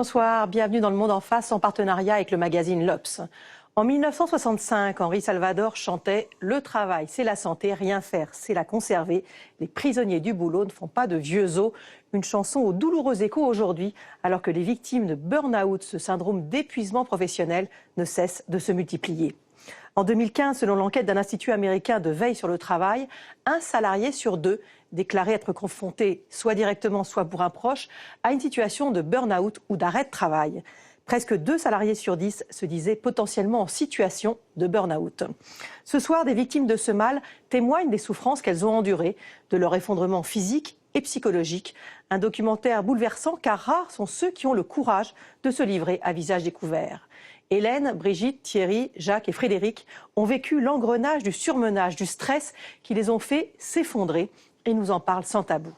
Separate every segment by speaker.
Speaker 1: Bonsoir, bienvenue dans Le Monde en face en partenariat avec le magazine L'Obs. En 1965, Henri Salvador chantait « Le travail, c'est la santé, rien faire, c'est la conserver. Les prisonniers du boulot ne font pas de vieux os ». Une chanson au douloureux écho aujourd'hui, alors que les victimes de burn-out, ce syndrome d'épuisement professionnel, ne cessent de se multiplier. En 2015, selon l'enquête d'un institut américain de veille sur le travail, un salarié sur deux déclarait être confronté, soit directement, soit pour un proche, à une situation de burn-out ou d'arrêt de travail. Presque 2 salariés sur 10 se disaient potentiellement en situation de burn-out. Ce soir, des victimes de ce mal témoignent des souffrances qu'elles ont endurées, de leur effondrement physique et psychologique. Un documentaire bouleversant car rares sont ceux qui ont le courage de se livrer à visage découvert. Hélène, Brigitte, Thierry, Jacques et Frédéric ont vécu l'engrenage du surmenage, du stress qui les ont fait s'effondrer et nous en parlent sans tabou.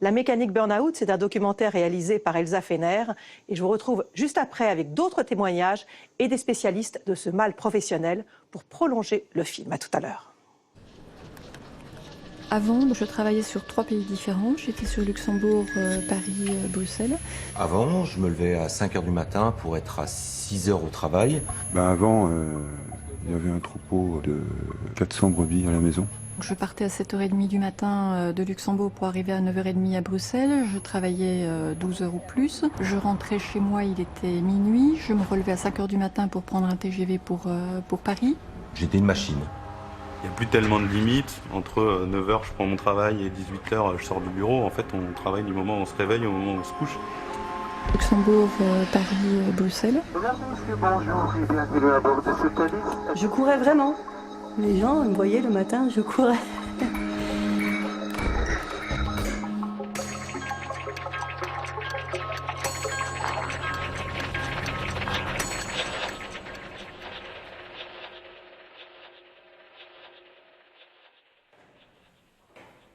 Speaker 1: La mécanique burn-out, c'est un documentaire réalisé par Elsa Fener et je vous retrouve juste après avec d'autres témoignages et des spécialistes de ce mal professionnel pour prolonger le film. À tout à l'heure.
Speaker 2: Avant, je travaillais sur 3 pays différents. J'étais sur Luxembourg, Paris, Bruxelles.
Speaker 3: Avant, je me levais à 5h du matin pour être à 6h au travail.
Speaker 4: Avant, il y avait un troupeau de 400 brebis à la maison.
Speaker 2: Je partais à 7h30 du matin de Luxembourg pour arriver à 9h30 à Bruxelles. Je travaillais 12 heures ou plus. Je rentrais chez moi, il était minuit. Je me relevais à 5h du matin pour prendre un TGV pour Paris.
Speaker 3: J'étais une machine.
Speaker 5: Il n'y a plus tellement de limites. Entre 9h, je prends mon travail et 18h, je sors du bureau. En fait, on travaille du moment où on se réveille au moment où on se couche.
Speaker 2: Luxembourg, Paris, Bruxelles.
Speaker 6: Bonjour et bienvenue à bord de ce Thalys.
Speaker 7: Je courais vraiment. Les gens me voyaient le matin, je courais.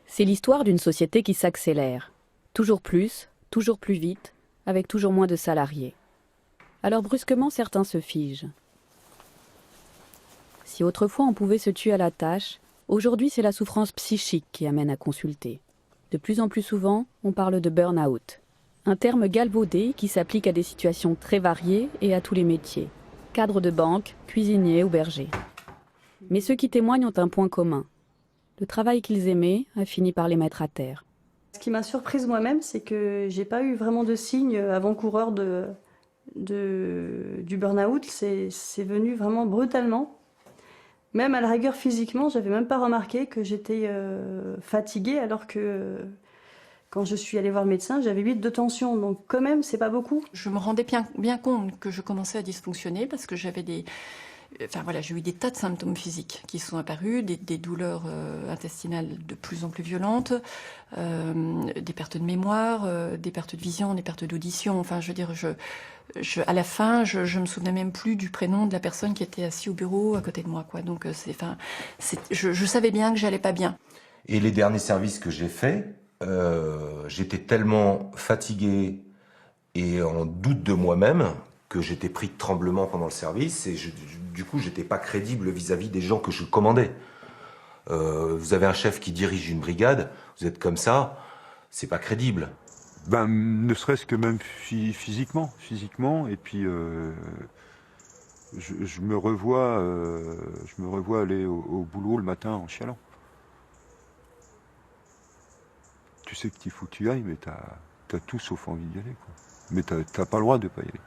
Speaker 8: C'est l'histoire d'une société qui s'accélère. Toujours plus vite, avec toujours moins de salariés. Alors brusquement, certains se figent. Si autrefois on pouvait se tuer à la tâche, aujourd'hui c'est la souffrance psychique qui amène à consulter. De plus en plus souvent, on parle de burn-out. Un terme galvaudé qui s'applique à des situations très variées et à tous les métiers. Cadre de banque, cuisinier ou berger. Mais ceux qui témoignent ont un point commun. Le travail qu'ils aimaient a fini par les mettre à terre.
Speaker 7: Ce qui m'a surprise moi-même, c'est que j'ai pas eu vraiment de signes avant-coureurs du burn-out. C'est venu vraiment brutalement. Même à la rigueur physiquement, j'avais même pas remarqué que j'étais fatiguée alors que quand je suis allée voir le médecin, j'avais 8 de tension. Donc quand même, c'est pas beaucoup.
Speaker 2: Je me rendais bien compte que je commençais à dysfonctionner parce que j'avais j'ai eu des tas de symptômes physiques qui sont apparus, des douleurs intestinales de plus en plus violentes, des pertes de mémoire, des pertes de vision, des pertes d'audition. Enfin, je veux dire, à la fin, je me souvenais même plus du prénom de la personne qui était assise au bureau à côté de moi, quoi. Donc, je savais bien que j'allais pas bien.
Speaker 3: Et les derniers services que j'ai faits, j'étais tellement fatigué et en doute de moi-même que j'étais pris de tremblement pendant le service et du coup, j'étais pas crédible vis-à-vis des gens que je commandais. Vous avez un chef qui dirige une brigade, vous êtes comme ça, c'est pas crédible.
Speaker 4: Ne serait-ce que même physiquement, et puis je me revois aller au boulot le matin en chialant. Tu sais qu'il faut que tu ailles, mais t'as tout sauf envie d'y aller, quoi. Mais t'as pas le droit de pas y aller.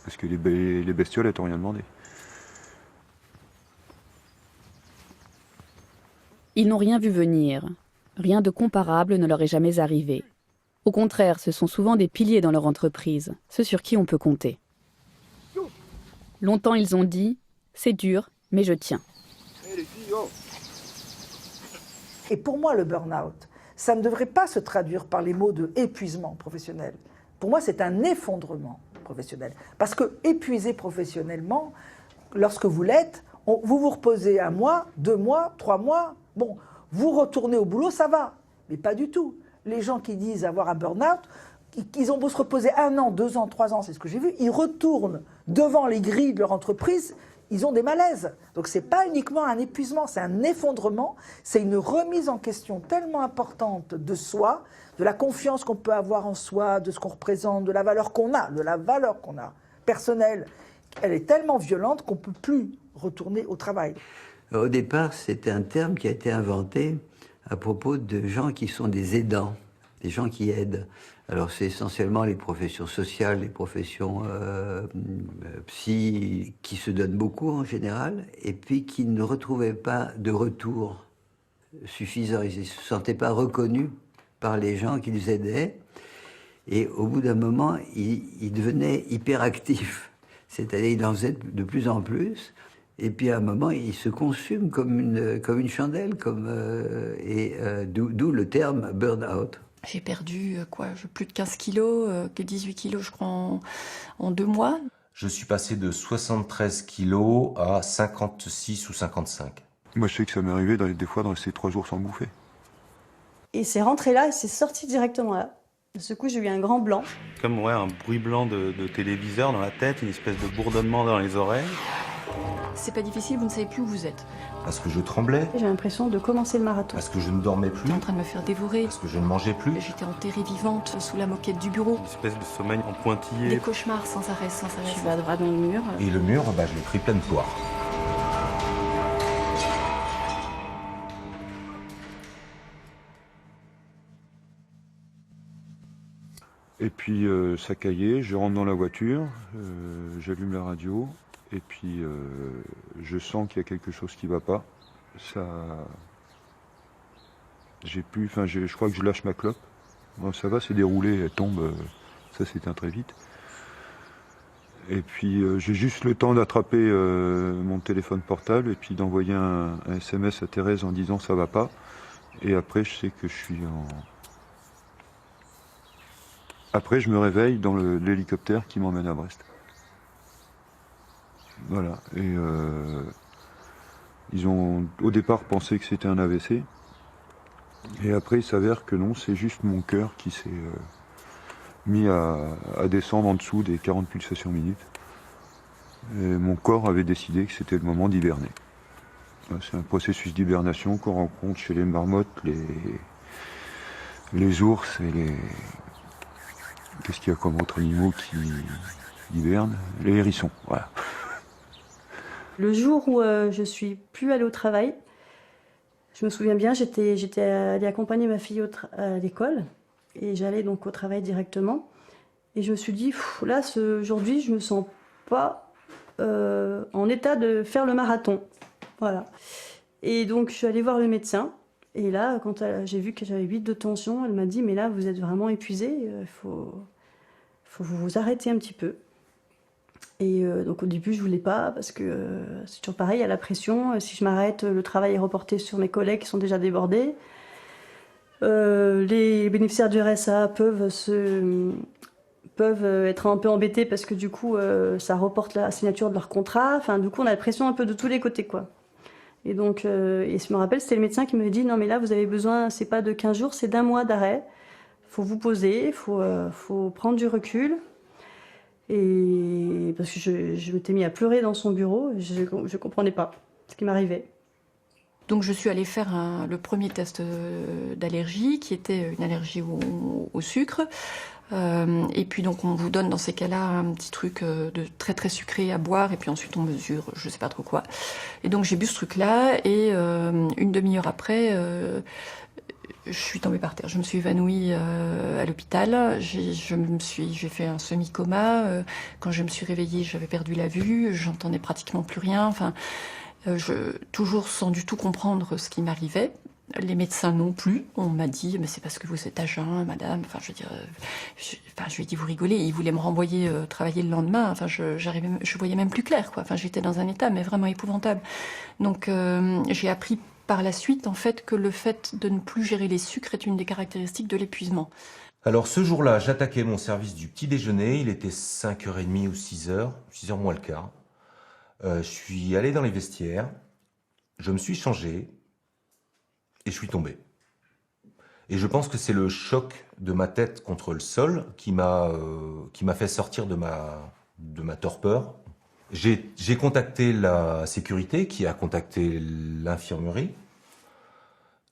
Speaker 4: Parce que les bestioles, elles t'ont rien demandé.
Speaker 8: Ils n'ont rien vu venir. Rien de comparable ne leur est jamais arrivé. Au contraire, ce sont souvent des piliers dans leur entreprise, ceux sur qui on peut compter. Longtemps, ils ont dit « c'est dur, mais je tiens ».
Speaker 9: Et pour moi, le burn-out, ça ne devrait pas se traduire par les mots de épuisement professionnel. Pour moi, c'est un effondrement professionnel. Parce que épuisé professionnellement, lorsque vous l'êtes, vous vous reposez 1 mois, 2 mois, 3 mois, bon, vous retournez au boulot, ça va. Mais pas du tout. Les gens qui disent avoir un burn-out, ils ont beau se reposer 1 an, 2 ans, 3 ans, c'est ce que j'ai vu, ils retournent devant les grilles de leur entreprise, ils ont des malaises. Donc c'est pas uniquement un épuisement, c'est un effondrement, c'est une remise en question tellement importante de soi, de la confiance qu'on peut avoir en soi, de ce qu'on représente, de la valeur qu'on a, personnelle. Elle est tellement violente qu'on ne peut plus retourner au travail.
Speaker 10: Au départ, c'était un terme qui a été inventé à propos de gens qui sont des aidants, des gens qui aident. Alors c'est essentiellement les professions sociales, les professions psy, qui se donnent beaucoup en général, et puis qui ne retrouvaient pas de retour suffisant. Ils ne se sentaient pas reconnus par les gens qui les aidaient. Et au bout d'un moment, ils devenaient hyperactifs. C'est-à-dire, ils en faisaient de plus en plus. Et puis à un moment, ils se consument comme une chandelle, d'où le terme burn-out.
Speaker 2: J'ai perdu plus de 15 kilos, 18 kilos je crois en 2 mois.
Speaker 3: Je suis passé de 73 kilos à 56 ou 55.
Speaker 4: Moi, je sais que ça m'est arrivé des fois de rester 3 jours sans bouffer.
Speaker 7: Et c'est rentré là et c'est sorti directement là. De ce coup, j'ai eu un grand blanc.
Speaker 5: Comme un bruit blanc de téléviseur dans la tête, une espèce de bourdonnement dans les oreilles.
Speaker 2: C'est pas difficile, vous ne savez plus où vous êtes.
Speaker 3: Parce que je tremblais,
Speaker 7: J'ai l'impression de commencer le marathon.
Speaker 3: parce que je ne dormais plus,
Speaker 2: J'étais en train de me faire dévorer.
Speaker 3: parce que je ne mangeais plus.
Speaker 2: J'étais enterrée vivante sous la moquette du bureau.
Speaker 5: Une espèce de sommeil en
Speaker 2: Des
Speaker 5: pointillé.
Speaker 2: cauchemars sans arrêt.
Speaker 7: Je vais droit dans le mur.
Speaker 3: Et le mur, je l'ai pris pleine poire.
Speaker 4: Et puis ça caillait, je rentre dans la voiture, j'allume la radio, et puis je sens qu'il y a quelque chose qui ne va pas. Je crois que je lâche ma clope. Bon, ça va, c'est déroulé, elle tombe, ça s'éteint très vite. Et puis j'ai juste le temps d'attraper mon téléphone portable et puis d'envoyer un SMS à Thérèse en disant ça va pas. Et après je sais que je suis en... Après, je me réveille dans l'hélicoptère qui m'emmène à Brest. Voilà. Et ils ont au départ pensé que c'était un AVC. Et après, il s'avère que non, c'est juste mon cœur qui s'est mis à descendre en dessous des 40 pulsations minutes. Et mon corps avait décidé que c'était le moment d'hiberner. C'est un processus d'hibernation qu'on rencontre chez les marmottes, les ours et les... Qu'est-ce qu'il y a comme autres animaux qui hibernent? Les hérissons, voilà.
Speaker 7: Le jour où je suis plus allée au travail, je me souviens bien, j'étais allée accompagner ma fille à l'école et j'allais donc au travail directement. Et je me suis dit, là, aujourd'hui, je me sens pas en état de faire le marathon. Voilà. Et donc, je suis allée voir le médecin. Et là, quand j'ai vu que j'avais 8 de tension, elle m'a dit, mais là, vous êtes vraiment épuisé, il faut vous arrêter un petit peu. Et donc au début, je voulais pas, parce que c'est toujours pareil, il y a la pression. Si je m'arrête, le travail est reporté sur mes collègues qui sont déjà débordés. Les bénéficiaires du RSA peuvent être un peu embêtés parce que du coup, ça reporte la signature de leur contrat. Enfin, du coup, on a la pression un peu de tous les côtés, quoi. Et donc, et je me rappelle, c'était le médecin qui m'avait dit, non mais là, vous avez besoin, c'est pas de 15 jours, c'est d'1 mois d'arrêt. Faut vous poser, faut prendre du recul. Et parce que je m'étais mis à pleurer dans son bureau, je comprenais pas ce qui m'arrivait.
Speaker 2: Donc je suis allée faire le premier test d'allergie, qui était une allergie au sucre. Et puis donc on vous donne dans ces cas-là un petit truc de très très sucré à boire, et puis ensuite on mesure je sais pas trop quoi. Et donc j'ai bu ce truc-là, et une demi-heure après, je suis tombée par terre. Je me suis évanouie à l'hôpital. J'ai fait un semi-coma. Quand je me suis réveillée, j'avais perdu la vue. J'entendais pratiquement plus rien. Enfin, toujours sans du tout comprendre ce qui m'arrivait. Les médecins non plus. On m'a dit, mais c'est parce que vous êtes à jeun, madame. Enfin, je veux dire, je lui ai dit, vous rigolez. Ils voulaient me renvoyer travailler le lendemain. Enfin, je voyais même plus clair, quoi. Enfin, j'étais dans un état, mais vraiment épouvantable. Donc, j'ai appris par la suite, en fait, que le fait de ne plus gérer les sucres est une des caractéristiques de l'épuisement.
Speaker 3: Alors ce jour-là, j'attaquais mon service du petit déjeuner, il était 5h30 ou 6h, 6h moins le quart. Je suis allé dans les vestiaires, je me suis changé et je suis tombé. Et je pense que c'est le choc de ma tête contre le sol qui m'a fait sortir de ma torpeur J'ai contacté la sécurité qui a contacté l'infirmerie.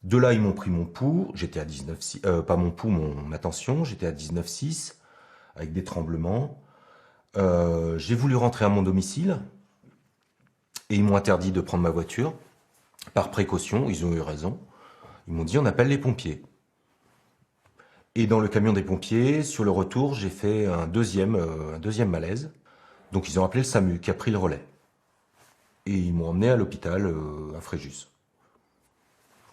Speaker 3: De là, ils m'ont pris mon pouls. J'étais à 19,6, pas mon pouls, ma tension. J'étais à 19,6 avec des tremblements. J'ai voulu rentrer à mon domicile et ils m'ont interdit de prendre ma voiture par précaution. Ils ont eu raison. Ils m'ont dit on appelle les pompiers. Et dans le camion des pompiers, sur le retour, j'ai fait un deuxième malaise. Donc ils ont appelé le SAMU qui a pris le relais. Et ils m'ont emmené à l'hôpital à Fréjus.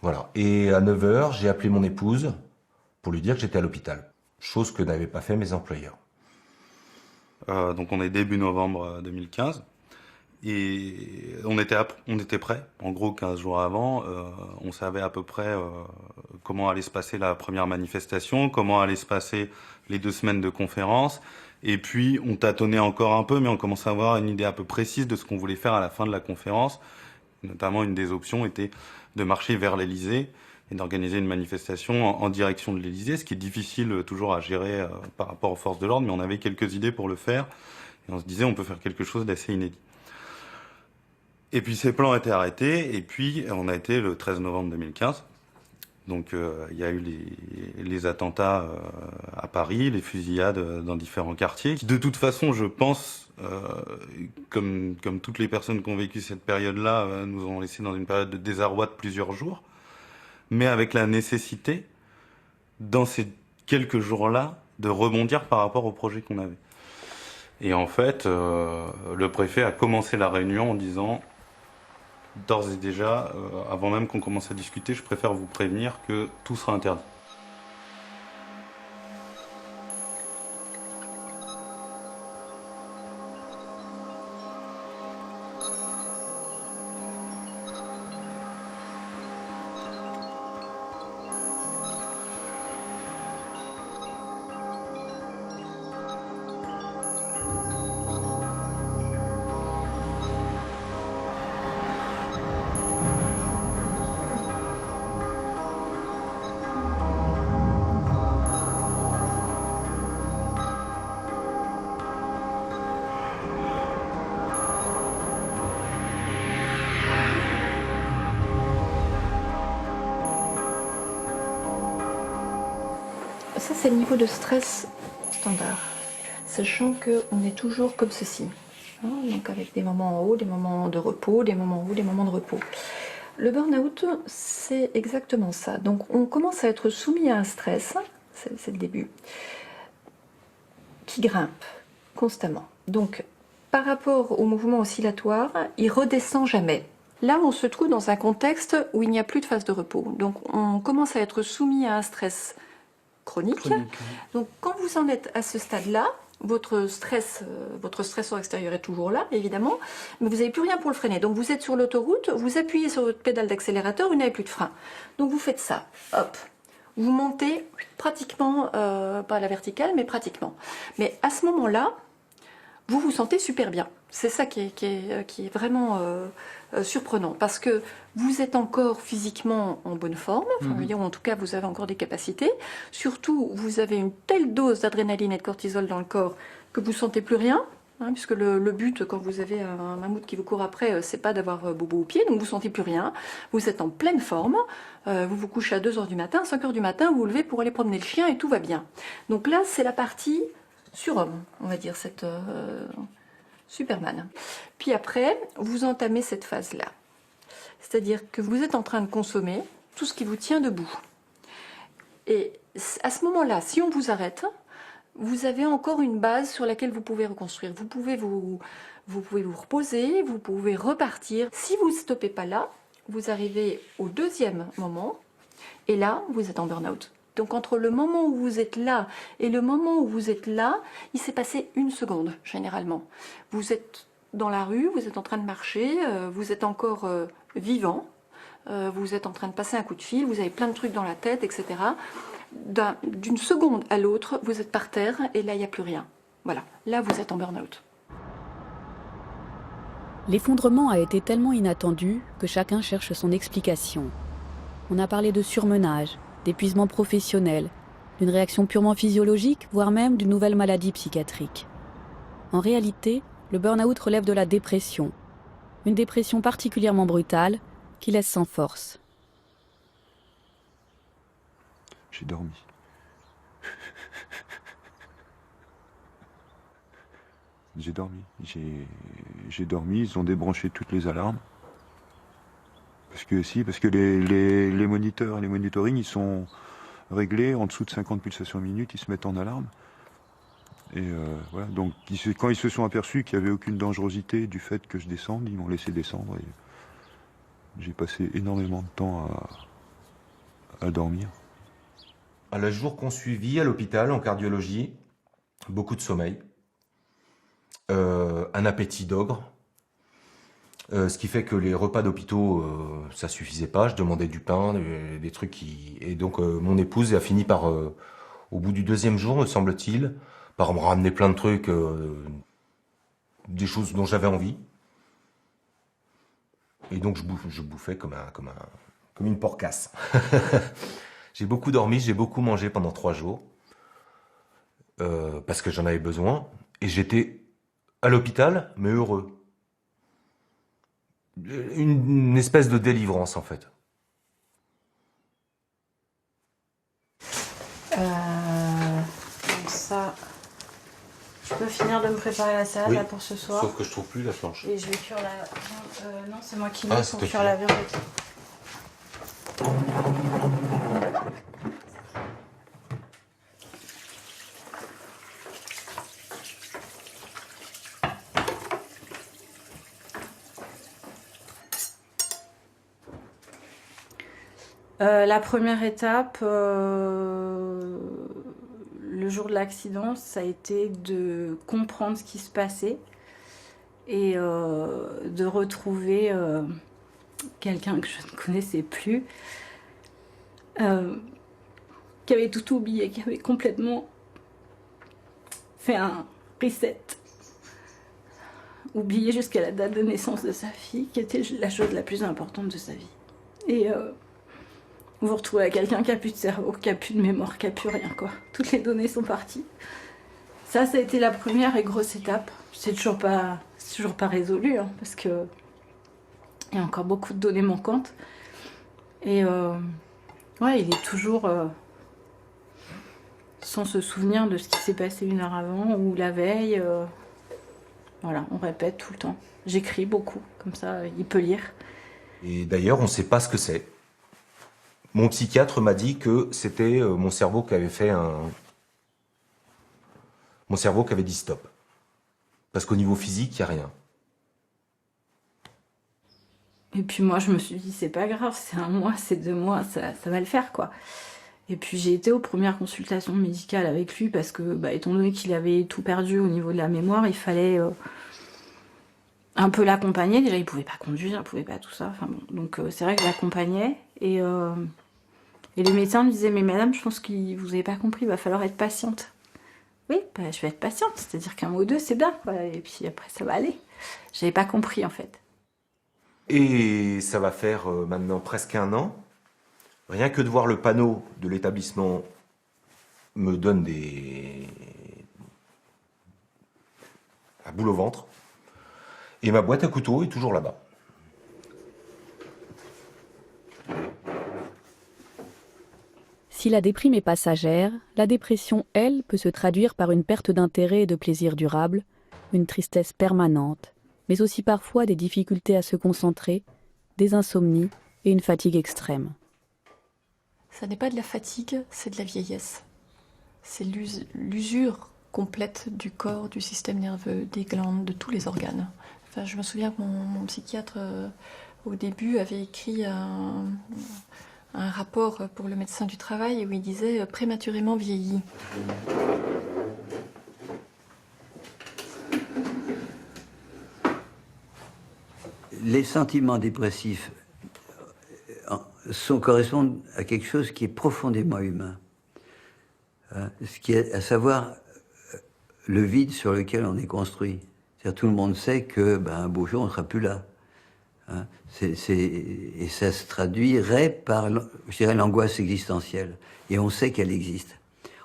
Speaker 3: Voilà. Et à 9h, j'ai appelé mon épouse pour lui dire que j'étais à l'hôpital. Chose que n'avaient pas fait mes employeurs.
Speaker 5: Donc on est début novembre 2015. Et on était prêts. En gros, 15 jours avant, on savait à peu près comment allait se passer la première manifestation, comment allaient se passer les 2 semaines de conférence. Et puis, on tâtonnait encore un peu, mais on commençait à avoir une idée un peu précise de ce qu'on voulait faire à la fin de la conférence. Notamment, une des options était de marcher vers l'Élysée et d'organiser une manifestation en direction de l'Élysée, ce qui est difficile toujours à gérer par rapport aux forces de l'ordre, mais on avait quelques idées pour le faire. Et on se disait, on peut faire quelque chose d'assez inédit. Et puis ces plans étaient arrêtés, et puis on a été le 13 novembre 2015. Donc il y a eu les attentats à Paris, les fusillades dans différents quartiers. De toute façon, je pense, comme toutes les personnes qui ont vécu cette période-là, nous ont laissé dans une période de désarroi de plusieurs jours, mais avec la nécessité, dans ces quelques jours-là, de rebondir par rapport au projet qu'on avait. Et en fait, le préfet a commencé la réunion en disant... D'ores et déjà, avant même qu'on commence à discuter, je préfère vous prévenir que tout sera interdit.
Speaker 2: Ça, c'est le niveau de stress standard, sachant qu'on est toujours comme ceci, hein, donc avec des moments en haut, des moments de repos, des moments en haut, des moments de repos. Le burn-out, c'est exactement ça. Donc on commence à être soumis à un stress, c'est le début, qui grimpe constamment. Donc par rapport au mouvement oscillatoire, il redescend jamais. Là, on se trouve dans un contexte où il n'y a plus de phase de repos. Donc on commence à être soumis à un stress chronique. Donc quand vous en êtes à ce stade-là, votre stresseur extérieur est toujours là, évidemment, mais vous n'avez plus rien pour le freiner. Donc vous êtes sur l'autoroute, vous appuyez sur votre pédale d'accélérateur, vous n'avez plus de frein. Donc vous faites ça, hop, vous montez pratiquement, pas à la verticale, mais pratiquement. Mais à ce moment-là, vous vous sentez super bien. C'est ça qui est vraiment surprenant, parce que vous êtes encore physiquement en bonne forme, enfin, je veux dire, en tout cas vous avez encore des capacités, surtout vous avez une telle dose d'adrénaline et de cortisol dans le corps que vous ne sentez plus rien, hein, puisque le but quand vous avez un mammouth qui vous court après, c'est pas d'avoir bobo au pied, donc vous ne sentez plus rien, vous êtes en pleine forme, vous vous couchez à 2h du matin, 5h du matin, vous vous levez pour aller promener le chien et tout va bien. Donc là c'est la partie surhomme, on va dire, cette... Superman. Puis après, vous entamez cette phase-là. C'est-à-dire que vous êtes en train de consommer tout ce qui vous tient debout. Et à ce moment-là, si on vous arrête, vous avez encore une base sur laquelle vous pouvez reconstruire. Vous pouvez vous reposer, vous pouvez repartir. Si vous ne stoppez pas là, vous arrivez au deuxième moment, et là, vous êtes en burn-out. Donc entre le moment où vous êtes là et le moment où vous êtes là, il s'est passé 1 seconde, généralement. Vous êtes dans la rue, vous êtes en train de marcher, vous êtes encore vivant, vous êtes en train de passer un coup de fil, vous avez plein de trucs dans la tête, etc. D'une seconde à l'autre, vous êtes par terre et là, il n'y a plus rien. Voilà, là, vous êtes en burn-out.
Speaker 8: L'effondrement a été tellement inattendu que chacun cherche son explication. On a parlé de surmenage, d'épuisement professionnel, d'une réaction purement physiologique, voire même d'une nouvelle maladie psychiatrique. En réalité, le burn-out relève de la dépression. Une dépression particulièrement brutale qui laisse sans force.
Speaker 4: J'ai dormi. J'ai dormi. J'ai dormi, ils ont débranché toutes les alarmes. Parce que les moniteurs et les monitorings, ils sont réglés en dessous de 50 pulsations minutes, ils se mettent en alarme. Et voilà, donc quand ils se sont aperçus qu'il n'y avait aucune dangerosité du fait que je descende, ils m'ont laissé descendre. Et j'ai passé énormément de temps à dormir.
Speaker 3: À le jour qu'on suivit à l'hôpital en cardiologie, beaucoup de sommeil, un appétit d'ogre, ce qui fait que les repas d'hôpitaux, ça suffisait pas. Je demandais du pain, des trucs qui... Et donc mon épouse a fini par, au bout du 2e jour, me semble-t-il, par me ramener plein de trucs, des choses dont j'avais envie. Et donc je bouffais comme une porcasse. J'ai beaucoup dormi, j'ai beaucoup mangé pendant 3 jours, parce que j'en avais besoin. Et j'étais à l'hôpital, mais heureux. Une espèce de délivrance, en fait.
Speaker 7: Donc ça, je peux finir de me préparer la salade là, pour ce soir.
Speaker 3: Sauf que je trouve plus la planche.
Speaker 7: Et je vais cuire la viande. Non, c'est moi qui mets pour
Speaker 3: c'est
Speaker 7: cuire la viande. La première étape, le jour de l'accident, ça a été de comprendre ce qui se passait et de retrouver quelqu'un que je ne connaissais plus, qui avait tout oublié, qui avait complètement fait un reset, oublié jusqu'à la date de naissance de sa fille, qui était la chose la plus importante de sa vie. Et vous vous retrouvez avec quelqu'un qui a plus de cerveau, qui a plus de mémoire, qui a plus rien, quoi. Toutes les données sont parties. Ça a été la première et grosse étape. C'est toujours pas résolu, hein, parce que il y a encore beaucoup de données manquantes. Et ouais, il est toujours sans se souvenir de ce qui s'est passé 1 heure avant ou la veille. Voilà, on répète tout le temps. J'écris beaucoup, comme ça, il peut lire.
Speaker 3: Et d'ailleurs, on ne sait pas ce que c'est. Mon psychiatre m'a dit que c'était mon cerveau qui avait fait mon cerveau qui avait dit stop. Parce qu'au niveau physique, il n'y a rien.
Speaker 7: Et puis moi, je me suis dit, c'est pas grave, c'est 1 mois, c'est 2 mois, ça va le faire, quoi. Et puis j'ai été aux premières consultations médicales avec lui parce que, étant donné qu'il avait tout perdu au niveau de la mémoire, il fallait un peu l'accompagner. Déjà, il pouvait pas conduire, il pouvait pas tout ça. Enfin bon, donc c'est vrai que je l'accompagnais. Et les médecins me disaient, mais madame, je pense que vous n'avez pas compris, il va falloir être patiente. Oui, je vais être patiente, c'est-à-dire qu'1 mois ou 2, c'est bien, quoi. Et puis après, ça va aller. J'avais pas compris, en fait.
Speaker 3: Et ça va faire maintenant presque 1 an. Rien que de voir le panneau de l'établissement me donne la boule au ventre. Et ma boîte à couteaux est toujours là-bas.
Speaker 8: Si la déprime est passagère, la dépression, elle, peut se traduire par une perte d'intérêt et de plaisir durable, une tristesse permanente, mais aussi parfois des difficultés à se concentrer, des insomnies et une fatigue extrême.
Speaker 2: Ça n'est pas de la fatigue, c'est de la vieillesse. C'est l'usure complète du corps, du système nerveux, des glandes, de tous les organes. Enfin, je me souviens que mon psychiatre, au début, avait écrit un rapport pour le médecin du travail où il disait « prématurément vieilli ».
Speaker 10: Les sentiments dépressifs correspondent à quelque chose qui est profondément humain. Ce qui est, à savoir, le vide sur lequel on est construit. C'est-à-dire, tout le monde sait que, un beau jour, on ne sera plus là. Et ça se traduirait par, je dirais, l'angoisse existentielle. Et on sait qu'elle existe.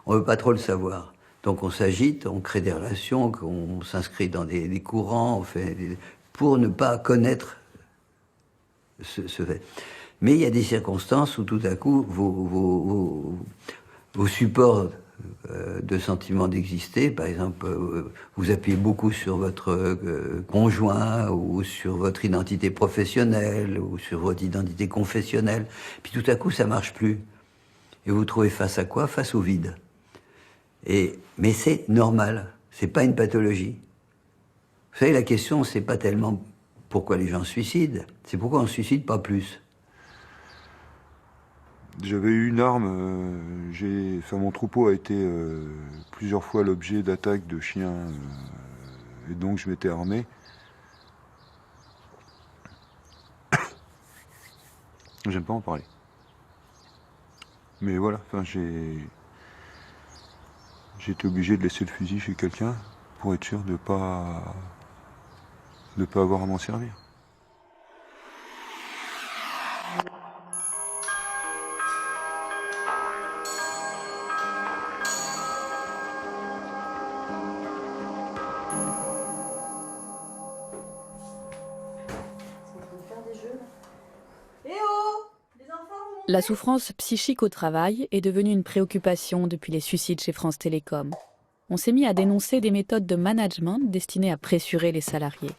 Speaker 10: On ne veut pas trop le savoir. Donc on s'agite, on crée des relations, on s'inscrit dans des courants, pour ne pas connaître ce fait. Mais il y a des circonstances où tout à coup, vos supports de sentiment d'exister, par exemple, vous appuyez beaucoup sur votre conjoint, ou sur votre identité professionnelle, ou sur votre identité confessionnelle, puis tout à coup, ça marche plus. Et vous vous trouvez face à quoi? Face au vide. Mais c'est normal, c'est pas une pathologie. Vous savez, la question, c'est pas tellement pourquoi les gens se suicident, c'est pourquoi on ne se suicide pas plus.
Speaker 4: J'avais eu une arme, mon troupeau a été plusieurs fois l'objet d'attaques de chiens, et donc je m'étais armé. J'aime pas en parler. Mais voilà, j'ai été obligé de laisser le fusil chez quelqu'un pour être sûr de pas avoir à m'en servir.
Speaker 8: La souffrance psychique au travail est devenue une préoccupation depuis les suicides chez France Télécom. On s'est mis à dénoncer des méthodes de management destinées à pressurer les salariés.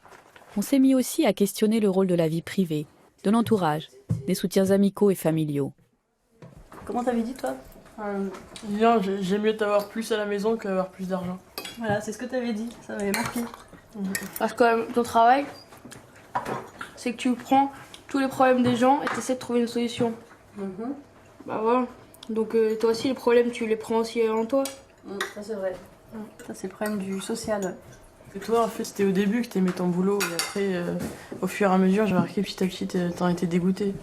Speaker 8: On s'est mis aussi à questionner le rôle de la vie privée, de l'entourage, des soutiens amicaux et familiaux.
Speaker 7: Comment t'avais dit, toi?
Speaker 11: Bien, j'aime mieux t'avoir plus à la maison qu'avoir plus d'argent.
Speaker 7: Voilà, c'est ce que t'avais dit, ça m'avait marqué.
Speaker 12: Parce que ton travail, c'est que tu prends tous les problèmes des gens et tu essaies de trouver une solution. Bah voilà. Donc toi aussi, les problèmes, tu les prends aussi en toi.
Speaker 7: Ça, c'est vrai. Ça, c'est le problème du social.
Speaker 11: Et toi, en fait, c'était au début que t'aimais ton boulot et après, au fur et à mesure, j'ai remarqué petit à petit, t'en étais dégoûté.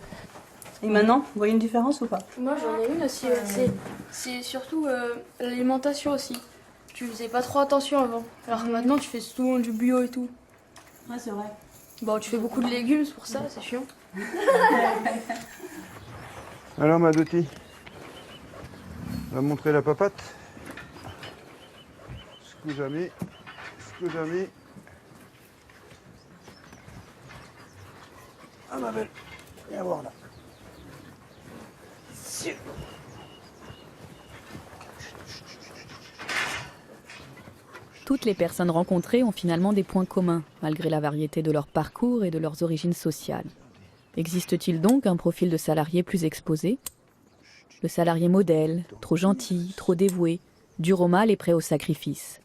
Speaker 7: Et maintenant, vous voyez une différence ou pas?
Speaker 12: Moi, j'en ai une aussi. C'est surtout l'alimentation aussi. Tu faisais pas trop attention avant. Alors que maintenant, tu fais souvent du bio et tout.
Speaker 7: Ouais, c'est vrai.
Speaker 12: Bon, tu fais beaucoup de légumes, c'est pour ça, c'est chiant.
Speaker 4: Alors ma Dottie, on va montrer la papate. Scusami. Ah ma belle, viens voir là.
Speaker 8: Toutes les personnes rencontrées ont finalement des points communs, malgré la variété de leur parcours et de leurs origines sociales. Existe-t-il donc un profil de salarié plus exposé? Le salarié modèle, trop gentil, trop dévoué, dur au mal et prêt au sacrifice.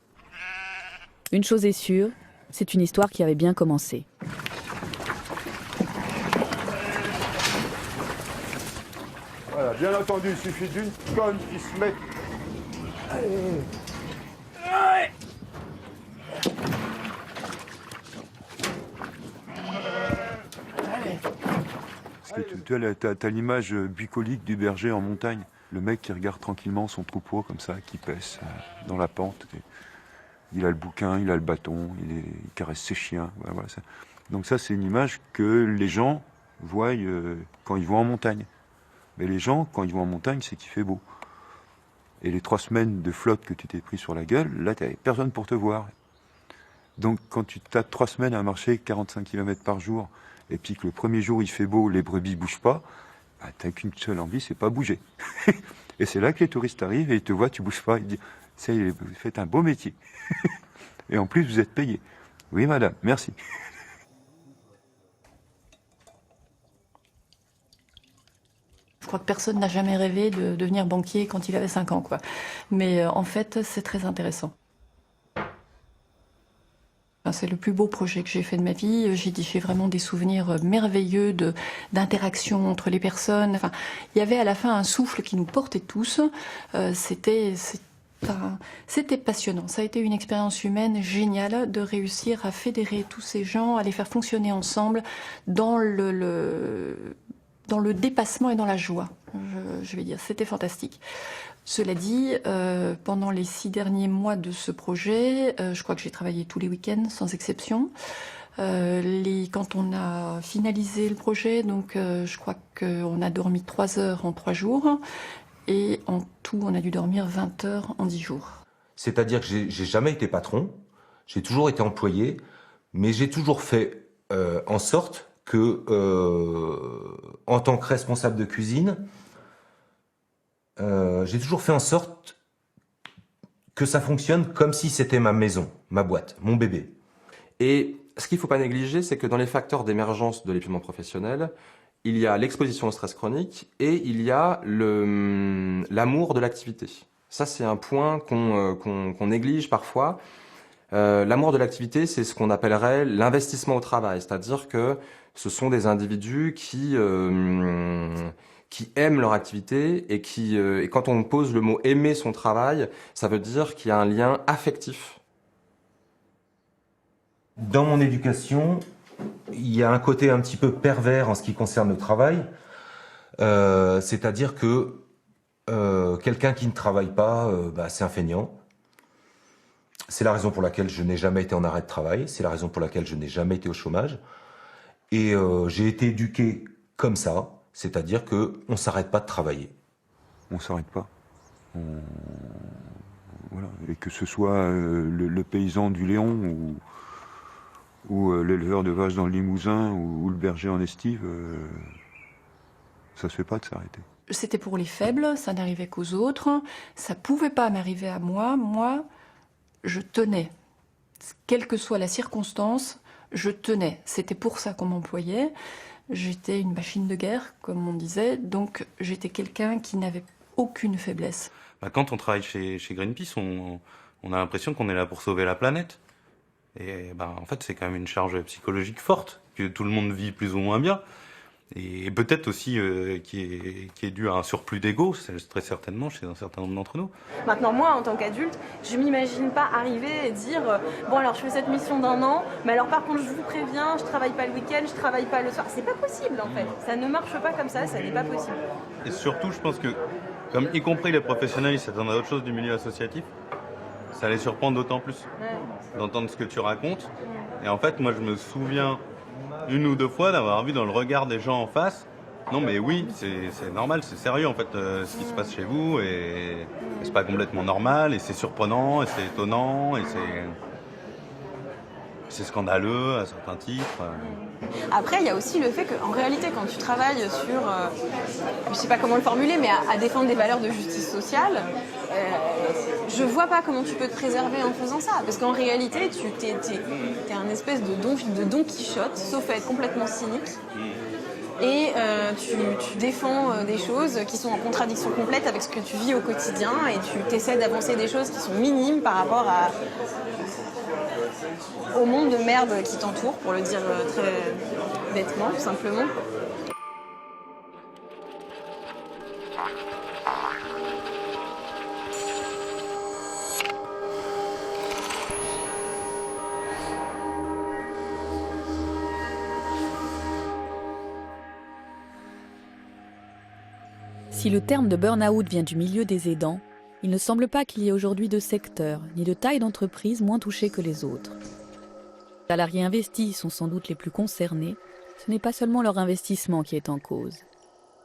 Speaker 8: Une chose est sûre, c'est une histoire qui avait bien commencé.
Speaker 4: Voilà, bien entendu, il suffit d'une conne qui se met. Allez. Allez. T'as l'image bucolique du berger en montagne. Le mec qui regarde tranquillement son troupeau comme ça, qui pèse dans la pente. Il a le bouquin, il a le bâton, il caresse ses chiens. Voilà, ça. Donc ça, c'est une image que les gens voient quand ils vont en montagne. Mais les gens, quand ils vont en montagne, c'est qu'il fait beau. Et les 3 semaines de flotte que tu t'es pris sur la gueule, là, t'avais personne pour te voir. Donc quand tu t'as 3 semaines à marcher 45 km par jour, et puis que le premier jour il fait beau, les brebis bougent pas, bah, t'as qu'une seule envie, c'est pas bouger. Et c'est là que les touristes arrivent et ils te voient, tu bouges pas, ils disent, ça y est, vous faites un beau métier. Et en plus, vous êtes payé. Oui, madame, merci.
Speaker 2: Je crois que personne n'a jamais rêvé de devenir banquier quand il avait 5 ans, quoi. Mais en fait, c'est très intéressant. C'est le plus beau projet que j'ai fait de ma vie. J'ai vraiment des souvenirs merveilleux d'interaction entre les personnes. Enfin, il y avait à la fin un souffle qui nous portait tous. C'était passionnant. Ça a été une expérience humaine géniale de réussir à fédérer tous ces gens, à les faire fonctionner ensemble dans le dépassement et dans la joie. Je vais dire, c'était fantastique. Cela dit, pendant les 6 derniers mois de ce projet, je crois que j'ai travaillé tous les week-ends, sans exception. Quand on a finalisé le projet, donc je crois qu'on a dormi 3 heures en 3 jours. Et en tout, on a dû dormir 20 heures en 10 jours.
Speaker 3: C'est-à-dire que j'ai jamais été patron, j'ai toujours été employé, mais j'ai toujours fait en sorte que, en tant que responsable de cuisine, j'ai toujours fait en sorte que ça fonctionne comme si c'était ma maison, ma boîte, mon bébé.
Speaker 13: Et ce qu'il ne faut pas négliger, c'est que dans les facteurs d'émergence de l'épuisement professionnel, il y a l'exposition au stress chronique et il y a l'amour de l'activité. Ça, c'est un point qu'on néglige parfois. L'amour de l'activité, c'est ce qu'on appellerait l'investissement au travail. C'est-à-dire que ce sont des individus qui aiment leur activité et quand on pose le mot « aimer son travail », ça veut dire qu'il y a un lien affectif.
Speaker 3: Dans mon éducation, il y a un côté un petit peu pervers en ce qui concerne le travail. C'est-à-dire que quelqu'un qui ne travaille pas, c'est un feignant. C'est la raison pour laquelle je n'ai jamais été en arrêt de travail. C'est la raison pour laquelle je n'ai jamais été au chômage. Et j'ai été éduqué comme ça. C'est-à-dire qu'on ne s'arrête pas de travailler.
Speaker 4: On ne s'arrête pas. Voilà. Et que ce soit le paysan du Léon ou l'éleveur de vaches dans le Limousin ou le berger en estive, ça ne se fait pas de s'arrêter.
Speaker 2: C'était pour les faibles, ça n'arrivait qu'aux autres. Ça ne pouvait pas m'arriver à moi. Moi, je tenais. Quelle que soit la circonstance, je tenais. C'était pour ça qu'on m'employait. J'étais une machine de guerre, comme on disait, donc j'étais quelqu'un qui n'avait aucune faiblesse.
Speaker 5: Quand on travaille chez Greenpeace, on a l'impression qu'on est là pour sauver la planète. Et en fait, c'est quand même une charge psychologique forte, que tout le monde vit plus ou moins bien. Et peut-être aussi qui est dû à un surplus d'ego, très certainement chez un certain nombre d'entre nous.
Speaker 14: Maintenant, moi, en tant qu'adulte, je m'imagine pas arriver et dire bon, alors je fais cette mission d'1 an, mais alors par contre, je vous préviens, je travaille pas le week-end, je travaille pas le soir. C'est pas possible en fait. Ça ne marche pas comme ça n'est pas possible.
Speaker 5: Et surtout, je pense que, comme y compris les professionnels, ils s'attendent à autre chose du milieu associatif, ça les surprend d'autant plus d'entendre ce que tu racontes. Et en fait, moi, je me souviens 1 ou 2 fois d'avoir vu dans le regard des gens en face, non mais oui, c'est normal, c'est sérieux en fait ce qui se passe chez vous et c'est pas complètement normal et c'est surprenant et c'est étonnant et c'est scandaleux à certains titres.
Speaker 14: Après, il y a aussi le fait qu'en réalité, quand tu travailles sur, je sais pas comment le formuler, mais à défendre des valeurs de justice sociale, je vois pas comment tu peux te préserver en faisant ça. Parce qu'en réalité, t'es un espèce de Don Quichotte, sauf à être complètement cynique. Et tu défends des choses qui sont en contradiction complète avec ce que tu vis au quotidien et tu t'essaies d'avancer des choses qui sont minimes par rapport au monde de merde qui t'entoure, pour le dire très bêtement, tout simplement.
Speaker 8: Si le terme de burn-out vient du milieu des aidants, il ne semble pas qu'il y ait aujourd'hui de secteur ni de taille d'entreprise moins touchés que les autres. Les salariés investis sont sans doute les plus concernés. Ce n'est pas seulement leur investissement qui est en cause,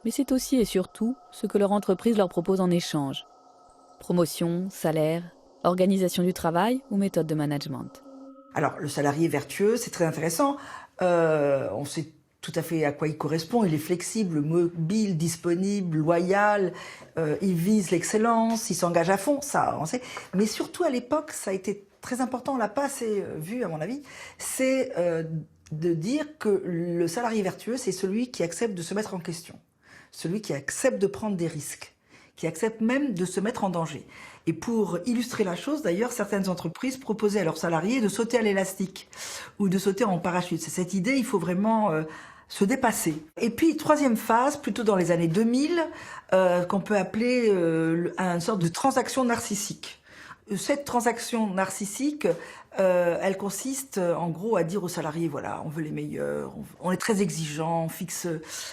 Speaker 8: mais c'est aussi et surtout ce que leur entreprise leur propose en échange. Promotion, salaire, organisation du travail ou méthode de management.
Speaker 9: Alors, le salarié vertueux, c'est très intéressant. On sait tout à fait à quoi il correspond. Il est flexible, mobile, disponible, loyal. Il vise l'excellence, il s'engage à fond, ça, on sait. Mais surtout, à l'époque, ça a été très important, on l'a pas assez vu, à mon avis, c'est de dire que le salarié vertueux, c'est celui qui accepte de se mettre en question, celui qui accepte de prendre des risques, qui accepte même de se mettre en danger. Et pour illustrer la chose, d'ailleurs, certaines entreprises proposaient à leurs salariés de sauter à l'élastique ou de sauter en parachute. C'est cette idée, il faut vraiment se dépasser. Et puis, 3e phase, plutôt dans les années 2000, qu'on peut appeler une sorte de transaction narcissique. Cette transaction narcissique elle consiste en gros à dire aux salariés, voilà, on veut les meilleurs, on est très exigeant, on fixe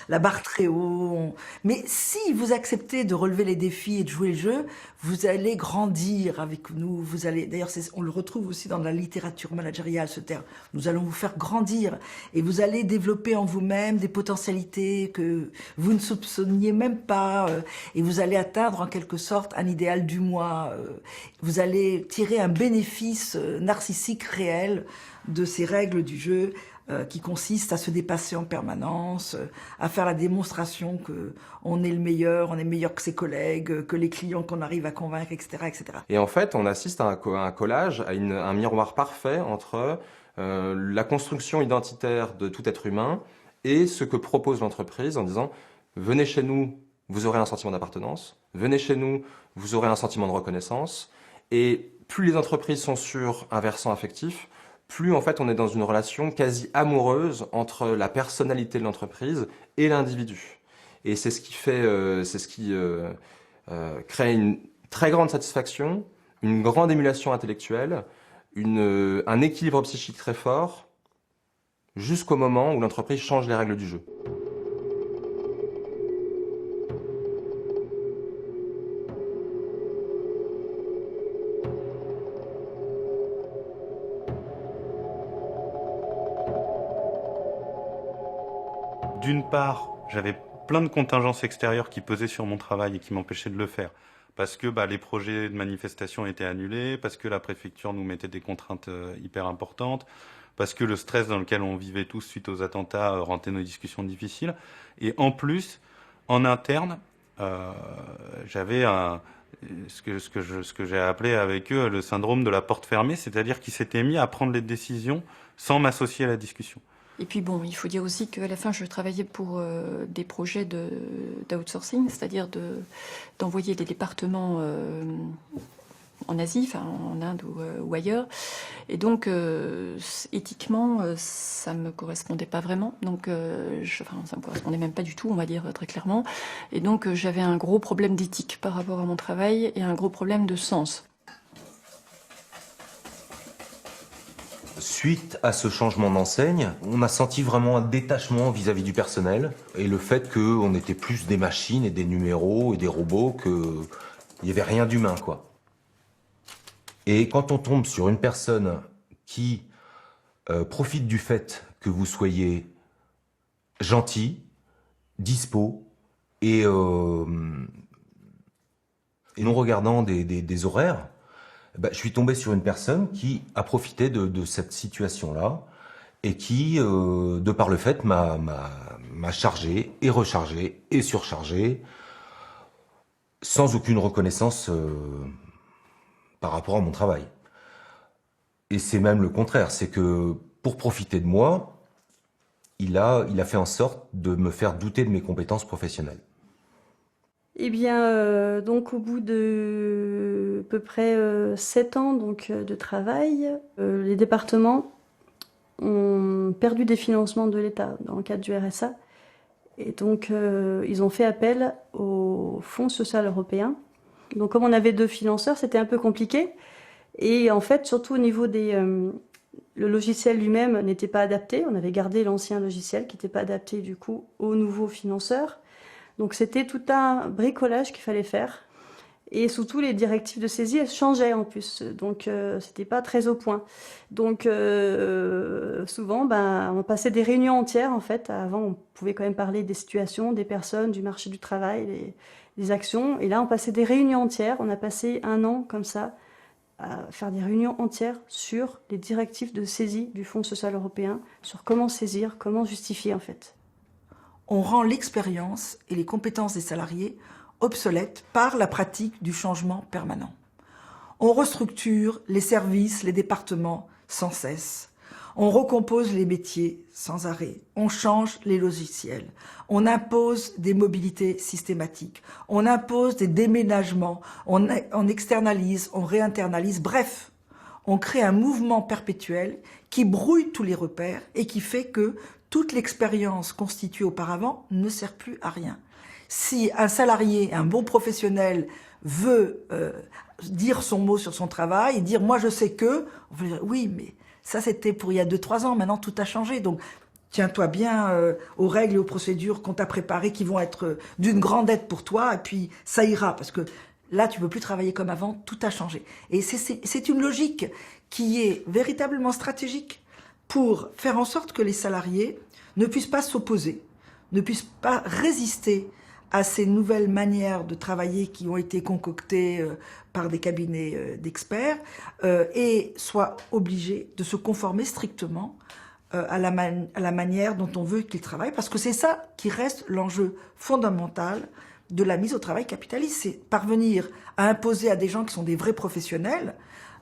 Speaker 9: la barre très haut. Mais si vous acceptez de relever les défis et de jouer le jeu, vous allez grandir avec nous. Vous allez, d'ailleurs, on le retrouve aussi dans la littérature managériale, ce terme. Nous allons vous faire grandir et vous allez développer en vous-même des potentialités que vous ne soupçonniez même pas. Et vous allez atteindre en quelque sorte un idéal du moi. Vous allez tirer un bénéfice narcissique réel de ces règles du jeu qui consistent à se dépasser en permanence, à faire la démonstration qu'on est le meilleur, on est meilleur que ses collègues, que les clients qu'on arrive à convaincre, etc., etc.
Speaker 13: Et en fait, on assiste à un collage, à un miroir parfait entre la construction identitaire de tout être humain et ce que propose l'entreprise en disant « Venez chez nous, vous aurez un sentiment d'appartenance. Venez chez nous, vous aurez un sentiment de reconnaissance. » Et plus les entreprises sont sur un versant affectif, plus en fait on est dans une relation quasi amoureuse entre la personnalité de l'entreprise et l'individu. Et c'est ce qui fait, crée une très grande satisfaction, une grande émulation intellectuelle, un équilibre psychique très fort, jusqu'au moment où l'entreprise change les règles du jeu.
Speaker 5: D'une part, j'avais plein de contingences extérieures qui pesaient sur mon travail et qui m'empêchaient de le faire. Parce que les projets de manifestation étaient annulés, parce que la préfecture nous mettait des contraintes hyper importantes, parce que le stress dans lequel on vivait tous suite aux attentats rendait nos discussions difficiles. Et en plus, en interne, j'avais ce que j'ai appelé avec eux le syndrome de la porte fermée, c'est-à-dire qu'ils s'étaient mis à prendre les décisions sans m'associer à la discussion.
Speaker 2: Et puis bon, il faut dire aussi qu'à la fin, je travaillais pour des projets d'outsourcing, c'est-à-dire d'envoyer des départements en Asie, enfin en Inde ou ailleurs. Et donc, éthiquement, ça me correspondait pas vraiment. Donc, ça me correspondait même pas du tout, on va dire très clairement. Et donc, j'avais un gros problème d'éthique par rapport à mon travail et un gros problème de sens.
Speaker 3: Suite à ce changement d'enseigne, on a senti vraiment un détachement vis-à-vis du personnel et le fait qu'on était plus des machines et des numéros et des robots, qu'il n'y avait rien d'humain, quoi. Et quand on tombe sur une personne qui profite du fait que vous soyez gentil, dispo et non regardant des horaires, je suis tombé sur une personne qui a profité de cette situation-là et qui, de par le fait, m'a chargé et rechargé et surchargé sans aucune reconnaissance par rapport à mon travail. Et c'est même le contraire, c'est que pour profiter de moi, il a fait en sorte de me faire douter de mes compétences professionnelles.
Speaker 7: Eh bien, donc au bout de à peu près 7 ans de travail, les départements ont perdu des financements de l'État dans le cadre du RSA. Et donc, ils ont fait appel au Fonds social européen. Donc, comme on avait 2 financeurs, c'était un peu compliqué. Et en fait, surtout au niveau le logiciel lui-même n'était pas adapté. On avait gardé l'ancien logiciel qui n'était pas adapté du coup aux nouveaux financeurs. Donc c'était tout un bricolage qu'il fallait faire. Et surtout, les directives de saisie, elles changeaient en plus. Donc, c'était pas très au point. Donc, souvent, on passait des réunions entières, en fait. Avant, on pouvait quand même parler des situations, des personnes, du marché du travail, des actions. Et là, on passait des réunions entières. On a passé 1 an, comme ça, à faire des réunions entières sur les directives de saisie du Fonds social européen, sur comment saisir, comment justifier, en fait.
Speaker 9: On rend l'expérience et les compétences des salariés obsolètes par la pratique du changement permanent. On restructure les services, les départements sans cesse. On recompose les métiers sans arrêt. On change les logiciels. On impose des mobilités systématiques. On impose des déménagements. On externalise, on réinternalise. Bref, on crée un mouvement perpétuel qui brouille tous les repères et qui fait que toute l'expérience constituée auparavant ne sert plus à rien. Si un salarié, un bon professionnel veut dire son mot sur son travail et dire « moi je sais que », on va dire « oui, mais ça c'était pour il y a 2-3 ans, maintenant tout a changé, donc tiens-toi bien aux règles et aux procédures qu'on t'a préparées qui vont être d'une grande aide pour toi, et puis ça ira, parce que là tu peux plus travailler comme avant, tout a changé. » Et c'est une logique qui est véritablement stratégique pour faire en sorte que les salariés ne puissent pas s'opposer, ne puissent pas résister à ces nouvelles manières de travailler qui ont été concoctées par des cabinets d'experts et soient obligés de se conformer strictement à la manière dont on veut qu'ils travaillent, parce que c'est ça qui reste l'enjeu fondamental de la mise au travail capitaliste, c'est parvenir à imposer à des gens qui sont des vrais professionnels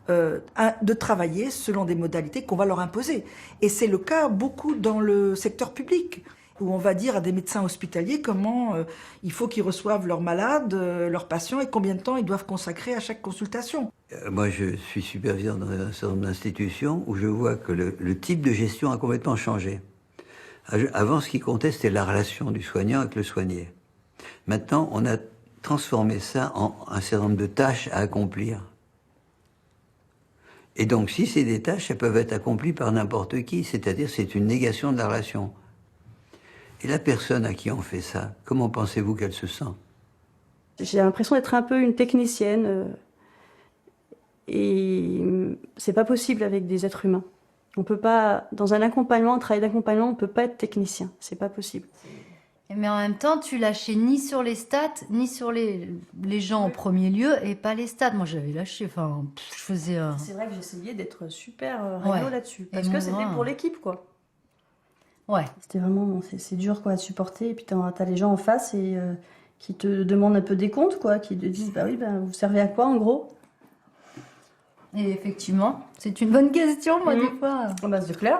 Speaker 9: de travailler selon des modalités qu'on va leur imposer. Et c'est le cas beaucoup dans le secteur public, où on va dire à des médecins hospitaliers comment il faut qu'ils reçoivent leurs malades, leurs patients, et combien de temps ils doivent consacrer à chaque consultation.
Speaker 10: Moi, je suis superviseur dans un certain nombre d'institutions où je vois que le type de gestion a complètement changé. Avant, ce qui comptait, c'était la relation du soignant avec le soigné. Maintenant, on a transformé ça en un certain nombre de tâches à accomplir. Et donc, si c'est des tâches, elles peuvent être accomplies par n'importe qui, c'est-à-dire c'est une négation de la relation. Et la personne à qui on fait ça, comment pensez-vous qu'elle se sent?
Speaker 7: J'ai l'impression d'être un peu une technicienne. Et c'est pas possible avec des êtres humains. On peut pas, dans un accompagnement, un travail d'accompagnement, on peut pas être technicien. C'est pas possible.
Speaker 15: Mais en même temps, tu lâchais ni sur les stats, ni sur les gens en premier lieu, et pas les stats. Moi, j'avais lâché. Enfin, je faisais.
Speaker 7: C'est vrai que j'essayais d'être super réglo là-dessus, parce que c'était pour l'équipe, quoi.
Speaker 15: Ouais.
Speaker 7: C'était vraiment, c'est dur, quoi, à supporter. Et puis t'as les gens en face et qui te demandent un peu des comptes, quoi, qui te disent, bah oui, vous servez à quoi, en gros?
Speaker 15: Et effectivement, c'est une bonne question, moi, des fois.
Speaker 7: Ah bah, c'est clair.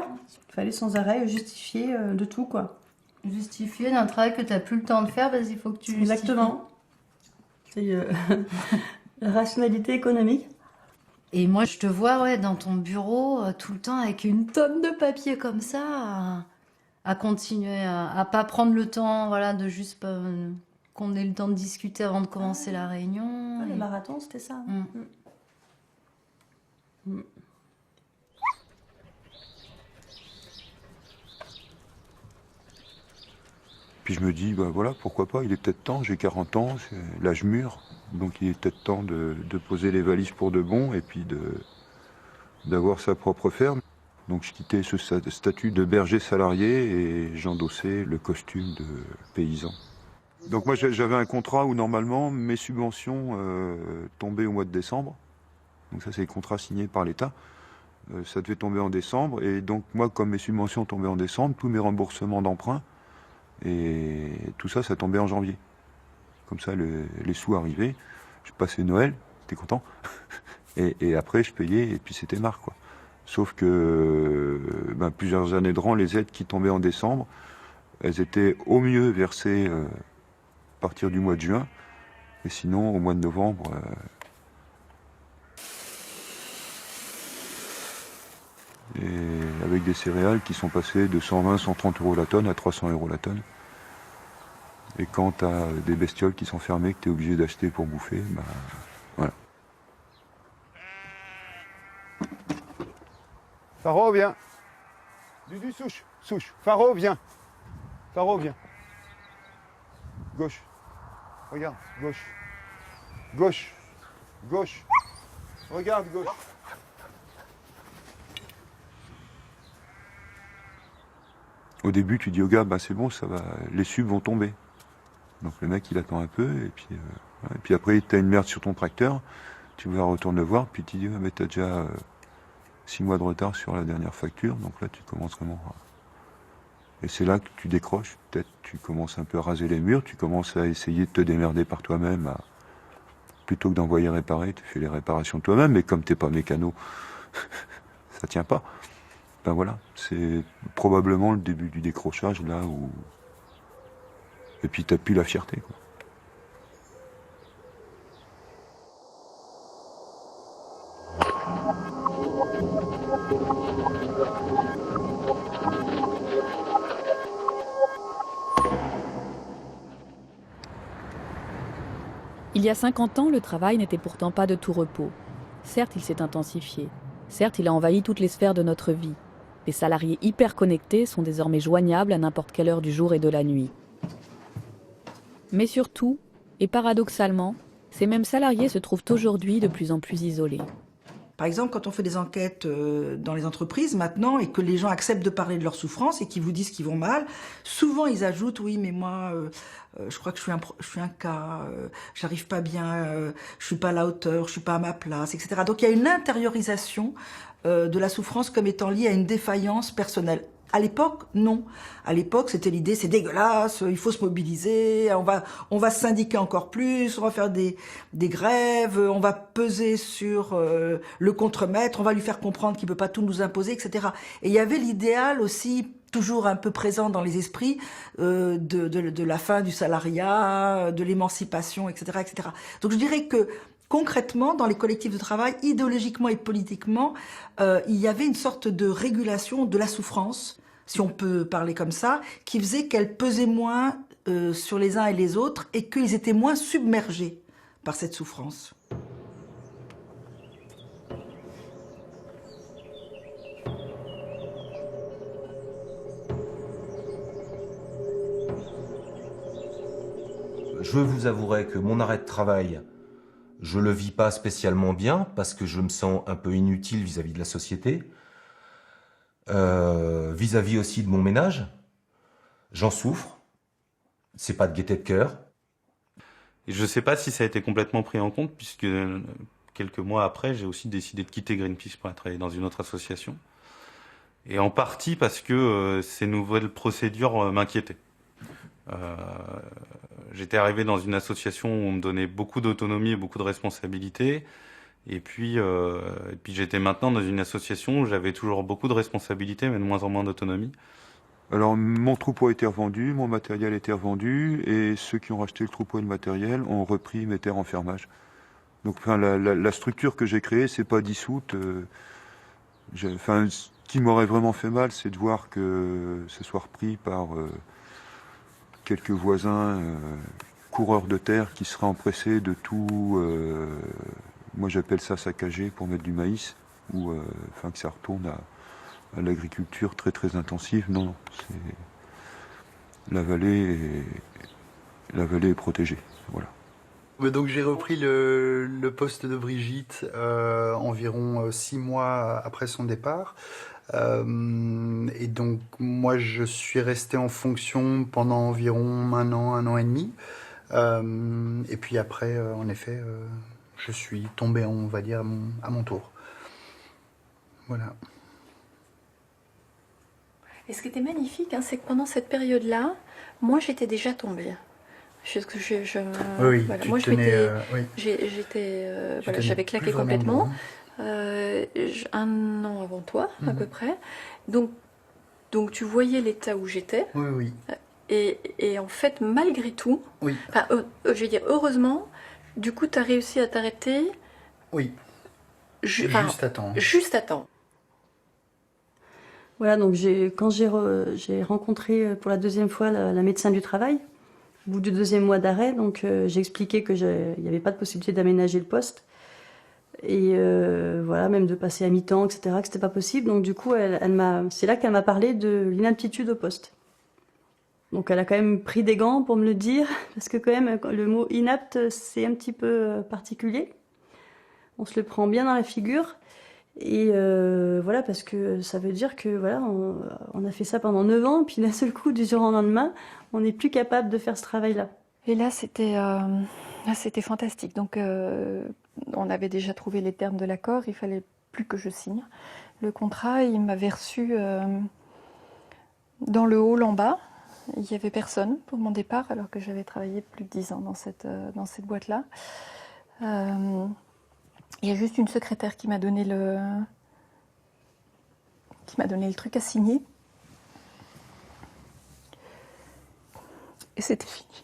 Speaker 7: Il fallait sans arrêt justifier de tout, quoi.
Speaker 15: Justifier d'un travail que tu n'as plus le temps de faire parce qu'il faut que tu justifies.
Speaker 7: Exactement. C'est la rationalité économique.
Speaker 15: Et moi, je te vois dans ton bureau tout le temps avec une tonne de papier comme ça, à continuer, à pas prendre le temps, de juste qu'on ait le temps de discuter avant de commencer la réunion.
Speaker 7: Le marathon, c'était ça.
Speaker 4: Puis je me dis, voilà, pourquoi pas, il est peut-être temps, j'ai 40 ans, c'est l'âge mûr, donc il est peut-être temps de poser les valises pour de bon et puis d'avoir sa propre ferme. Donc je quittais ce statut de berger salarié et j'endossais le costume de paysan. Donc moi j'avais un contrat où normalement mes subventions tombaient au mois de décembre. Donc ça c'est les contrats signés par l'État. Ça devait tomber en décembre et donc moi comme mes subventions tombaient en décembre, tous mes remboursements d'emprunt et tout ça tombait en janvier. Comme ça les sous arrivaient, je passais Noël, j'étais content. et après je payais et puis c'était marre quoi. Sauf que plusieurs années de rang, les aides qui tombaient en décembre, elles étaient au mieux versées à partir du mois de juin, et sinon au mois de novembre. Et avec des céréales qui sont passées de 120, 130 euros la tonne à 300 euros la tonne. Et quand tu as des bestioles qui sont fermées, que tu es obligé d'acheter pour bouffer, voilà.
Speaker 16: Faro, viens. Dudu, souche. Faro, viens. Faro, viens. Gauche. Regarde, gauche. Gauche. Regarde, gauche.
Speaker 4: Au début, tu dis au gars, c'est bon, ça va, les subs vont tomber. Donc le mec, il attend un peu, et puis après, tu as une merde sur ton tracteur, tu vas retourner le voir, puis tu dis, mais t'as déjà 6 mois de retard sur la dernière facture, donc là, tu commences vraiment. Et c'est là que tu décroches, peut-être tu commences un peu à raser les murs, tu commences à essayer de te démerder par toi-même, plutôt que d'envoyer réparer, tu fais les réparations toi-même, mais comme t'es pas mécano, ça tient pas. Voilà, c'est probablement le début du décrochage, là où... Et puis t'as plus la fierté, quoi.
Speaker 8: Il y a 50 ans, le travail n'était pourtant pas de tout repos. Certes, il s'est intensifié. Certes, il a envahi toutes les sphères de notre vie. Les salariés hyper connectés sont désormais joignables à n'importe quelle heure du jour et de la nuit. Mais surtout, et paradoxalement, ces mêmes salariés se trouvent aujourd'hui de plus en plus isolés.
Speaker 17: Par exemple, quand on fait des enquêtes dans les entreprises maintenant et que les gens acceptent de parler de leur souffrance et qu'ils vous disent qu'ils vont mal, souvent ils ajoutent « oui, mais moi, je crois que je suis un cas, j'arrive pas bien, je suis pas à la hauteur, je suis pas à ma place, etc. » Donc il y a une intériorisation de la souffrance comme étant liée à une défaillance personnelle. À l'époque, non. À l'époque, c'était l'idée, c'est dégueulasse, il faut se mobiliser, on va se syndiquer encore plus, on va faire des grèves, on va peser sur le contremaître, on va lui faire comprendre qu'il peut pas tout nous imposer, etc. Et il y avait l'idéal aussi, toujours un peu présent dans les esprits, de la fin du salariat, de l'émancipation, etc., etc. Donc je dirais que concrètement, dans les collectifs de travail, idéologiquement et politiquement, il y avait une sorte de régulation de la souffrance, si on peut parler comme ça, qui faisait qu'elle pesait moins sur les uns et les autres et qu'ils étaient moins submergés par cette souffrance.
Speaker 3: Je vous avouerai que mon arrêt de travail, je le vis pas spécialement bien parce que je me sens un peu inutile vis-à-vis de la société, vis-à-vis aussi de mon ménage. J'en souffre. C'est pas de gaieté de cœur.
Speaker 5: Et je sais pas si ça a été complètement pris en compte puisque quelques mois après, j'ai aussi décidé de quitter Greenpeace pour travailler dans une autre association. Et en partie parce que ces nouvelles procédures m'inquiétaient. J'étais arrivé dans une association où on me donnait beaucoup d'autonomie et beaucoup de responsabilités. Et puis j'étais maintenant dans une association où j'avais toujours beaucoup de responsabilités, mais de moins en moins d'autonomie.
Speaker 4: Alors, mon troupeau a été revendu, mon matériel a été revendu, et ceux qui ont racheté le troupeau et le matériel ont repris mes terres en fermage. Donc, enfin, la structure que j'ai créée, c'est pas dissoute. Ce qui m'aurait vraiment fait mal, c'est de voir que ce soit repris par quelques voisins coureurs de terre qui seraient empressés de tout, moi j'appelle ça saccager pour mettre du maïs, ou que ça retourne à l'agriculture très très intensive. Non, la vallée est protégée. Voilà.
Speaker 18: Donc j'ai repris le poste de Brigitte environ 6 mois après son départ. Et donc moi je suis resté en fonction pendant environ un an et demi. Et puis après, en effet, je suis tombé, on va dire, à mon tour. Voilà.
Speaker 2: Et ce qui était magnifique, c'est que pendant cette période-là, moi j'étais déjà tombée.
Speaker 18: Oui,
Speaker 2: voilà.
Speaker 18: tu
Speaker 2: Moi
Speaker 18: tenais, oui.
Speaker 2: J'avais claqué complètement. 1 an avant toi, à peu près. Donc tu voyais l'état où j'étais.
Speaker 18: Oui.
Speaker 2: Et en fait, malgré tout,
Speaker 18: oui.
Speaker 2: Je veux dire, heureusement, du coup, tu as réussi à t'arrêter.
Speaker 18: Oui. Juste à temps.
Speaker 2: Juste à temps.
Speaker 7: Voilà, donc quand j'ai rencontré pour la 2e fois la médecin du travail, au bout du 2e mois d'arrêt, donc j'ai expliqué qu'il n'y avait pas de possibilité d'aménager le poste. Et voilà, même de passer à mi-temps, etc., que c'était pas possible. Donc du coup, c'est là qu'elle m'a parlé de l'inaptitude au poste. Donc elle a quand même pris des gants pour me le dire, parce que quand même, le mot inapte, c'est un petit peu particulier. On se le prend bien dans la figure. Et voilà, parce que ça veut dire que voilà, on a fait ça pendant 9 ans, puis d'un seul coup, du jour au lendemain, on n'est plus capable de faire ce travail-là.
Speaker 2: Et là, c'était fantastique. Donc, on avait déjà trouvé les termes de l'accord, il fallait plus que je signe le contrat. Il m'avait reçu dans le hall en bas. Il n'y avait personne pour mon départ, alors que j'avais travaillé plus de 10 ans dans cette boîte-là. Il y a juste une secrétaire qui m'a donné le truc à signer. Et c'était fini.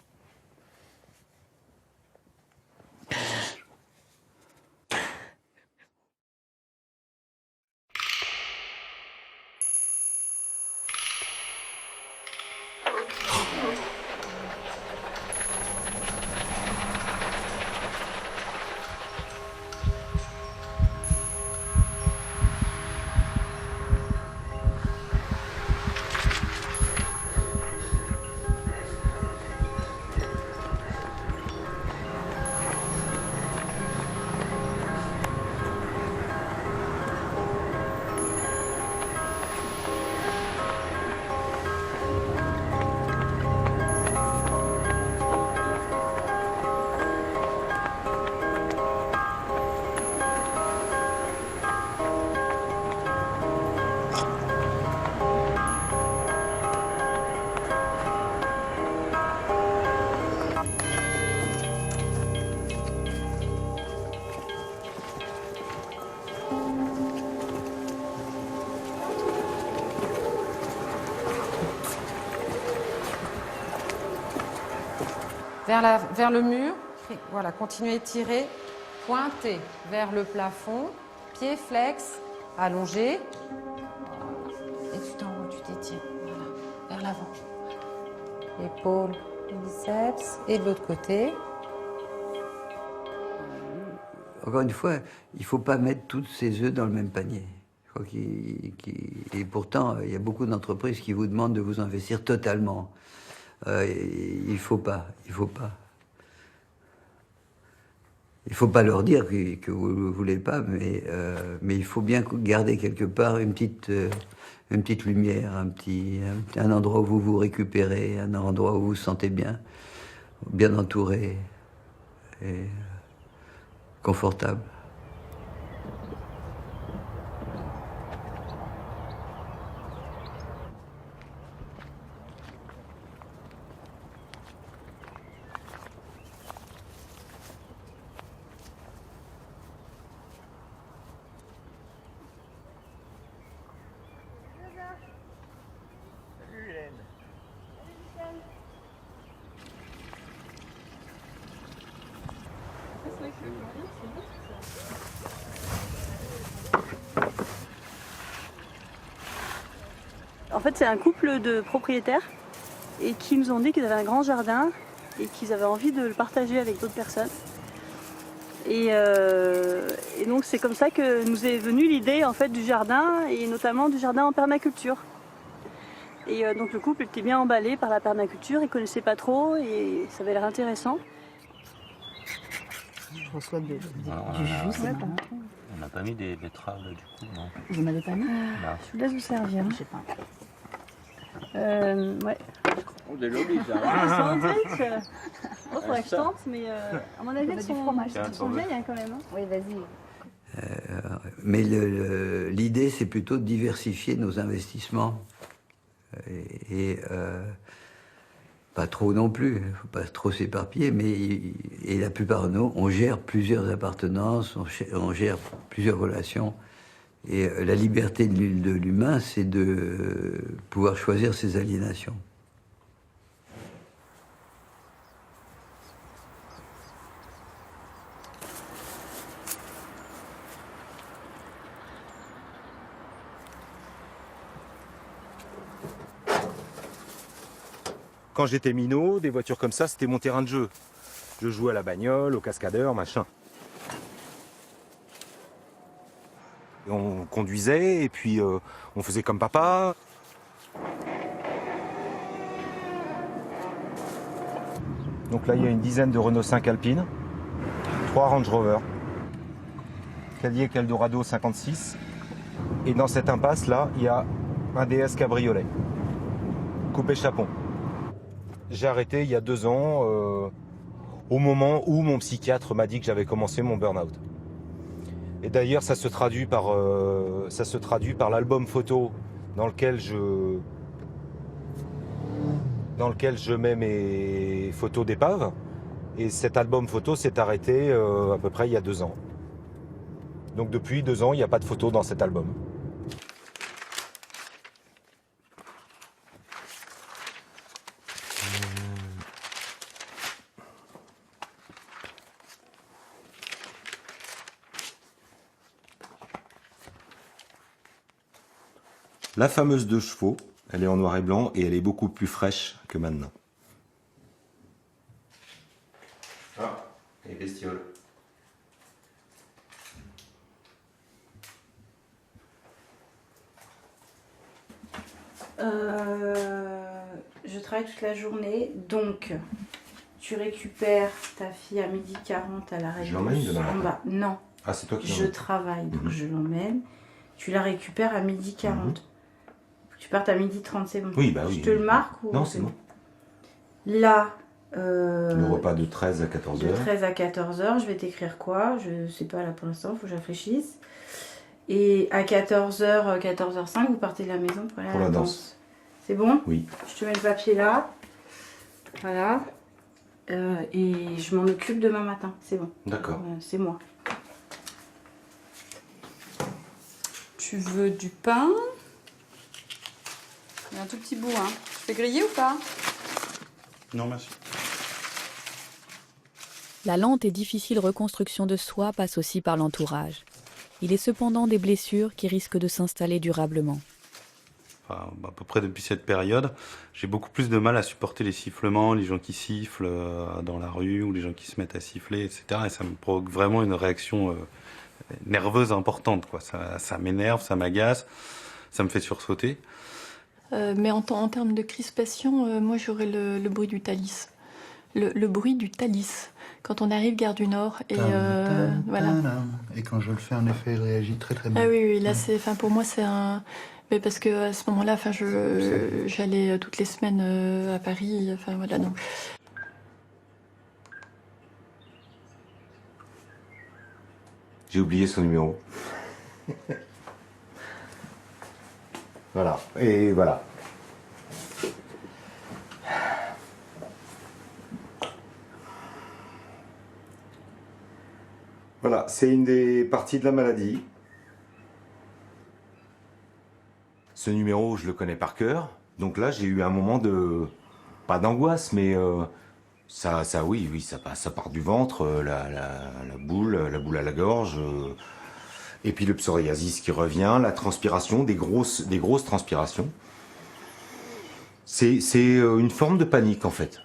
Speaker 19: vers le mur. Voilà, continuez de tirer. Pointez vers le plafond. Pied flex, allongé. Et tu t'enroules, tu t'étires. Voilà, vers l'avant. Épaule, biceps. Et de l'autre côté.
Speaker 10: Encore une fois, il ne faut pas mettre tous ses œufs dans le même panier. Je crois et pourtant, il y a beaucoup d'entreprises qui vous demandent de vous investir totalement. Il ne faut pas. Il ne faut pas leur dire que vous ne le voulez pas, mais il faut bien garder quelque part une petite lumière, un endroit où vous vous récupérez, un endroit où vous vous sentez bien entouré et confortable.
Speaker 7: En fait, c'est un couple de propriétaires et qui nous ont dit qu'ils avaient un grand jardin et qu'ils avaient envie de le partager avec d'autres personnes. Et donc c'est comme ça que nous est venue l'idée en fait du jardin et notamment du jardin en permaculture. Et donc le couple était bien emballé par la permaculture, ils connaissaient pas trop et ça avait l'air intéressant.
Speaker 20: Je reçois du jus, c'est marrant. On n'a pas mis des betteraves du coup, non? Vous n'en avez pas mis?
Speaker 7: Je vous laisse vous servir.
Speaker 20: Je sais pas.
Speaker 7: Ouais.
Speaker 20: Oh, des lobbies, ça.
Speaker 7: Sandwich. Oh, faudrait que je tente, mais à mon avis, elles sont vieilles hein, quand même. Hein.
Speaker 15: Oui, vas-y.
Speaker 10: Mais l'idée, c'est plutôt de diversifier nos investissements. Et pas trop non plus, il ne faut pas trop s'éparpiller, mais et la plupart de nous, on gère plusieurs appartenances, on gère plusieurs relations. Et la liberté de l'humain, c'est de pouvoir choisir ses aliénations.
Speaker 3: Quand j'étais minot, des voitures comme ça, c'était mon terrain de jeu. Je jouais à la bagnole, au cascadeur, machin. Et on conduisait et puis on faisait comme papa. Donc là, il y a une dizaine de Renault 5 Alpine, 3 Range Rover, Cadillac Eldorado 56. Et dans cette impasse-là, il y a un DS cabriolet, coupé chapon. J'ai arrêté il y a 2 ans, au moment où mon psychiatre m'a dit que j'avais commencé mon burn-out. Et d'ailleurs, ça se traduit par l'album photo dans lequel je mets mes photos d'épave. Et cet album photo s'est arrêté à peu près il y a 2 ans. Donc depuis 2 ans, il n'y a pas de photos dans cet album. La fameuse 2 chevaux, elle est en noir et blanc et elle est beaucoup plus fraîche que maintenant. Ah, les bestioles.
Speaker 21: Je travaille toute la journée, donc tu récupères ta fille à 12h40 à l'arrêt.
Speaker 3: Je l'emmène demain matin.
Speaker 21: Bah, non.
Speaker 3: Ah, c'est toi qui
Speaker 21: Je
Speaker 3: l'emmènes.
Speaker 21: travaille, donc je l'emmène. Tu la récupères à 12h40. Tu partes à 12h30, c'est bon.
Speaker 3: Oui, bah oui.
Speaker 21: Je te le marque ou...
Speaker 3: Non, c'est bon.
Speaker 21: Là,
Speaker 3: Le repas de 13 à 14h.
Speaker 21: de 13 à 14h, je vais t'écrire quoi? Je sais pas là pour l'instant, il faut que je réfléchisse. Et à 14h, 14h05, vous partez de la maison pour aller à la danse. C'est bon?
Speaker 3: Oui.
Speaker 21: Je te mets le papier là. Voilà. Et je m'en occupe demain matin, c'est bon.
Speaker 3: D'accord.
Speaker 21: C'est moi.
Speaker 2: Tu veux du pain? Il y a un tout petit bout, hein. Tu fais griller ou pas?
Speaker 5: Non, merci.
Speaker 8: La lente et difficile reconstruction de soi passe aussi par l'entourage. Il est cependant des blessures qui risquent de s'installer durablement.
Speaker 5: Enfin, à peu près depuis cette période, j'ai beaucoup plus de mal à supporter les sifflements, les gens qui sifflent dans la rue ou les gens qui se mettent à siffler, etc. Et ça me provoque vraiment une réaction nerveuse importante, quoi. Ça m'énerve, ça m'agace, ça me fait sursauter.
Speaker 2: Mais en termes de crispation, moi j'aurais le bruit du Thalys. Le bruit du Thalys, quand on arrive gare du Nord. Et, voilà.
Speaker 18: Et quand je le fais, en effet, il réagit très très bien.
Speaker 2: Ah oui, là, pour moi, c'est un... Mais parce qu'à ce moment-là, j'allais toutes les semaines à Paris. Enfin, voilà, donc...
Speaker 3: J'ai oublié son numéro. Voilà, et voilà. Voilà, c'est une des parties de la maladie. Ce numéro, je le connais par cœur. Donc là, j'ai eu un moment de... pas d'angoisse, mais oui, ça part du ventre, la boule à la gorge. Et puis le psoriasis qui revient, la transpiration, des grosses transpirations. C'est une forme de panique, en fait.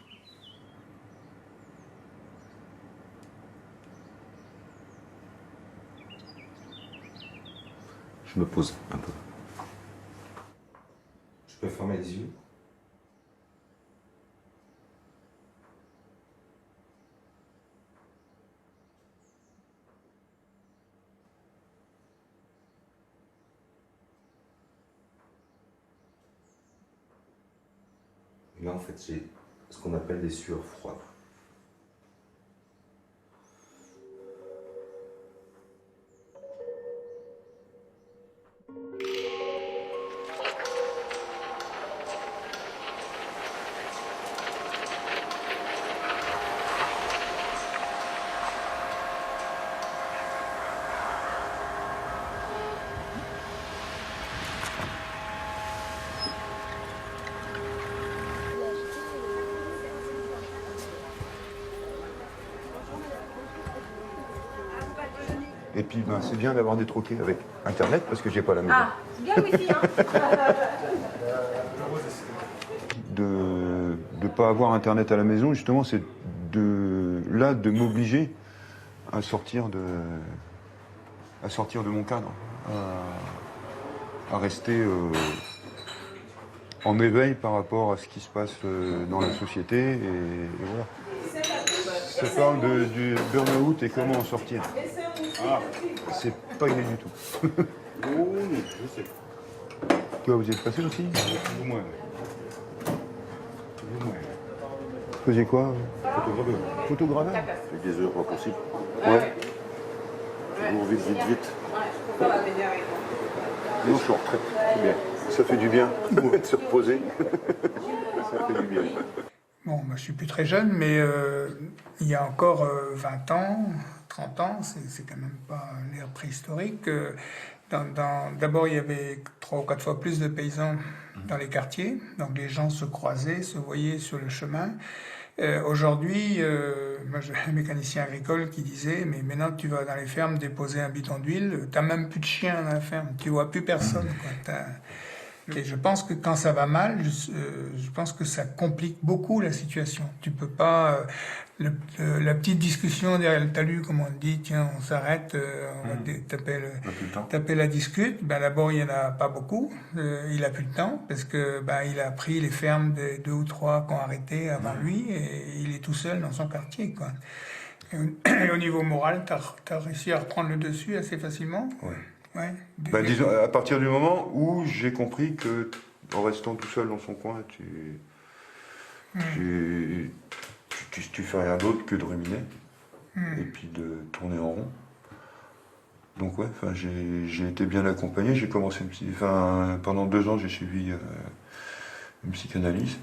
Speaker 3: Je me pose un peu. Je peux fermer les yeux? Et là, en fait, j'ai ce qu'on appelle des sueurs froides.
Speaker 4: Et puis c'est bien d'avoir des troquets avec Internet parce que j'ai pas la maison.
Speaker 19: Ah, c'est bien le wifi, hein.
Speaker 4: De ne pas avoir Internet à la maison, justement, c'est de m'obliger à sortir de mon cadre, à rester en éveil par rapport à ce qui se passe dans la société et voilà. Ça parle du burn-out et comment en sortir. Ah, c'est pas inné du tout.
Speaker 16: Oh, je sais.
Speaker 4: Toi, vous y êtes passé aussi?
Speaker 16: Plus ou moins.
Speaker 4: Vous faisiez quoi?
Speaker 16: Photograveur.
Speaker 4: Photograveur?
Speaker 16: Avec des heures pas possibles.
Speaker 4: Ouais.
Speaker 16: Toujours vite.
Speaker 4: Non, je suis en retraite. C'est bien. Ça fait du bien de se reposer. Ça fait du bien.
Speaker 1: Bon, moi, je suis plus très jeune, mais il y a encore 20 ans, 30 ans, c'est quand même pas l'ère préhistorique. D'abord, il y avait 3 ou 4 fois plus de paysans dans les quartiers, donc les gens se croisaient, se voyaient sur le chemin. Aujourd'hui, moi j'ai un mécanicien agricole qui disait, mais maintenant tu vas dans les fermes déposer un bidon d'huile, t'as même plus de chiens dans la ferme, tu vois plus personne, quoi. Et je pense que quand ça va mal, je pense que ça complique beaucoup la situation. Tu peux pas... la petite discussion derrière le talus, comme on dit, tiens, on s'arrête, on va taper la discute. Ben, d'abord, il n'y en a pas beaucoup. Il a plus le temps parce que il a pris les fermes des 2 ou 3 qui ont arrêté avant lui et il est tout seul dans son quartier, quoi. Et au niveau moral, t'as réussi à reprendre le dessus assez facilement?
Speaker 4: Ouais.
Speaker 1: Ouais.
Speaker 4: Disons, à partir du moment où j'ai compris que, en restant tout seul dans son coin, tu fais rien d'autre que de ruminer et puis de tourner en rond. Donc ouais, j'ai été bien accompagné. J'ai commencé pendant 2 ans, j'ai suivi une psychanalyse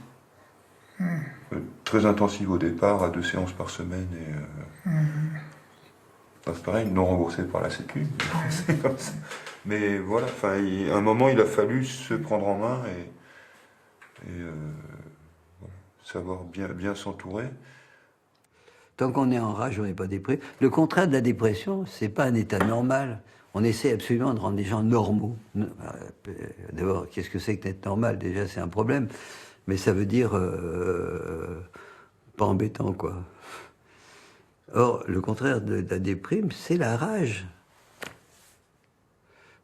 Speaker 4: très intensive au départ, à 2 séances par semaine et c'est pareil, non remboursé par la Sécu. C'est comme ça. Mais voilà, à un moment, il a fallu se prendre en main et savoir bien s'entourer.
Speaker 10: Tant qu'on est en rage, on n'est pas déprimé. Le contraire de la dépression, c'est pas un état normal. On essaie absolument de rendre les gens normaux. D'abord, qu'est-ce que c'est que d'être normal? Déjà, c'est un problème. Mais ça veut dire pas embêtant, quoi. Or, le contraire de la déprime, c'est la rage.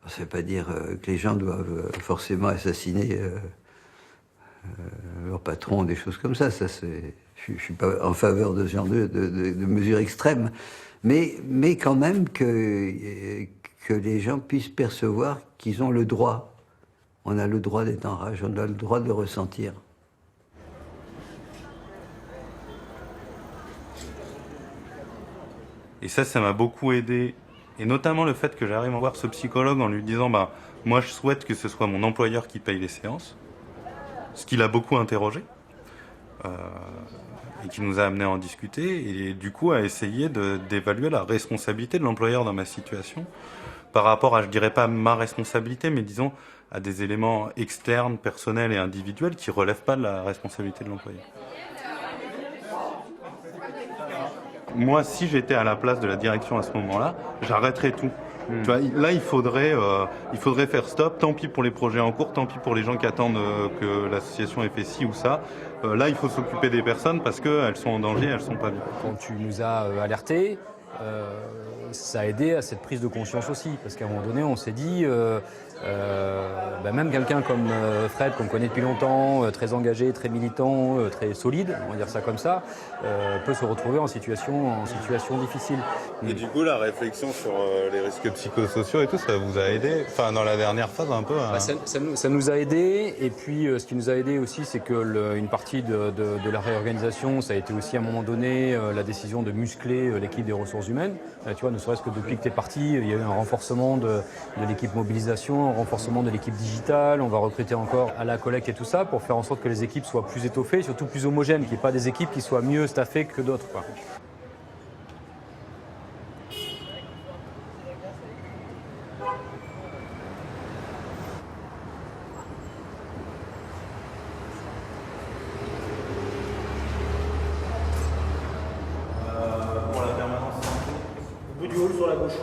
Speaker 10: Ça ne veut pas dire que les gens doivent forcément assassiner leur patron, des choses comme ça. Je ne suis pas en faveur de ce genre de mesures extrêmes. Mais quand même que les gens puissent percevoir qu'ils ont le droit. On a le droit d'être en rage, on a le droit de le ressentir.
Speaker 5: Et ça m'a beaucoup aidé. Et notamment le fait que j'arrive à voir ce psychologue en lui disant moi je souhaite que ce soit mon employeur qui paye les séances. Ce qui l'a beaucoup interrogé. Et qui nous a amené à en discuter. Et du coup à essayer d'évaluer la responsabilité de l'employeur dans ma situation. Par rapport à, je dirais pas ma responsabilité, mais disons à des éléments externes, personnels et individuels qui relèvent pas de la responsabilité de l'employeur. Moi, si j'étais à la place de la direction à ce moment-là, j'arrêterais tout. Tu vois, là, il faudrait faire stop. Tant pis pour les projets en cours, tant pis pour les gens qui attendent que l'association ait fait ci ou ça. Là, il faut s'occuper des personnes parce qu'elles sont en danger, elles sont pas bien.
Speaker 6: Quand tu nous as alertés, ça a aidé à cette prise de conscience aussi. Parce qu'à un moment donné, on s'est dit, même quelqu'un comme Fred, qu'on connaît depuis longtemps, très engagé, très militant, très solide, on va dire ça comme ça, peut se retrouver en situation difficile.
Speaker 5: Et du coup, la réflexion sur les risques psychosociaux et tout, ça vous a aidé, enfin dans la dernière phase un peu
Speaker 6: Ça nous a aidé, et puis ce qui nous a aidé aussi, c'est que une partie de la réorganisation, ça a été aussi à un moment donné la décision de muscler l'équipe des ressources humaines. Tu vois, ne serait-ce que depuis que tu es parti, il y a eu un renforcement de l'équipe mobilisation, un renforcement de l'équipe digitale, on va recruter encore à la collecte et tout ça pour faire en sorte que les équipes soient plus étoffées, surtout plus homogènes, qu'il n'y ait pas des équipes qui soient mieux staffées que d'autres, quoi.
Speaker 5: Pour la permanence.
Speaker 22: Au bout du hall sur la gauche.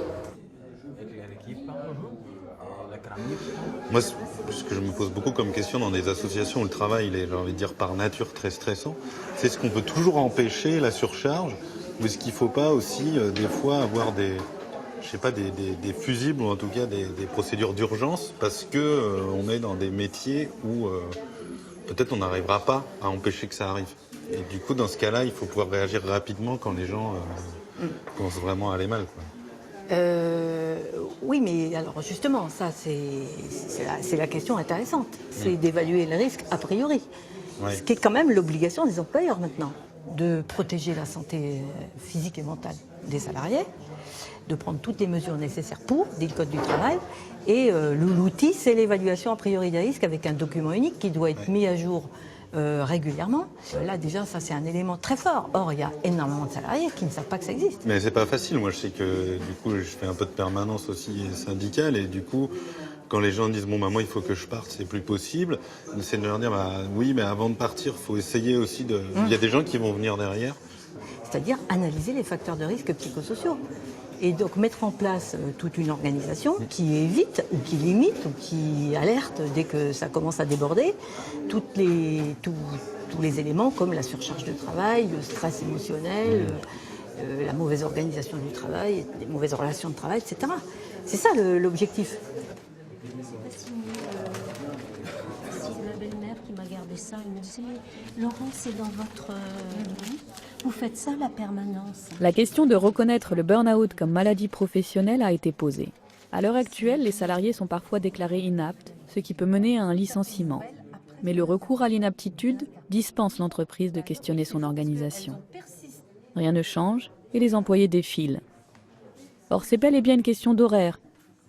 Speaker 5: Moi, ce que je me pose beaucoup comme question dans des associations où le travail, il est, j'ai envie de dire, par nature très stressant, c'est est-ce qu'on peut toujours empêcher la surcharge ou est-ce qu'il ne faut pas aussi, des fois, avoir des fusibles ou en tout cas des procédures d'urgence parce que on est dans des métiers où peut-être on n'arrivera pas à empêcher que ça arrive. Et du coup, dans ce cas-là, il faut pouvoir réagir rapidement quand les gens commencent vraiment à aller mal, quoi.
Speaker 23: Oui, mais alors justement, ça c'est la question intéressante. C'est d'évaluer le risque a priori.
Speaker 5: Ouais.
Speaker 23: Ce qui est quand même l'obligation des employeurs maintenant, de protéger la santé physique et mentale des salariés, de prendre toutes les mesures nécessaires pour, dit le Code du travail. Et l'outil, c'est l'évaluation a priori des risques avec un document unique qui doit être mis à jour régulièrement. Là déjà ça c'est un élément très fort. Or il y a énormément de salariés qui ne savent pas que ça existe.
Speaker 5: Mais c'est pas facile. Moi je sais que du coup je fais un peu de permanence aussi syndicale et du coup quand les gens disent bon moi il faut que je parte, c'est plus possible, c'est de leur dire oui mais avant de partir faut essayer aussi de. Il y a des gens qui vont venir derrière.
Speaker 23: C'est-à-dire analyser les facteurs de risque psychosociaux. Et donc mettre en place toute une organisation qui évite ou qui limite ou qui alerte dès que ça commence à déborder tous les éléments comme la surcharge de travail, le stress émotionnel, la mauvaise organisation du travail, les mauvaises relations de travail, etc. C'est ça l'objectif.
Speaker 24: C'est ma belle-mère qui m'a gardé ça. Elle me disait, Laurent, c'est dans votre... Vous faites ça, la permanence.
Speaker 8: La question de reconnaître le burn-out comme maladie professionnelle a été posée. À l'heure actuelle, les salariés sont parfois déclarés inaptes, ce qui peut mener à un licenciement. Mais le recours à l'inaptitude dispense l'entreprise de questionner son organisation. Rien ne change et les employés défilent. Or, c'est bel et bien une question d'horaire,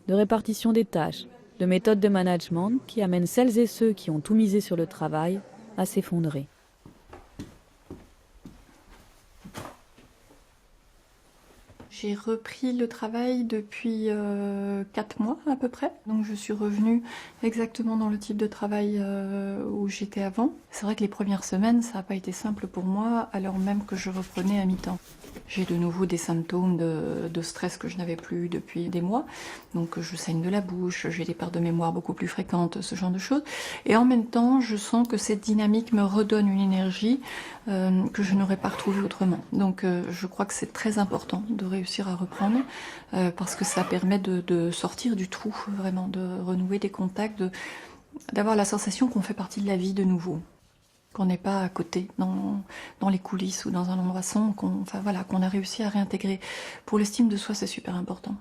Speaker 8: de répartition des tâches, de méthode de management qui amène celles et ceux qui ont tout misé sur le travail à s'effondrer.
Speaker 2: J'ai repris le travail depuis 4 mois à peu près. Donc je suis revenue exactement dans le type de travail où j'étais avant. C'est vrai que les premières semaines, ça n'a pas été simple pour moi, alors même que je reprenais à mi-temps. J'ai de nouveau des symptômes de stress que je n'avais plus depuis des mois. Donc je saigne de la bouche, j'ai des pertes de mémoire beaucoup plus fréquentes, ce genre de choses. Et en même temps, je sens que cette dynamique me redonne une énergie que je n'aurais pas retrouvée autrement. Donc je crois que c'est très important de réussir à reprendre parce que ça permet de sortir du trou, vraiment, de renouer des contacts, d'avoir la sensation qu'on fait partie de la vie de nouveau. Qu'on n'est pas à côté, dans les coulisses ou dans un endroit sombre, qu'on a réussi à réintégrer. Pour l'estime de soi, c'est super important.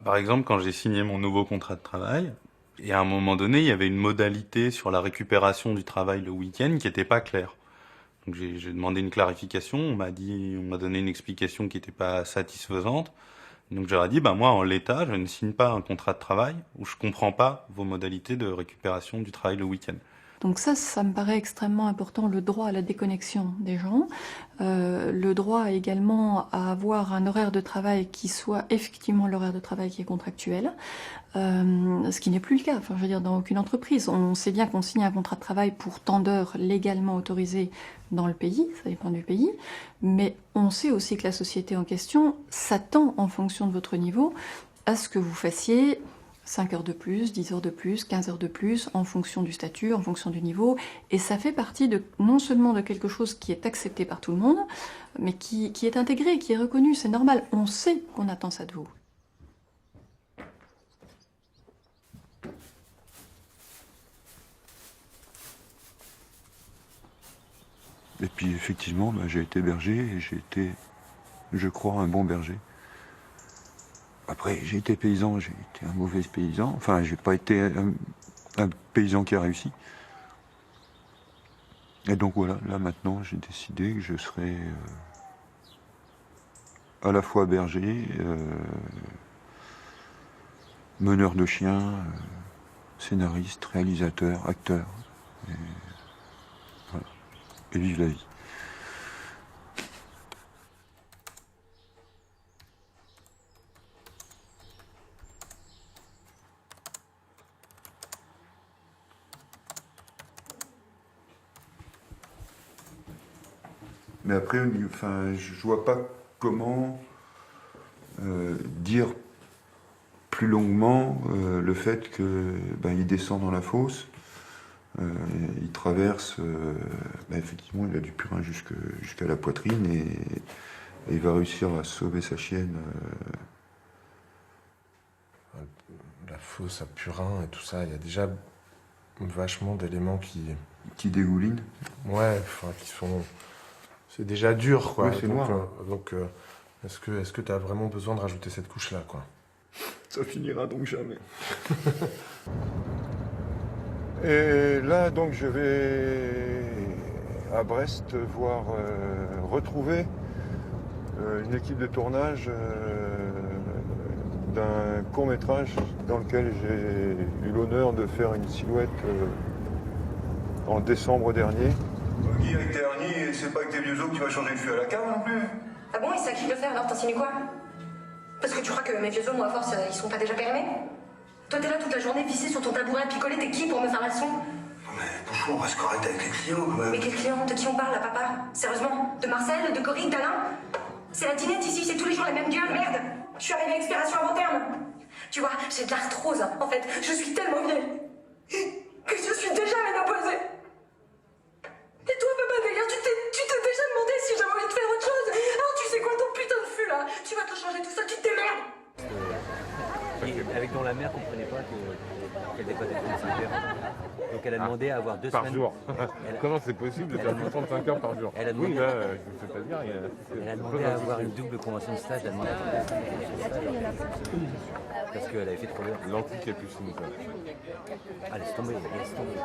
Speaker 5: Par exemple, quand j'ai signé mon nouveau contrat de travail, et à un moment donné, il y avait une modalité sur la récupération du travail le week-end qui n'était pas claire. Donc j'ai demandé une clarification, on m'a donné une explication qui n'était pas satisfaisante. Donc j'aurais dit, moi en l'état, je ne signe pas un contrat de travail où je comprends pas vos modalités de récupération du travail le week-end.
Speaker 2: Donc ça me paraît extrêmement important, le droit à la déconnexion des gens, le droit également à avoir un horaire de travail qui soit effectivement l'horaire de travail qui est contractuel, ce qui n'est plus le cas, je veux dire, dans aucune entreprise. On sait bien qu'on signe un contrat de travail pour tant d'heures légalement autorisées dans le pays, ça dépend du pays, mais on sait aussi que la société en question s'attend, en fonction de votre niveau, à ce que vous fassiez 5 heures de plus, 10 heures de plus, 15 heures de plus, en fonction du statut, en fonction du niveau. Et ça fait partie non seulement de quelque chose qui est accepté par tout le monde, mais qui est intégré, qui est reconnu. C'est normal. On sait qu'on attend ça de vous.
Speaker 4: Et puis effectivement, j'ai été berger et j'ai été, je crois, un bon berger. Après, j'ai été paysan, j'ai été un mauvais paysan. Enfin, j'ai pas été un paysan qui a réussi. Et donc voilà, là maintenant, j'ai décidé que je serais à la fois berger, meneur de chiens, scénariste, réalisateur, acteur. Et, voilà. Et vive la vie. Mais après, je vois pas comment dire plus longuement le fait qu'il descend dans la fosse, il traverse, effectivement, il a du purin jusqu'à la poitrine et il va réussir à sauver sa chienne.
Speaker 11: La fosse à purin et tout ça, il y a déjà vachement d'éléments
Speaker 4: qui dégoulinent.
Speaker 11: Ouais, qui sont... C'est déjà dur, quoi.
Speaker 4: Oui, c'est noir.
Speaker 11: Donc, est-ce que tu as vraiment besoin de rajouter cette couche-là, quoi?
Speaker 4: Ça finira donc jamais. Et là, donc, je vais à Brest voir retrouver une équipe de tournage d'un court-métrage dans lequel j'ai eu l'honneur de faire une silhouette en décembre dernier.
Speaker 12: Guy, avec tes hernies, c'est pas avec tes vieux os que tu vas changer le fût à la cave non plus.
Speaker 13: Ah bon, et c'est à qui de le faire alors? T'insinues quoi? Parce que tu crois que mes vieux os, moi, à force, ils sont pas déjà périmés? Toi, t'es là toute la journée, vissé sur ton tabouret à picoler, t'es qui pour me faire la leçon?
Speaker 12: Mais Bouchon, on reste correct avec les clients quand même.
Speaker 13: Mais quel client? De qui on parle là, papa? Sérieusement? De Marcel? De Corinne? d'Alain? C'est la dinette ici, c'est tous les jours la même gueule, merde! Je suis arrivée à expiration avant terme! Tu vois, j'ai de l'arthrose, en fait, je suis tellement vieille que je suis déjà ménopausée! Et toi, papa, d'ailleurs, tu t'es déjà demandé si j'avais envie de faire autre chose? Alors, tu sais quoi, ton putain de fût, là? Tu vas te changer tout seul, tu te démerdes!
Speaker 14: Avec Dans la mer, comprenait pas qu'elle dépassait 35 heures. Donc elle a demandé à avoir 2 semaines...
Speaker 11: Par jour. Comment c'est possible de faire 35 heures par jour?
Speaker 14: Elle a demandé...
Speaker 11: Oui, là, je ne sais pas dire.
Speaker 14: Elle a demandé à avoir une double convention de stage. Elle a demandé à parce qu'elle avait fait trop d'heures.
Speaker 11: L'anti-capucine, quoi.
Speaker 14: Ah, laisse tomber, laisse tomber.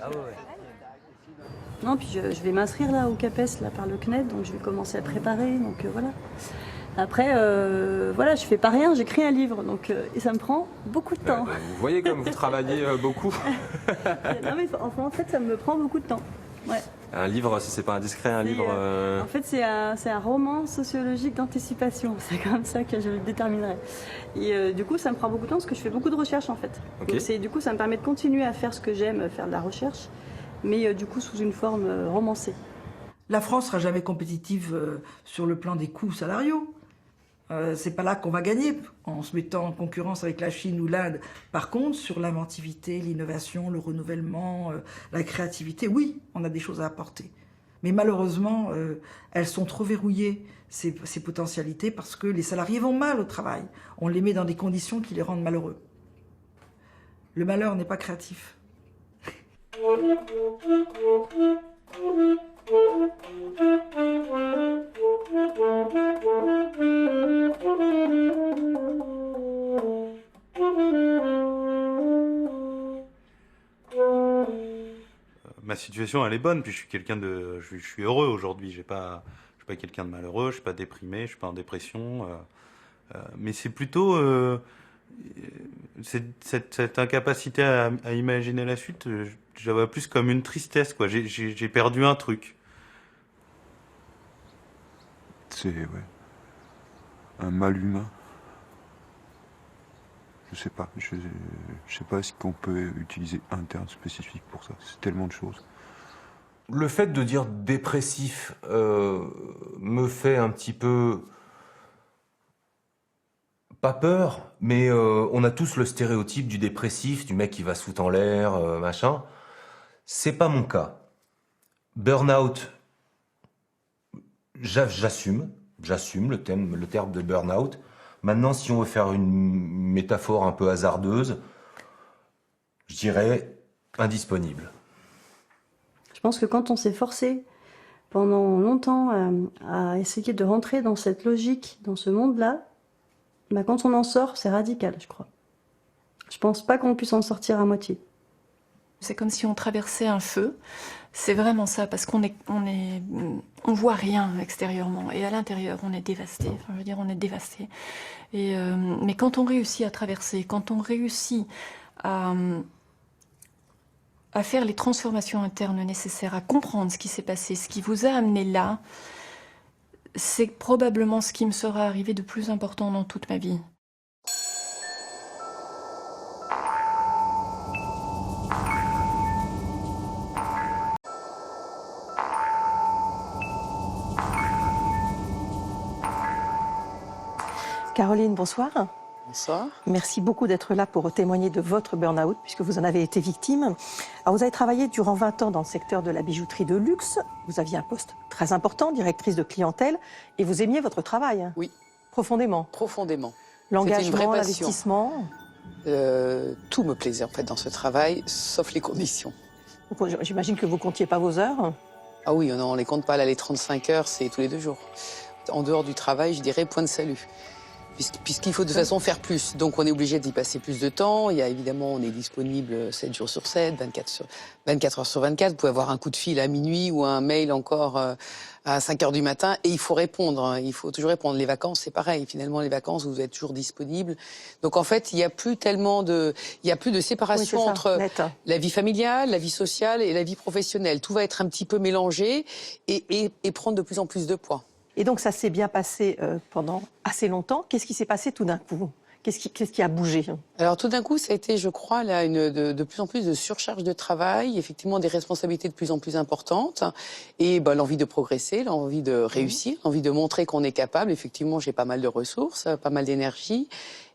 Speaker 14: Ah ouais.
Speaker 7: Non, puis je vais m'inscrire là au CAPES là, par le CNED, donc je vais commencer à préparer, donc voilà. Après, voilà, je fais pas rien, j'écris un livre, donc et ça me prend beaucoup de temps.
Speaker 11: Vous voyez comme vous travaillez beaucoup.
Speaker 7: Non mais en fait, ça me prend beaucoup de temps. Ouais.
Speaker 9: Un livre, si c'est pas indiscret, un livre...
Speaker 7: En fait, c'est un roman sociologique d'anticipation. C'est comme ça que je le déterminerai. Et du coup, ça me prend beaucoup de temps parce que je fais beaucoup de recherches, en fait.
Speaker 9: Okay.
Speaker 7: Donc, du coup, ça me permet de continuer à faire ce que j'aime, faire de la recherche, mais du coup, sous une forme romancée.
Speaker 15: La France sera jamais compétitive sur le plan des coûts salariaux. C'est pas là qu'on va gagner en se mettant en concurrence avec la Chine ou l'Inde. Par contre, sur l'inventivité, l'innovation, le renouvellement, la créativité, oui, on a des choses à apporter. Mais malheureusement, elles sont trop verrouillées, ces potentialités, parce que les salariés vont mal au travail. On les met dans des conditions qui les rendent malheureux. Le malheur n'est pas créatif.
Speaker 5: Ma situation, elle est bonne, puis je suis quelqu'un de... Je suis heureux aujourd'hui, je suis pas quelqu'un de malheureux, je suis pas déprimé, je suis pas en dépression. Mais c'est plutôt... cette incapacité à imaginer la suite, je la vois plus comme une tristesse, quoi. J'ai perdu un truc.
Speaker 4: C'est un mal humain. Je sais pas. Je sais pas est-ce qu'on peut utiliser un terme spécifique pour ça. C'est tellement de choses.
Speaker 3: Le fait de dire dépressif me fait un petit peu... Pas peur, mais on a tous le stéréotype du dépressif, du mec qui va se foutre en l'air, machin. C'est pas mon cas. Burnout, j'assume le terme de burn-out. Maintenant, si on veut faire une métaphore un peu hasardeuse, je dirais indisponible.
Speaker 7: Je pense que quand on s'est forcé pendant longtemps à essayer de rentrer dans cette logique, dans ce monde-là, quand on en sort, c'est radical, je crois. Je pense pas qu'on puisse en sortir à moitié.
Speaker 2: C'est comme si on traversait un feu. C'est vraiment ça, parce qu'on on voit rien extérieurement, et à l'intérieur, on est dévasté. Enfin, je veux dire, on est dévasté. Mais quand on réussit à traverser, quand on réussit à faire les transformations internes nécessaires, à comprendre ce qui s'est passé, ce qui vous a amené là, c'est probablement ce qui me sera arrivé de plus important dans toute ma vie.
Speaker 17: Caroline, bonsoir.
Speaker 20: Bonsoir.
Speaker 17: Merci beaucoup d'être là pour témoigner de votre burn-out, puisque vous en avez été victime. Alors, vous avez travaillé durant 20 ans dans le secteur de la bijouterie de luxe. Vous aviez un poste très important, directrice de clientèle, et vous aimiez votre travail.
Speaker 20: Oui.
Speaker 17: Profondément.
Speaker 20: Profondément.
Speaker 17: L'engagement, l'investissement.
Speaker 20: Tout me plaisait en fait dans ce travail, sauf les conditions.
Speaker 17: J'imagine que vous comptiez pas vos heures.
Speaker 20: Ah oui, on les compte pas. Là, les 35 heures, c'est tous les 2 jours. En dehors du travail, je dirais point de salut. Puisqu'il faut de toute façon faire plus. Donc on est obligé d'y passer plus de temps. Il y a évidemment, on est disponible 7 jours sur 7, 24 heures sur 24. Vous pouvez avoir un coup de fil à minuit ou un mail encore à 5 heures du matin. Et il faut répondre. Il faut toujours répondre. Les vacances, c'est pareil. Finalement, les vacances, vous êtes toujours disponible. Donc en fait, il n'y a plus tellement de... Il y a plus de séparation entre la vie familiale, la vie sociale et la vie professionnelle. Tout va être un petit peu mélangé et prendre de plus en plus de poids.
Speaker 17: Et donc ça s'est bien passé pendant assez longtemps. Qu'est-ce qui s'est passé tout d'un coup ? Qu'est-ce qui a bougé ?
Speaker 20: Alors tout d'un coup, ça a été, je crois, là, de plus en plus de surcharge de travail, effectivement des responsabilités de plus en plus importantes, et l'envie de progresser, l'envie de réussir, l'envie de montrer qu'on est capable. Effectivement, j'ai pas mal de ressources, pas mal d'énergie.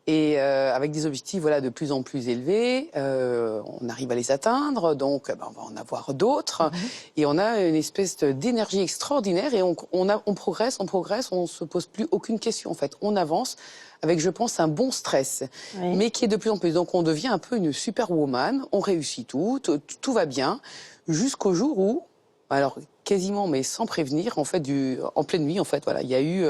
Speaker 20: Et avec des objectifs de plus en plus élevés, on arrive à les atteindre, donc on va en avoir d'autres. Et on a une espèce d'énergie extraordinaire et on progresse, on se pose plus aucune question en fait. On avance avec, je pense, un bon stress, mais qui est de plus en plus. Donc on devient un peu une superwoman, on réussit tout va bien, jusqu'au jour où, alors quasiment, mais sans prévenir, en fait, en pleine nuit, en fait, il y a eu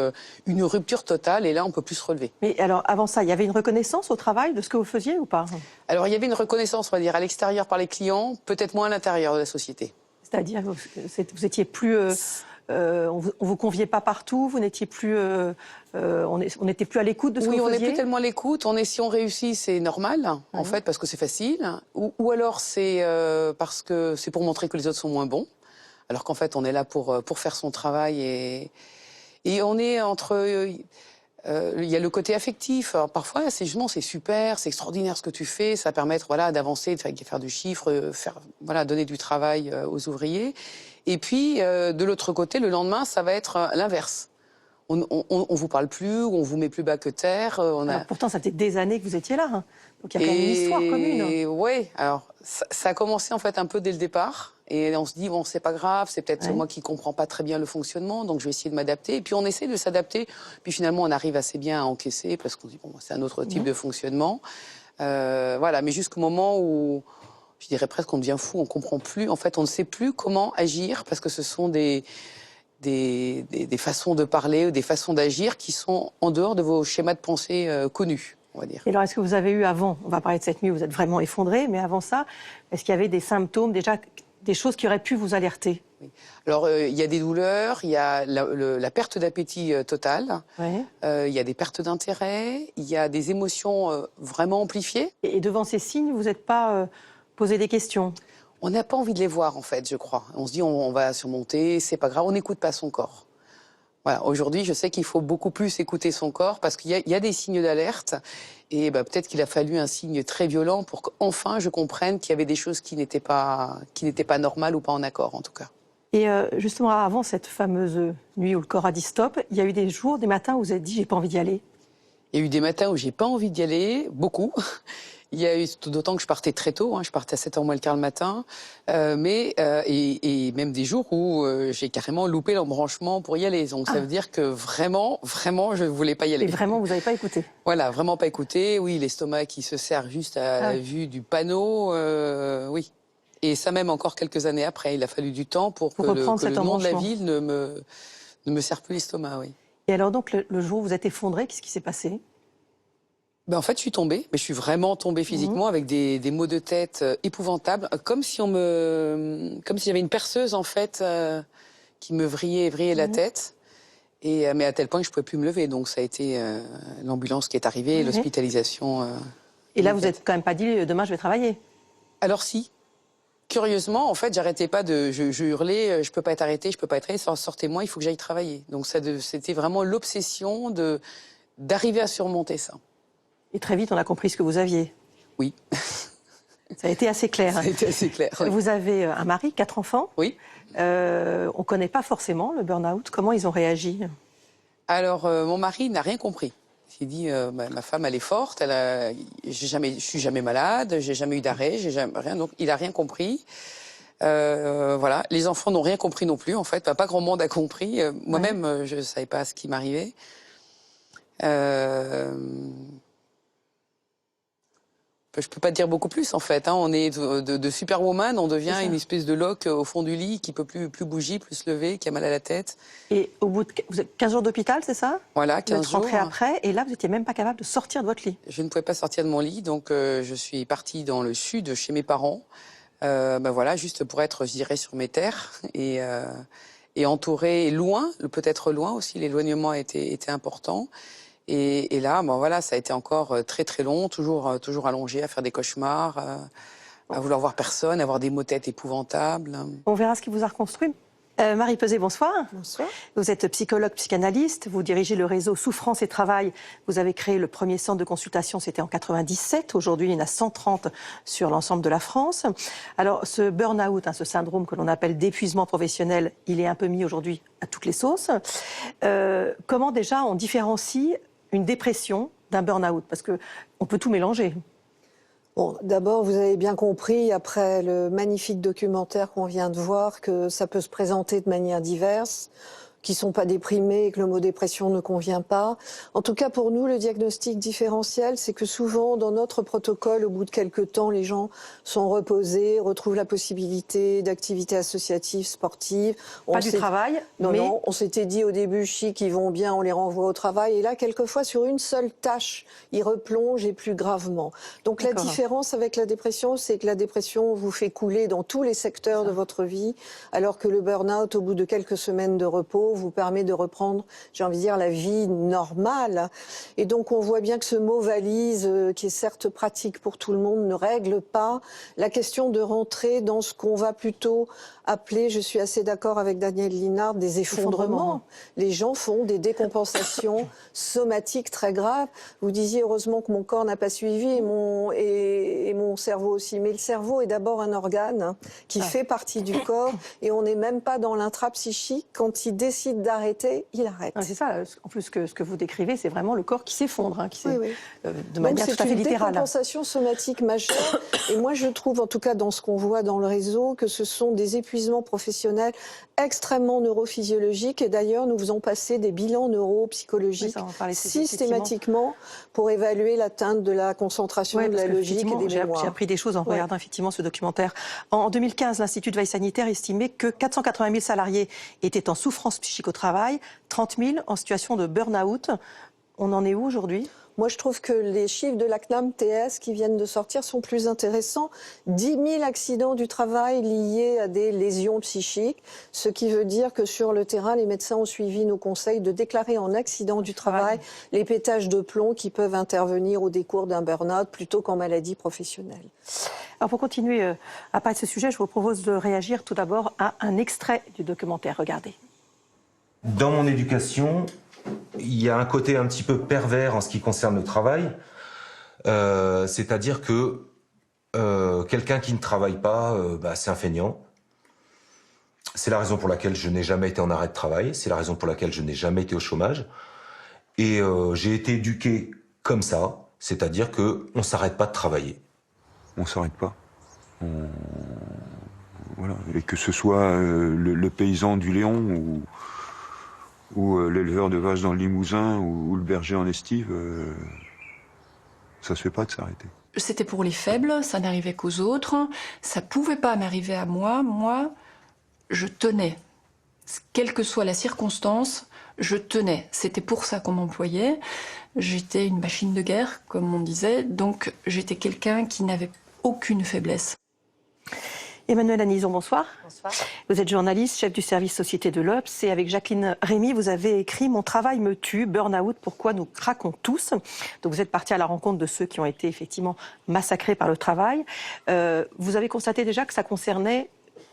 Speaker 20: une rupture totale et là, on peut plus se relever.
Speaker 17: Mais alors, avant ça, il y avait une reconnaissance au travail de ce que vous faisiez ou pas ?
Speaker 20: Alors, il y avait une reconnaissance, on va dire, à l'extérieur par les clients, peut-être moins à l'intérieur de la société.
Speaker 17: C'est-à-dire, vous étiez plus... on vous conviait pas partout, vous n'étiez plus... on n'était plus à l'écoute de ce que vous faisiez ?
Speaker 20: Oui, on n'est plus tellement à l'écoute. Si on réussit, c'est normal, en fait, parce que c'est facile. Ou alors, c'est parce que c'est pour montrer que les autres sont moins bons. alors qu'en fait, on est là pour faire son travail et on est entre... Il y a le côté affectif. Alors, parfois, c'est super, c'est extraordinaire ce que tu fais, ça permet d'avancer, de faire du chiffre, donner du travail aux ouvriers. Et puis, de l'autre côté, le lendemain, ça va être l'inverse. On vous parle plus, ou on vous met plus bas que terre.
Speaker 17: Alors, pourtant, ça fait des années que vous étiez là, hein. Donc il y a quand même une histoire commune.
Speaker 20: Oui, alors ça a commencé en fait un peu dès le départ. Et on se dit, bon, c'est pas grave, c'est peut-être moi qui comprends pas très bien le fonctionnement, donc je vais essayer de m'adapter. Et puis on essaie de s'adapter. Puis finalement, on arrive assez bien à encaisser parce qu'on se dit, bon, c'est un autre type de fonctionnement. Voilà, mais jusqu'au moment où, je dirais presque, on devient fou, on comprend plus. En fait, on ne sait plus comment agir parce que ce sont des façons de parler ou des façons d'agir qui sont en dehors de vos schémas de pensée connus, on va dire.
Speaker 17: Et alors, est-ce que vous avez eu avant, on va parler de cette nuit, vous êtes vraiment effondré, mais avant ça, est-ce qu'il y avait des symptômes déjà, des choses qui auraient pu vous alerter?
Speaker 20: Oui. Alors, il y a des douleurs, il y a la perte d'appétit totale, il y a des pertes d'intérêt, il y a des émotions vraiment amplifiées.
Speaker 17: Et devant ces signes, vous n'êtes pas posé des questions?
Speaker 20: On n'a pas envie de les voir, en fait, je crois. On se dit, on va surmonter, c'est pas grave, on n'écoute pas son corps. Voilà. Aujourd'hui, je sais qu'il faut beaucoup plus écouter son corps parce qu'il y a des signes d'alerte. Et peut-être qu'il a fallu un signe très violent pour qu'enfin je comprenne qu'il y avait des choses qui n'étaient pas normales ou pas en accord, en tout cas.
Speaker 17: Et justement, avant cette fameuse nuit où le corps a dit stop, il y a eu des jours, des matins où vous vous êtes dit, j'ai pas envie d'y aller?
Speaker 20: Il y a eu des matins où j'ai pas envie d'y aller, beaucoup. Il y a eu, d'autant que je partais très tôt, je partais à 7h moins le quart le matin, et même des jours où j'ai carrément loupé l'embranchement pour y aller. Donc ça veut dire que vraiment, je voulais pas y aller.
Speaker 17: Et vraiment, vous n'avez pas écouté?
Speaker 20: Voilà, vraiment pas écouté. Oui, l'estomac qui se serre juste à la vue du panneau, oui. Et ça même encore quelques années après. Il a fallu du temps pour que le nom de la ville ne me serre plus l'estomac, oui.
Speaker 17: Et alors donc, le jour où vous êtes effondré, qu'est-ce qui s'est passé?
Speaker 20: En fait, je suis tombée, mais je suis vraiment tombée physiquement avec des maux de tête épouvantables, comme si j'avais une perceuse en fait qui me vrillait la tête, mais à tel point que je pouvais plus me lever. Donc ça a été l'ambulance qui est arrivée, l'hospitalisation.
Speaker 17: Et là, vous n'êtes quand même pas dit demain je vais travailler?
Speaker 20: Alors si. Curieusement, en fait, j'arrêtais pas je hurlais, je peux pas être arrêtée, sortez-moi, il faut que j'aille travailler. Donc c'était vraiment l'obsession d'arriver à surmonter ça.
Speaker 17: Et très vite, on a compris ce que vous aviez.
Speaker 20: Oui.
Speaker 17: Ça a été assez clair.
Speaker 20: Ça a été assez clair. Oui.
Speaker 17: Vous avez un mari, 4 enfants.
Speaker 20: Oui.
Speaker 17: On ne connaît pas forcément le burn-out. Comment ils ont réagi?
Speaker 20: Alors, mon mari n'a rien compris. Il dit, ma femme, elle est forte, je suis jamais malade, j'ai jamais eu d'arrêt, j'ai jamais rien. Donc, il a rien compris. Voilà. Les enfants n'ont rien compris non plus, en fait. Pas grand monde a compris. Moi-même, je savais pas ce qui m'arrivait. Je peux pas te dire beaucoup plus en fait. On est de superwoman, on devient une espèce de loque au fond du lit qui peut plus bouger, plus se lever, qui a mal à la tête.
Speaker 17: Et au bout de 15 jours d'hôpital, c'est ça?
Speaker 20: Voilà, 15 jours.
Speaker 17: Vous êtes rentrée après, et là vous étiez même pas capable de sortir de votre lit?
Speaker 20: Je ne pouvais pas sortir de mon lit, donc je suis partie dans le sud chez mes parents. Voilà, juste pour être, je dirais, sur mes terres et entourée loin, peut-être loin aussi. L'éloignement était important. Et là, voilà, ça a été encore très très long, toujours allongé, à faire des cauchemars, à vouloir voir personne, à avoir des maux de tête épouvantables.
Speaker 17: On verra ce qui vous a reconstruit. Marie Peuzet, bonsoir.
Speaker 23: Bonsoir.
Speaker 17: Vous êtes psychologue, psychanalyste, vous dirigez le réseau Souffrance et Travail. Vous avez créé le premier centre de consultation, c'était en 97. Aujourd'hui, il y en a 130 sur l'ensemble de la France. Alors, ce burn-out, ce syndrome que l'on appelle d'épuisement professionnel, il est un peu mis aujourd'hui à toutes les sauces. Comment déjà on différencie une dépression d'un burn-out? Parce qu'on peut tout mélanger.
Speaker 16: Bon, d'abord, vous avez bien compris, après le magnifique documentaire qu'on vient de voir, que ça peut se présenter de manière diverse, qui sont pas déprimés et que le mot dépression ne convient pas. En tout cas, pour nous, le diagnostic différentiel, c'est que souvent, dans notre protocole, au bout de quelques temps, les gens sont reposés, retrouvent la possibilité d'activités associatives, sportives.
Speaker 17: Pas du travail,
Speaker 16: mais... Non, on s'était dit au début, chic, ils vont bien, on les renvoie au travail. Et là, quelquefois, sur une seule tâche, ils replongent et plus gravement. Donc la différence avec la dépression, c'est que la dépression vous fait couler dans tous les secteurs de votre vie, alors que le burn-out, au bout de quelques semaines de repos, repos vous permet de reprendre, j'ai envie de dire, la vie normale. Et donc on voit bien que ce mot valise, qui est certes pratique pour tout le monde, ne règle pas la question de rentrer dans ce qu'on va plutôt appeler, je suis assez d'accord avec Daniel Linhart, des effondrements. Les gens font des décompensations somatiques très graves. Vous disiez heureusement que mon corps n'a pas suivi et mon cerveau aussi. Mais le cerveau est d'abord un organe qui fait partie du corps et on n'est même pas dans l'intrapsychique. Quand il décide d'arrêter, il arrête.
Speaker 17: C'est ça, en plus ce que vous décrivez, c'est vraiment le corps qui s'effondre, hein, de
Speaker 16: Donc
Speaker 17: manière tout à fait
Speaker 16: c'est une
Speaker 17: littérale.
Speaker 16: décompensation somatique majeure. Et moi je trouve, en tout cas dans ce qu'on voit dans le réseau, que ce sont des épuisements professionnels extrêmement neurophysiologiques. Et d'ailleurs, nous faisons passer des bilans neuropsychologiques systématiquement pour évaluer l'atteinte de la concentration, de la logique et des mémoires.
Speaker 17: J'ai appris des choses en regardant effectivement ce documentaire. En 2015, l'Institut de veille sanitaire estimait que 480 000 salariés étaient en souffrance psychique au travail, 30 000 en situation de burn-out. On en est où aujourd'hui ?
Speaker 16: Moi, je trouve que les chiffres de la CNAM-TS qui viennent de sortir sont plus intéressants. 10 000 accidents du travail liés à des lésions psychiques, ce qui veut dire que sur le terrain, les médecins ont suivi nos conseils de déclarer en accident du travail les pétages de plomb qui peuvent intervenir au décours d'un burn-out plutôt qu'en maladie professionnelle.
Speaker 17: Alors pour continuer à parler de ce sujet, je vous propose de réagir tout d'abord à un extrait du documentaire. Regardez.
Speaker 3: Dans mon éducation, il y a un côté un petit peu pervers en ce qui concerne le travail, c'est-à-dire que quelqu'un qui ne travaille pas, c'est un feignant. C'est la raison pour laquelle je n'ai jamais été en arrêt de travail, c'est la raison pour laquelle je n'ai jamais été au chômage. Et j'ai été éduqué comme ça, c'est-à-dire qu'on ne s'arrête pas de travailler.
Speaker 4: On ne s'arrête pas. Voilà. Et que ce soit le paysan du Léon ou l'éleveur de vaches dans le Limousin ou le berger en estive, ça se fait pas de s'arrêter.
Speaker 2: C'était pour les faibles, ça n'arrivait qu'aux autres, ça pouvait pas m'arriver à moi. Moi, je tenais. Quelle que soit la circonstance, je tenais. C'était pour ça qu'on m'employait. J'étais une machine de guerre, comme on disait, donc j'étais quelqu'un qui n'avait aucune faiblesse.
Speaker 17: Emmanuelle Anison, bonsoir.
Speaker 1: Bonsoir.
Speaker 17: Vous êtes journaliste, chef du service Société de l'Obs, et avec Jacqueline Rémy, vous avez écrit « Mon travail me tue, burn-out, pourquoi nous craquons tous ». Donc vous êtes parti à la rencontre de ceux qui ont été effectivement massacrés par le travail. Vous avez constaté déjà que ça concernait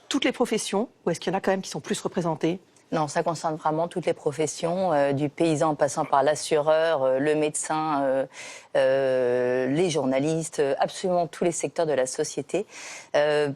Speaker 17: toutes les professions, ou est-ce qu'il y en a quand même qui sont plus représentées ?
Speaker 1: Non, ça concerne vraiment toutes les professions, du paysan en passant par l'assureur, le médecin, les journalistes, absolument tous les secteurs de la société.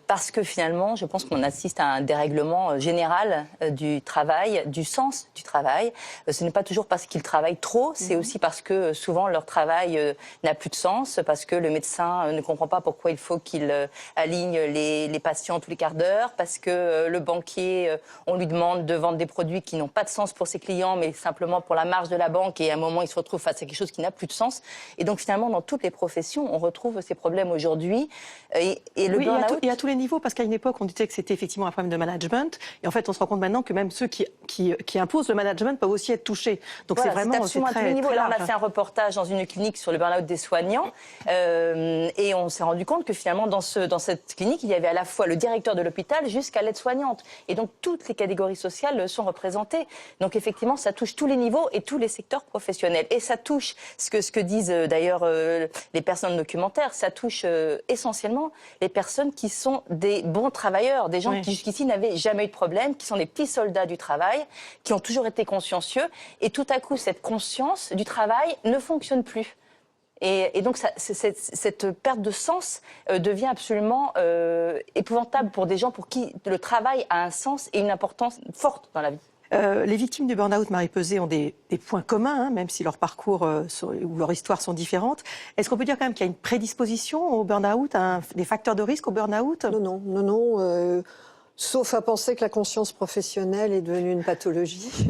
Speaker 1: Parce que finalement, je pense qu'on assiste à un dérèglement général du travail, du sens du travail. Ce n'est pas toujours parce qu'ils travaillent trop, c'est aussi parce que souvent leur travail n'a plus de sens, parce que le médecin ne comprend pas pourquoi il faut qu'il aligne les patients tous les quarts d'heure, parce que le banquier, on lui demande de vendre des produits qui n'ont pas de sens pour ses clients, mais simplement pour la marge de la banque, et à un moment, il se retrouve face à quelque chose qui n'a plus de sens. Et donc, finalement, dans toutes les professions, on retrouve ces problèmes aujourd'hui. Et le burn-out...
Speaker 17: Et à tous les niveaux, parce qu'à une époque, on disait que c'était effectivement un problème de management, et en fait, on se rend compte maintenant que même ceux qui imposent le management peuvent aussi être touchés. Donc,
Speaker 1: voilà,
Speaker 17: c'est vraiment
Speaker 1: absolument à tous les niveaux.
Speaker 17: très
Speaker 1: Là,
Speaker 17: large.
Speaker 1: on a fait un reportage dans une clinique sur le burn-out des soignants, et on s'est rendu compte que finalement, dans cette clinique, il y avait à la fois le directeur de l'hôpital jusqu'à l'aide-soignante. Et donc, toutes les catégories sociales sont représentées. Donc effectivement, ça touche tous les niveaux et tous les secteurs professionnels. Et ça touche, ce que disent d'ailleurs les personnes documentaires, ça touche essentiellement les personnes qui sont des bons travailleurs, des gens qui jusqu'ici n'avaient jamais eu de problème, qui sont des petits soldats du travail, qui ont toujours été consciencieux. Et tout à coup, cette conscience du travail ne fonctionne plus. Et donc, cette perte de sens devient absolument épouvantable pour des gens pour qui le travail a un sens et une importance forte dans la vie.
Speaker 17: Les victimes du burn-out, Marie Peuzé, ont des points communs, hein, même si leur parcours ou leur histoire sont différentes. Est-ce qu'on peut dire quand même qu'il y a une prédisposition au burn-out, des facteurs de risque au burn-out ?
Speaker 16: Non. Sauf à penser que la conscience professionnelle est devenue une pathologie.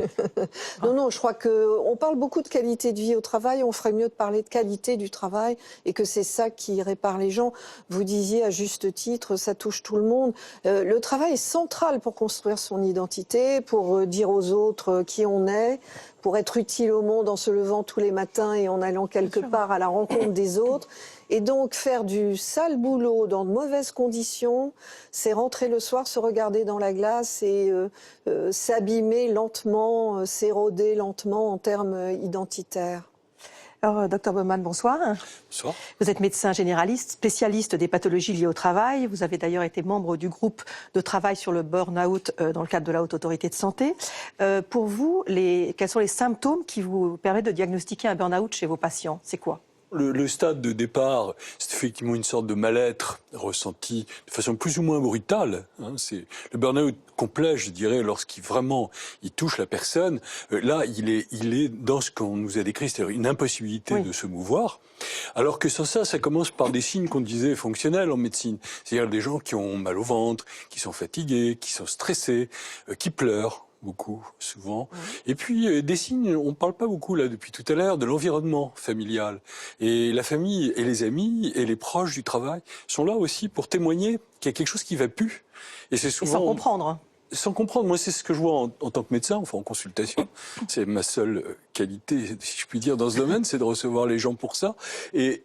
Speaker 16: Non, je crois qu'on parle beaucoup de qualité de vie au travail, on ferait mieux de parler de qualité du travail et que c'est ça qui répare les gens. Vous disiez à juste titre, ça touche tout le monde. Le travail est central pour construire son identité, pour dire aux autres qui on est, pour être utile au monde en se levant tous les matins et en allant quelque part à la rencontre des autres. Et donc faire du sale boulot dans de mauvaises conditions, c'est rentrer le soir, se regarder dans la glace et s'abîmer lentement, s'éroder lentement en termes identitaires.
Speaker 17: Alors, Dr Baumann, bonsoir.
Speaker 10: Bonsoir.
Speaker 17: Vous êtes médecin généraliste, spécialiste des pathologies liées au travail. Vous avez d'ailleurs été membre du groupe de travail sur le burn-out dans le cadre de la Haute Autorité de Santé. Pour vous, quels sont les symptômes qui vous permettent de diagnostiquer un burn-out chez vos patients? C'est quoi?
Speaker 10: Le stade de départ, c'est effectivement une sorte de mal-être ressenti de façon plus ou moins brutale. C'est le burn-out complet, je dirais, lorsqu'il vraiment il touche la personne. Là, il est dans ce qu'on nous a décrit, c'est-à-dire une impossibilité de se mouvoir. Alors que sans ça, ça commence par des signes qu'on disait fonctionnels en médecine. C'est-à-dire des gens qui ont mal au ventre, qui sont fatigués, qui sont stressés, qui pleurent. Beaucoup, souvent. Et puis, des signes, on ne parle pas beaucoup, là, depuis tout à l'heure, de l'environnement familial. Et la famille et les amis et les proches du travail sont là aussi pour témoigner qu'il y a quelque chose qui ne va plus. Et c'est souvent...
Speaker 17: Et sans comprendre.
Speaker 10: Sans comprendre. Moi, c'est ce que je vois en tant que médecin, enfin en consultation. C'est ma seule qualité, si je puis dire, dans ce domaine, c'est de recevoir les gens pour ça. Et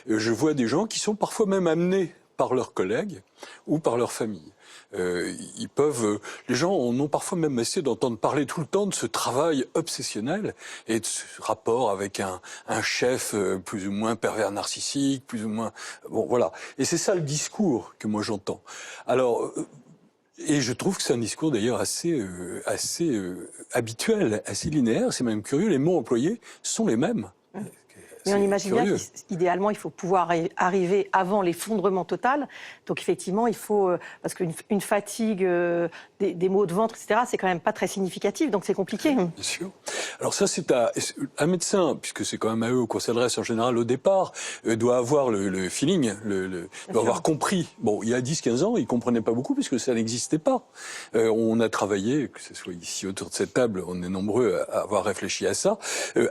Speaker 10: je vois des gens qui sont parfois même amenés par leurs collègues ou par leur famille. Les gens en ont parfois même assez d'entendre parler tout le temps de ce travail obsessionnel et de ce rapport avec un chef plus ou moins pervers narcissique, plus ou moins... Bon, voilà. Et c'est ça le discours que moi j'entends. Alors... Et je trouve que c'est un discours d'ailleurs assez habituel, assez linéaire. C'est même curieux, les mots employés sont les mêmes.
Speaker 17: Mais on imagine bien qu'idéalement, il faut pouvoir arriver avant l'effondrement total. Donc effectivement, il faut... parce qu'une fatigue, des maux de ventre, etc., c'est quand même pas très significatif, donc c'est compliqué.
Speaker 10: Bien sûr. Alors ça, c'est un médecin, puisque c'est quand même à eux qu'on s'adresse en général au départ, doit avoir le feeling, doit avoir compris. Bon, il y a 10-15 ans, il comprenait pas beaucoup, puisque ça n'existait pas. On a travaillé, que ce soit ici autour de cette table, on est nombreux à avoir réfléchi à ça,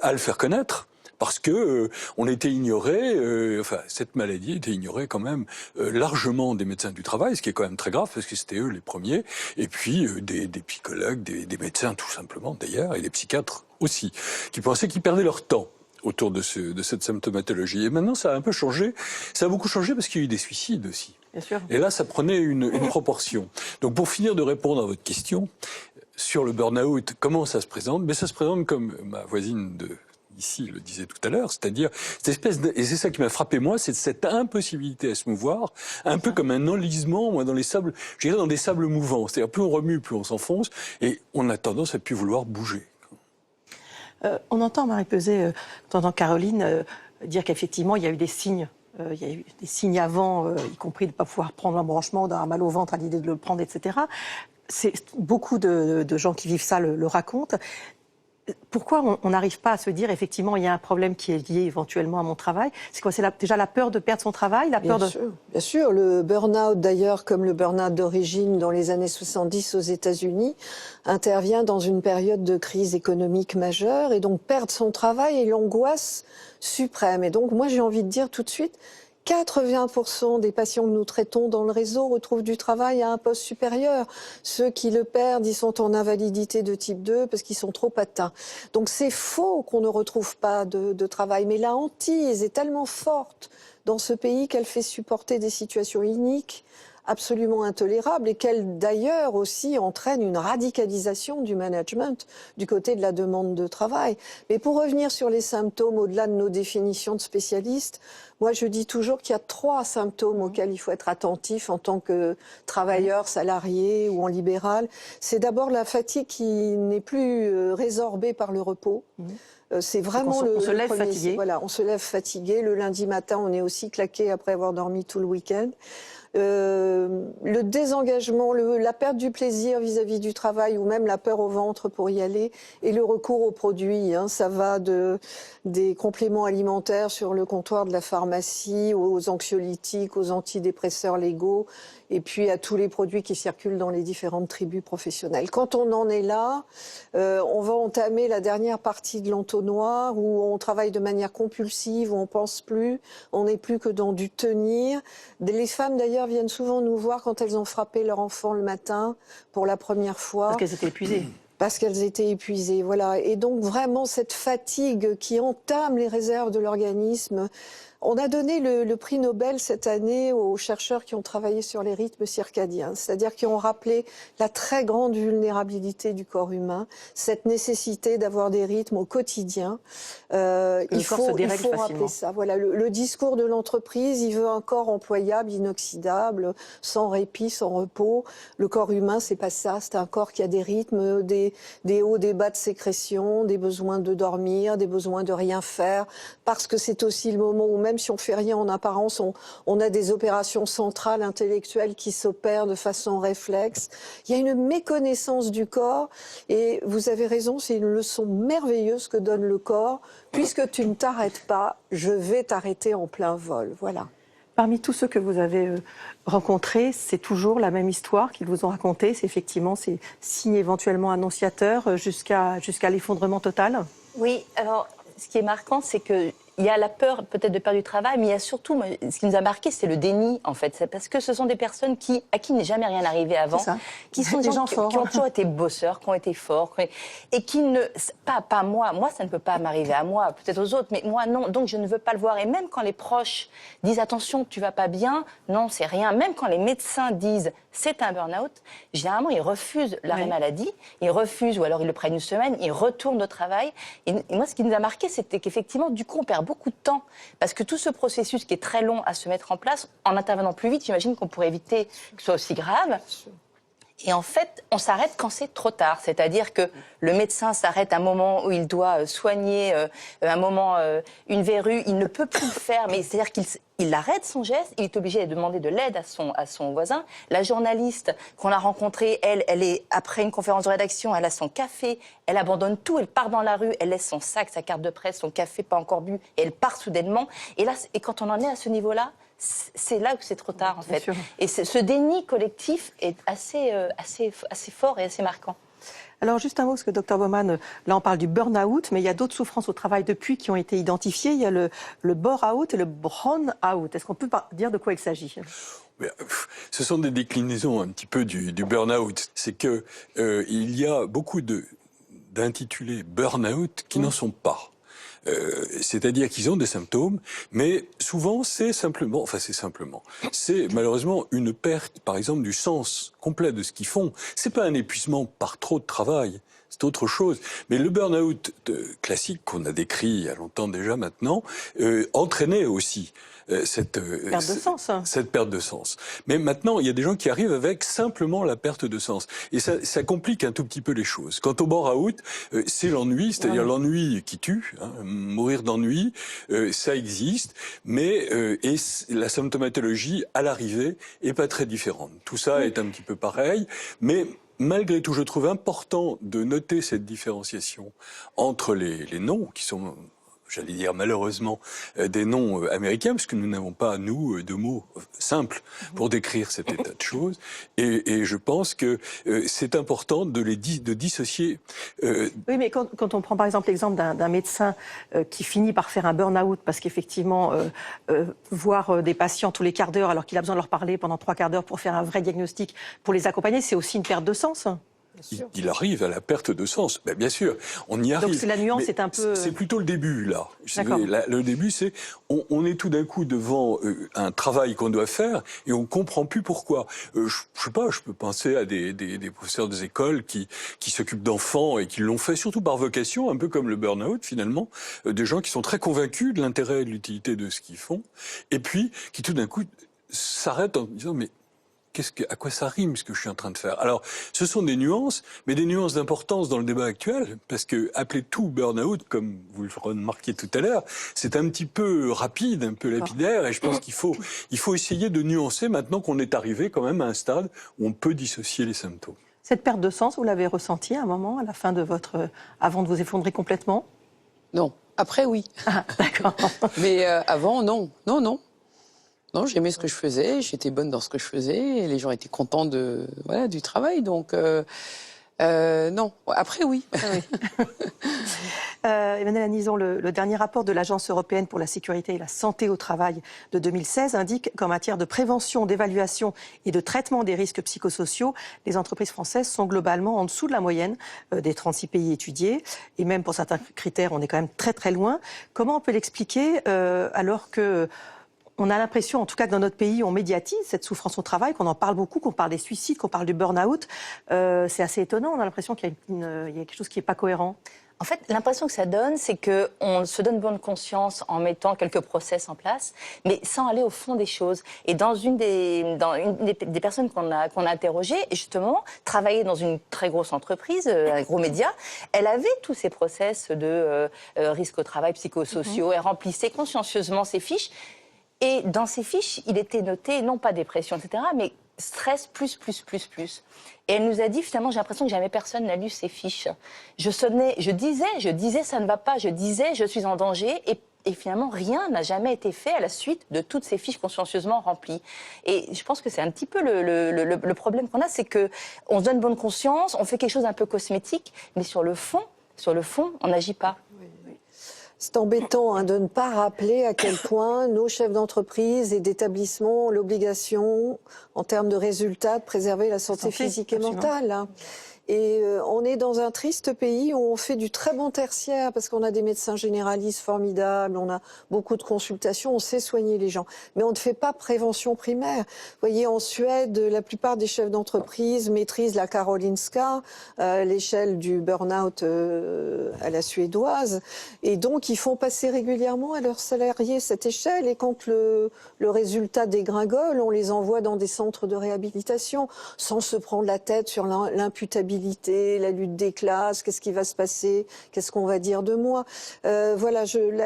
Speaker 10: à le faire connaître. Parce que on était ignoré, cette maladie était ignorée quand même largement des médecins du travail, ce qui est quand même très grave parce que c'était eux les premiers, et puis des psychologues, des médecins tout simplement d'ailleurs, et des psychiatres aussi, qui pensaient qu'ils perdaient leur temps autour de cette symptomatologie. Et maintenant ça a un peu changé, ça a beaucoup changé parce qu'il y a eu des suicides aussi.
Speaker 17: Bien sûr.
Speaker 10: Et là ça prenait une proportion. Donc pour finir de répondre à votre question sur le burn-out, comment ça se présente? Mais ça se présente comme ma voisine ici le disait tout à l'heure, c'est-à-dire cette espèce et c'est ça qui m'a frappé moi, c'est cette impossibilité à se mouvoir, un peu comme un enlisement, moi dans les sables, je dirais dans des sables mouvants, c'est-à-dire plus on remue, plus on s'enfonce, et on a tendance à plus vouloir bouger.
Speaker 17: On entend Marie Peuzet, on entend Caroline dire qu'effectivement il y a eu des signes. Il y a eu des signes avant, y compris de ne pas pouvoir prendre un branchement, d'avoir mal au ventre à l'idée de le prendre, etc. Beaucoup de gens qui vivent ça le racontent. Pourquoi on n'arrive pas à se dire, effectivement, il y a un problème qui est lié éventuellement à mon travail? C'est quoi? C'est déjà la peur de perdre son travail,
Speaker 16: Bien sûr, le burn-out, d'ailleurs, comme le burn-out d'origine dans les années 70 aux États-Unis, intervient dans une période de crise économique majeure, et donc perdre son travail est l'angoisse suprême. Et donc, moi, j'ai envie de dire tout de suite, 80% des patients que nous traitons dans le réseau retrouvent du travail à un poste supérieur. Ceux qui le perdent, ils sont en invalidité de type 2 parce qu'ils sont trop atteints. Donc c'est faux qu'on ne retrouve pas de travail. Mais la hantise est tellement forte dans ce pays qu'elle fait supporter des situations iniques, absolument intolérables, et qu'elle d'ailleurs aussi entraîne une radicalisation du management du côté de la demande de travail. Mais pour revenir sur les symptômes, au-delà de nos définitions de spécialistes, moi je dis toujours qu'il y a 3 symptômes auxquels il faut être attentif en tant que travailleur, salarié ou en libéral. C'est d'abord la fatigue qui n'est plus résorbée par le repos. C'est vraiment
Speaker 17: on se lève
Speaker 16: premier.
Speaker 17: Fatigué.
Speaker 16: Voilà, on se lève fatigué. Le lundi matin, on est aussi claqué après avoir dormi tout le week-end. Le désengagement, la perte du plaisir vis-à-vis du travail ou même la peur au ventre pour y aller, et le recours aux produits. Ça va des compléments alimentaires sur le comptoir de la pharmacie, aux anxiolytiques, aux antidépresseurs légaux, et puis à tous les produits qui circulent dans les différentes tribus professionnelles. Quand on en est là, on va entamer la dernière partie de l'entonnoir où on travaille de manière compulsive, où on pense plus, on n'est plus que dans du tenir. Les femmes d'ailleurs viennent souvent nous voir quand elles ont frappé leur enfant le matin pour la première fois.
Speaker 17: Parce qu'elles étaient épuisées.
Speaker 16: Parce qu'elles étaient épuisées, voilà. Et donc vraiment cette fatigue qui entame les réserves de l'organisme, On a donné le prix Nobel cette année aux chercheurs qui ont travaillé sur les rythmes circadiens, c'est-à-dire qui ont rappelé la très grande vulnérabilité du corps humain, cette nécessité d'avoir des rythmes au quotidien. Il faut rappeler ça. Voilà, le discours de l'entreprise, il veut un corps employable, inoxydable, sans répit, sans repos. Le corps humain, c'est pas ça. C'est un corps qui a des rythmes, des hauts, des bas de sécrétion, des besoins de dormir, des besoins de rien faire, parce que c'est aussi le moment où même si on fait rien en apparence, on a des opérations centrales intellectuelles qui s'opèrent de façon réflexe. Il y a une méconnaissance du corps et vous avez raison, c'est une leçon merveilleuse que donne le corps. Puisque tu ne t'arrêtes pas, je vais t'arrêter en plein vol. Voilà.
Speaker 17: Parmi tous ceux que vous avez rencontrés, c'est toujours la même histoire qu'ils vous ont racontée. C'est effectivement ces signes éventuellement annonciateurs jusqu'à l'effondrement total.
Speaker 1: Oui, alors ce qui est marquant, c'est que il y a la peur peut-être de perdre du travail, mais il y a surtout, ce qui nous a marqué, c'est le déni en fait. C'est parce que ce sont des personnes à qui n'est jamais rien arrivé avant, qui sont des gens qui ont toujours été bosseurs, qui ont été forts, et qui ne... Pas moi, ça ne peut pas m'arriver à moi, peut-être aux autres, mais moi non, donc je ne veux pas le voir. Et même quand les proches disent attention, tu vas pas bien, non, c'est rien. Même quand les médecins disent c'est un burn-out, généralement ils refusent l'arrêt maladie, ils refusent, ou alors ils le prennent une semaine, ils retournent au travail. Et moi, ce qui nous a marqué, c'était qu'effectivement, du coup, on perd beaucoup de temps. Parce que tout ce processus qui est très long à se mettre en place, en intervenant plus vite, j'imagine qu'on pourrait éviter que ce soit aussi grave. Et en fait, on s'arrête quand c'est trop tard. C'est-à-dire que le médecin s'arrête à un moment où il doit soigner une verrue, il ne peut plus le faire. Mais c'est-à-dire qu'il arrête son geste, il est obligé de demander de l'aide à son voisin. La journaliste qu'on a rencontrée, elle est après une conférence de rédaction, elle a son café, elle abandonne tout, elle part dans la rue, elle laisse son sac, sa carte de presse, son café pas encore bu, et elle part soudainement. Et quand on en est à ce niveau-là, c'est là où c'est trop tard, en fait. Et ce déni collectif est assez fort et assez marquant.
Speaker 17: Alors, juste un mot, parce que Dr Baumann, là, on parle du burn-out, mais il y a d'autres souffrances au travail depuis qui ont été identifiées. Il y a le bore-out et le brown-out. Est-ce qu'on peut dire de quoi il s'agit ?
Speaker 10: Ce sont des déclinaisons un petit peu du burn-out. C'est que il y a beaucoup d'intitulés burn-out qui n'en sont pas. C'est-à-dire qu'ils ont des symptômes, mais souvent c'est malheureusement une perte, par exemple, du sens complet de ce qu'ils font. C'est pas un épuisement par trop de travail, c'est autre chose. Mais le burn-out classique qu'on a décrit il y a longtemps déjà maintenant entraînait aussi cette perte de sens. Mais maintenant, il y a des gens qui arrivent avec simplement la perte de sens. Et ça complique un tout petit peu les choses. Quant au bore-out, c'est l'ennui, c'est-à-dire l'ennui qui tue, mourir d'ennui, ça existe, mais et la symptomatologie, à l'arrivée, est pas très différente. Tout ça est un petit peu pareil, mais malgré tout, je trouve important de noter cette différenciation entre les noms qui sont... j'allais dire malheureusement, des noms américains, parce que nous n'avons pas, nous, de mots simples pour décrire cet état de choses. Et je pense que c'est important de dissocier.
Speaker 17: Oui, mais quand on prend par exemple l'exemple d'un médecin qui finit par faire un burn-out, parce qu'effectivement, voir des patients tous les quarts d'heure, alors qu'il a besoin de leur parler pendant 3 quarts d'heure pour faire un vrai diagnostic, pour les accompagner, c'est aussi une perte de sens.
Speaker 10: Il arrive à la perte de sens. Ben, bien sûr, on y arrive.
Speaker 17: Donc la nuance est un peu...
Speaker 10: C'est plutôt le début, là. Le début, c'est... On est tout d'un coup devant un travail qu'on doit faire et on comprend plus pourquoi. Je sais pas, je peux penser à des professeurs des écoles qui s'occupent d'enfants et qui l'ont fait surtout par vocation, un peu comme le burn-out, finalement. Des gens qui sont très convaincus de l'intérêt et de l'utilité de ce qu'ils font et puis qui tout d'un coup s'arrêtent en disant « mais à quoi ça rime ce que je suis en train de faire ?» Alors, ce sont des nuances, mais des nuances d'importance dans le débat actuel, parce que appeler tout burn-out, comme vous le remarquiez tout à l'heure, c'est un petit peu rapide, un peu lapidaire, et je pense qu'il faut essayer de nuancer maintenant qu'on est arrivé quand même à un stade où on peut dissocier les symptômes.
Speaker 17: Cette perte de sens, vous l'avez ressentie à un moment, à la fin de avant de vous effondrer complètement ?
Speaker 20: Non. Après, oui.
Speaker 17: Ah, d'accord.
Speaker 20: Mais avant, non. Non, j'aimais ce que je faisais, j'étais bonne dans ce que je faisais, et les gens étaient contents du travail. Donc, Non. Après, oui.
Speaker 17: Emmanuelle Anison, le dernier rapport de l'Agence européenne pour la sécurité et la santé au travail de 2016 indique qu'en matière de prévention, d'évaluation et de traitement des risques psychosociaux, les entreprises françaises sont globalement en dessous de la moyenne des 36 pays étudiés. Et même pour certains critères, on est quand même très très loin. Comment on peut l'expliquer alors que on a l'impression, en tout cas que dans notre pays, on médiatise cette souffrance au travail, qu'on en parle beaucoup, qu'on parle des suicides, qu'on parle du burn-out. C'est assez étonnant, on a l'impression qu'il y a quelque chose qui n'est pas cohérent.
Speaker 1: En fait, l'impression que ça donne, c'est qu'on se donne bonne conscience en mettant quelques process en place, mais sans aller au fond des choses. Et dans une des personnes qu'on a interrogées, justement, travaillait dans une très grosse entreprise, un gros média, elle avait tous ces process de risques au travail psychosociaux, elle remplissait consciencieusement ses fiches. Et dans ces fiches, il était noté, non pas dépression, etc., mais stress plus. Et elle nous a dit, finalement, j'ai l'impression que jamais personne n'a lu ces fiches. Je disais, ça ne va pas, je disais, je suis en danger, et finalement, rien n'a jamais été fait à la suite de toutes ces fiches consciencieusement remplies. Et je pense que c'est un petit peu le problème qu'on a, c'est qu'on se donne bonne conscience, on fait quelque chose d'un peu cosmétique, mais sur le fond, on n'agit pas.
Speaker 16: C'est embêtant de ne pas rappeler à quel point nos chefs d'entreprise et d'établissement ont l'obligation, en termes de résultats, de préserver la santé physique et mentale. Et on est dans un triste pays où on fait du très bon tertiaire parce qu'on a des médecins généralistes formidables, on a beaucoup de consultations, on sait soigner les gens. Mais on ne fait pas prévention primaire. Vous voyez, en Suède, la plupart des chefs d'entreprise maîtrisent la Karolinska, l'échelle du burn-out à la suédoise. Et donc, ils font passer régulièrement à leurs salariés cette échelle. Et quand le résultat dégringole, on les envoie dans des centres de réhabilitation sans se prendre la tête sur l'imputabilité, la lutte des classes, qu'est-ce qui va se passer, qu'est-ce qu'on va dire de moi. Voilà,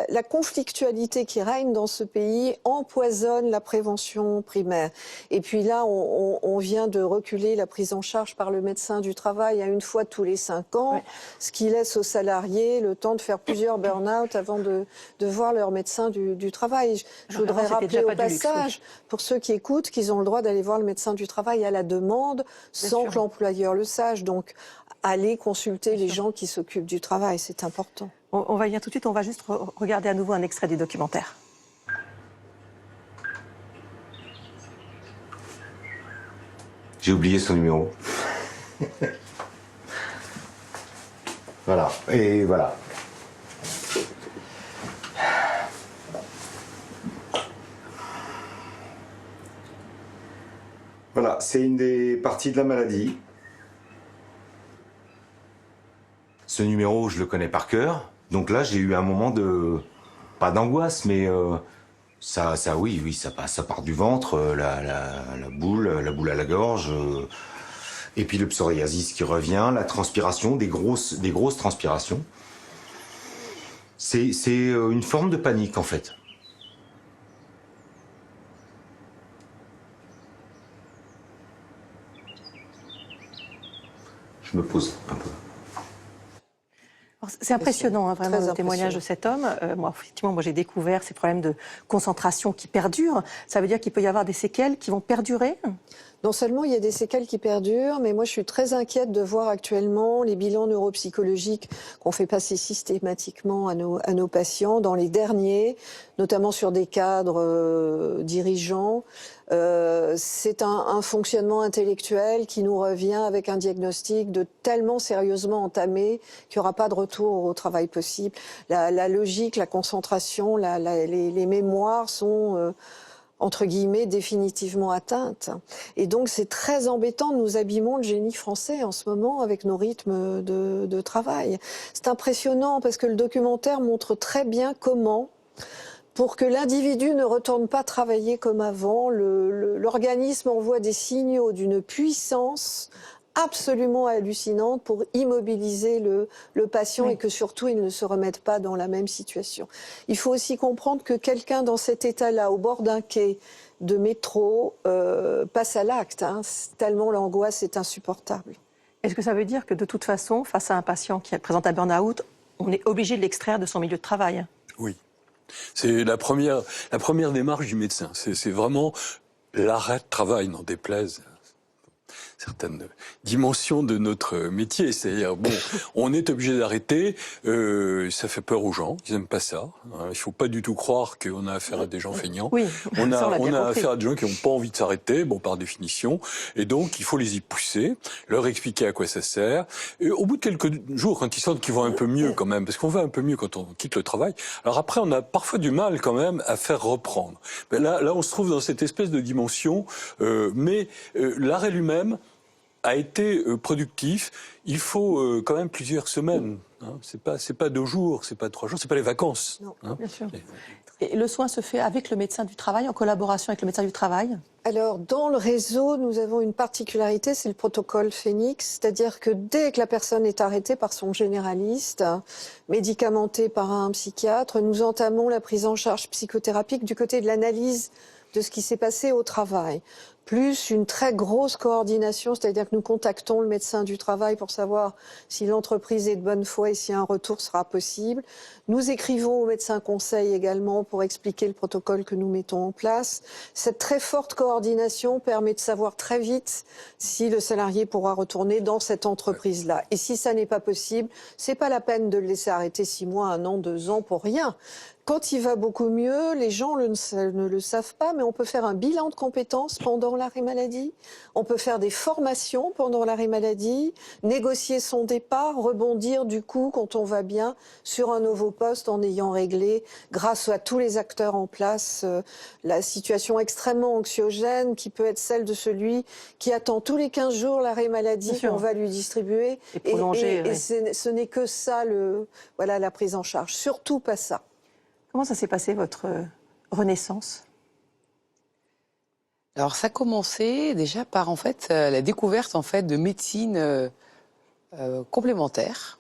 Speaker 16: la conflictualité qui règne dans ce pays empoisonne la prévention primaire. Et puis là, on vient de reculer la prise en charge par le médecin du travail à une fois tous les 5 ans, ce qui laisse aux salariés le temps de faire plusieurs burn-out avant de voir leur médecin du travail. Je voudrais rappeler au passage, pour ceux qui écoutent, qu'ils ont le droit d'aller voir le médecin du travail à la demande, sans que l'employeur le sache. Donc, aller consulter les gens qui s'occupent du travail, c'est important.
Speaker 17: On va y venir tout de suite, on va juste regarder à nouveau un extrait du documentaire.
Speaker 3: J'ai oublié son numéro. Voilà, et voilà. Voilà, c'est une des parties de la maladie. Ce numéro, je le connais par cœur. Donc là, j'ai eu un moment de... pas d'angoisse, mais oui, ça part du ventre, la boule à la gorge. Et puis le psoriasis qui revient, la transpiration, des grosses transpirations. C'est une forme de panique, en fait. Je me pose un peu.
Speaker 17: C'est impressionnant, vraiment, le témoignage de cet homme. Moi, j'ai découvert ces problèmes de concentration qui perdurent. Ça veut dire qu'il peut y avoir des séquelles qui vont perdurer ?
Speaker 16: Non seulement il y a des séquelles qui perdurent, mais moi je suis très inquiète de voir actuellement les bilans neuropsychologiques qu'on fait passer systématiquement à nos patients, dans les derniers, notamment sur des cadres dirigeants. C'est un fonctionnement intellectuel qui nous revient avec un diagnostic de tellement sérieusement entamé qu'il n'y aura pas de retour au travail possible. La logique, la concentration, les mémoires sont... entre guillemets, définitivement atteinte. Et donc, c'est très embêtant. Nous abîmons le génie français en ce moment avec nos rythmes de travail. C'est impressionnant parce que le documentaire montre très bien comment, pour que l'individu ne retourne pas travailler comme avant, l'organisme envoie des signaux d'une puissance absolument hallucinante pour immobiliser le patient et que surtout il ne se remette pas dans la même situation. Il faut aussi comprendre que quelqu'un dans cet état-là, au bord d'un quai de métro, passe à l'acte, tellement l'angoisse est insupportable.
Speaker 17: Est-ce que ça veut dire que de toute façon, face à un patient qui présente un burn-out, on est obligé de l'extraire de son milieu de travail ?
Speaker 10: Oui. C'est la première démarche du médecin. C'est vraiment l'arrêt de travail, n'en déplaise. certaines dimensions de notre métier. C'est-à-dire, bon, on est obligé d'arrêter, ça fait peur aux gens, ils n'aiment pas ça. Hein, il faut pas du tout croire qu'on a affaire à des gens feignants.
Speaker 17: Oui,
Speaker 10: on
Speaker 17: ça,
Speaker 10: a,
Speaker 17: l'a bien
Speaker 10: affaire
Speaker 17: compris.
Speaker 10: à des gens qui n'ont pas envie de s'arrêter, bon, par définition, et donc il faut les y pousser, leur expliquer à quoi ça sert. Et au bout de quelques jours, quand ils sentent qu'ils vont un peu mieux quand même, parce qu'on va un peu mieux quand on quitte le travail, alors après on a parfois du mal quand même à faire reprendre. Mais là on se trouve dans cette espèce de dimension, mais l'arrêt lui-même a été productif. Il faut quand même plusieurs semaines. Hein. C'est pas 2 jours, c'est pas 3 jours, c'est pas les vacances.
Speaker 17: Non,
Speaker 10: hein.
Speaker 17: bien sûr. Et le soin se fait avec le médecin du travail, en collaboration avec le médecin du travail?
Speaker 16: Alors, dans le réseau, nous avons une particularité, c'est le protocole Phoenix, c'est-à-dire que dès que la personne est arrêtée par son généraliste, médicamentée par un psychiatre, nous entamons la prise en charge psychothérapique du côté de l'analyse de ce qui s'est passé au travail, plus une très grosse coordination, c'est-à-dire que nous contactons le médecin du travail pour savoir si l'entreprise est de bonne foi et si un retour sera possible. Nous écrivons au médecin conseil également pour expliquer le protocole que nous mettons en place. Cette très forte coordination permet de savoir très vite si le salarié pourra retourner dans cette entreprise-là. Et si ça n'est pas possible, c'est pas la peine de le laisser arrêter 6 mois, 1 an, 2 ans pour rien. Quand il va beaucoup mieux, les gens ne le savent pas, mais on peut faire un bilan de compétences pendant l'arrêt maladie. On peut faire des formations pendant l'arrêt maladie, négocier son départ, rebondir du coup quand on va bien sur un nouveau poste en ayant réglé, grâce à tous les acteurs en place, la situation extrêmement anxiogène qui peut être celle de celui qui attend tous les 15 jours l'arrêt maladie qu'on va lui distribuer.
Speaker 17: Et prolonger,
Speaker 16: et
Speaker 17: oui.
Speaker 16: ce n'est que ça, la prise en charge. Surtout pas ça.
Speaker 17: Comment ça s'est passé, votre renaissance?
Speaker 20: Alors ça a commencé déjà par en fait la découverte en fait de médecine complémentaire,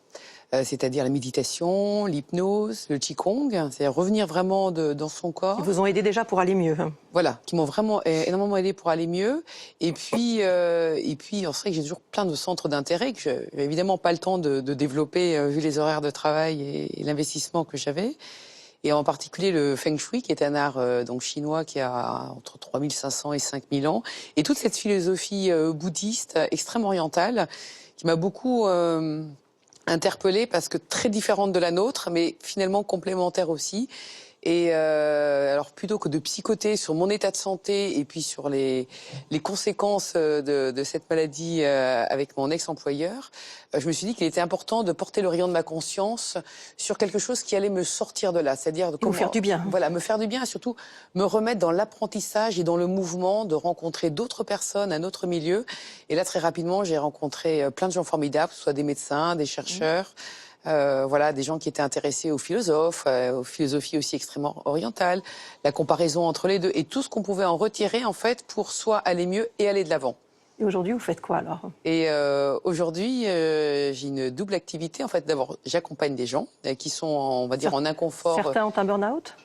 Speaker 20: c'est-à-dire la méditation, l'hypnose, le qigong, c'est-à-dire revenir vraiment dans son corps.
Speaker 17: Ils vous ont aidé déjà pour aller mieux. Hein.
Speaker 20: Voilà, qui m'ont vraiment énormément aidé pour aller mieux. Et puis c'est vrai que j'ai toujours plein de centres d'intérêt que j'avais évidemment pas le temps de développer vu les horaires de travail et l'investissement que j'avais. Et en particulier le Feng Shui, qui est un art donc chinois qui a entre 3500 et 5000 ans. Et toute cette philosophie bouddhiste extrême orientale qui m'a beaucoup interpellée parce que très différente de la nôtre, mais finalement complémentaire aussi. Et alors plutôt que de psychoter sur mon état de santé et puis sur les conséquences de cette maladie avec mon ex-employeur, je me suis dit qu'il était important de porter le rayon de ma conscience sur quelque chose qui allait me sortir de là, c'est-à-dire de
Speaker 17: vous faire du bien.
Speaker 20: Voilà, me faire du bien et surtout me remettre dans l'apprentissage et dans le mouvement, de rencontrer d'autres personnes, un autre milieu. Et là, très rapidement, j'ai rencontré plein de gens formidables, que ce soit des médecins, des chercheurs. Voilà, des gens qui étaient intéressés aux philosophes, aux philosophies aussi extrêmement orientales, la comparaison entre les deux et tout ce qu'on pouvait en retirer en fait pour soit aller mieux et aller de l'avant.
Speaker 17: Et aujourd'hui, vous faites quoi alors?
Speaker 20: Et aujourd'hui, j'ai une double activité. En fait, d'abord, j'accompagne des gens qui sont, on va dire, en inconfort.
Speaker 17: Certains ont un burn-out?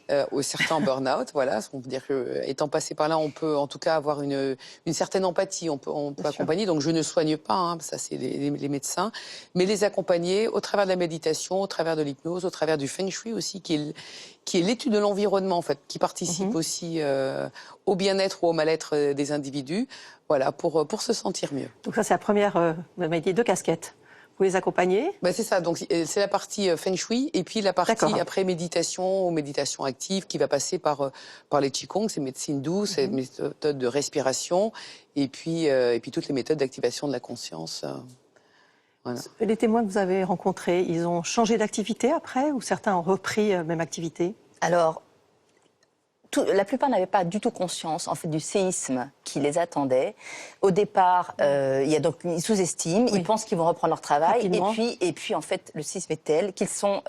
Speaker 20: Certains en burn-out, voilà. On peut dire que, étant passé par là, on peut en tout cas avoir une certaine empathie. On peut accompagner. Donc, je ne soigne pas, hein, ça c'est les médecins, mais les accompagner au travers de la méditation, au travers de l'hypnose, au travers du Feng Shui aussi, qui est l'étude de l'environnement, en fait, qui participe aussi au bien-être ou au mal-être des individus. Voilà, pour se sentir mieux.
Speaker 17: Donc ça, c'est la première, vous m'avez dit 2 casquettes. Vous les accompagnez?
Speaker 20: C'est ça, donc c'est la partie Feng Shui et puis la partie après méditation ou méditation active qui va passer par les Qigong, c'est médecine douce, c'est méthode de respiration et puis toutes les méthodes d'activation de la conscience. Voilà.
Speaker 17: Les témoins que vous avez rencontrés, ils ont changé d'activité après ou certains ont repris même activité?
Speaker 1: Alors, la plupart n'avaient pas du tout conscience en fait du séisme qui les attendait. Au départ, ils sous-estiment, ils pensent qu'ils vont reprendre leur travail, et puis en fait le séisme est tel qu'ils sont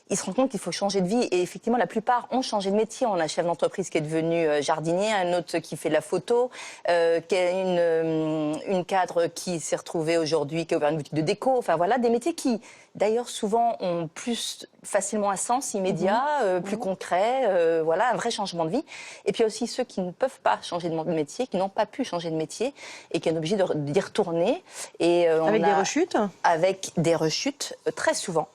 Speaker 1: ils se rendent compte qu'il faut changer de vie. Et effectivement, la plupart ont changé de métier. On a un chef d'entreprise qui est devenu jardinier, un autre qui fait de la photo, qui a une cadre qui s'est retrouvée aujourd'hui, qui a ouvert une boutique de déco. Enfin voilà, des métiers qui, d'ailleurs, souvent ont plus facilement un sens immédiat, plus concret, voilà, un vrai changement de vie. Et puis il y a aussi ceux qui ne peuvent pas changer de métier, qui n'ont pas pu changer de métier et qui sont obligés d'y retourner. Et
Speaker 17: avec des rechutes?
Speaker 1: Avec des rechutes, très souvent.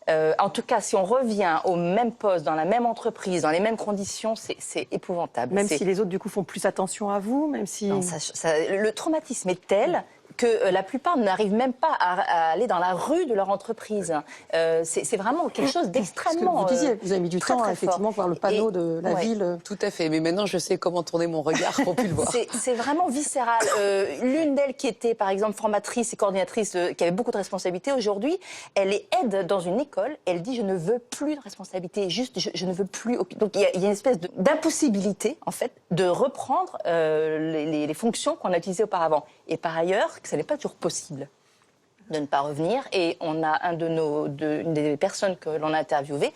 Speaker 1: En tout cas, si on revient au même poste, dans la même entreprise, dans les mêmes conditions, c'est épouvantable.
Speaker 17: Même si les autres, du coup, font plus attention à vous, même si...
Speaker 1: Non, le traumatisme est tel que la plupart n'arrivent même pas à aller dans la rue de leur entreprise. C'est vraiment quelque chose d'extrêmement...
Speaker 17: Vous disiez, vous avez mis du temps à effectivement voir le panneau de la ville.
Speaker 20: Tout à fait, mais maintenant je sais comment tourner mon regard pour plus le voir.
Speaker 1: C'est vraiment viscéral. L'une d'elles qui était par exemple formatrice et coordinatrice, qui avait beaucoup de responsabilités, aujourd'hui, elle est aide dans une école, elle dit je ne veux plus de responsabilité, juste je ne veux plus... Donc il y a une espèce d'impossibilité en fait de reprendre les fonctions qu'on a utilisées auparavant. Et par ailleurs, que ce n'est pas toujours possible de ne pas revenir. Et on a une des personnes que l'on a interviewées,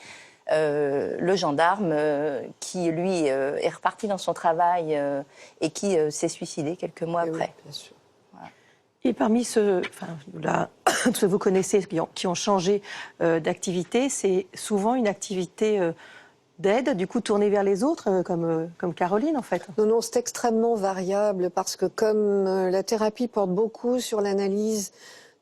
Speaker 1: le gendarme, qui lui est reparti dans son travail et qui s'est suicidé quelques mois après.
Speaker 17: Oui, bien sûr. Voilà. Et parmi ceux que vous connaissez qui ont changé d'activité, c'est souvent une activité d'aide, du coup tournée vers les autres, comme Caroline en fait.
Speaker 16: Non, c'est extrêmement variable parce que comme la thérapie porte beaucoup sur l'analyse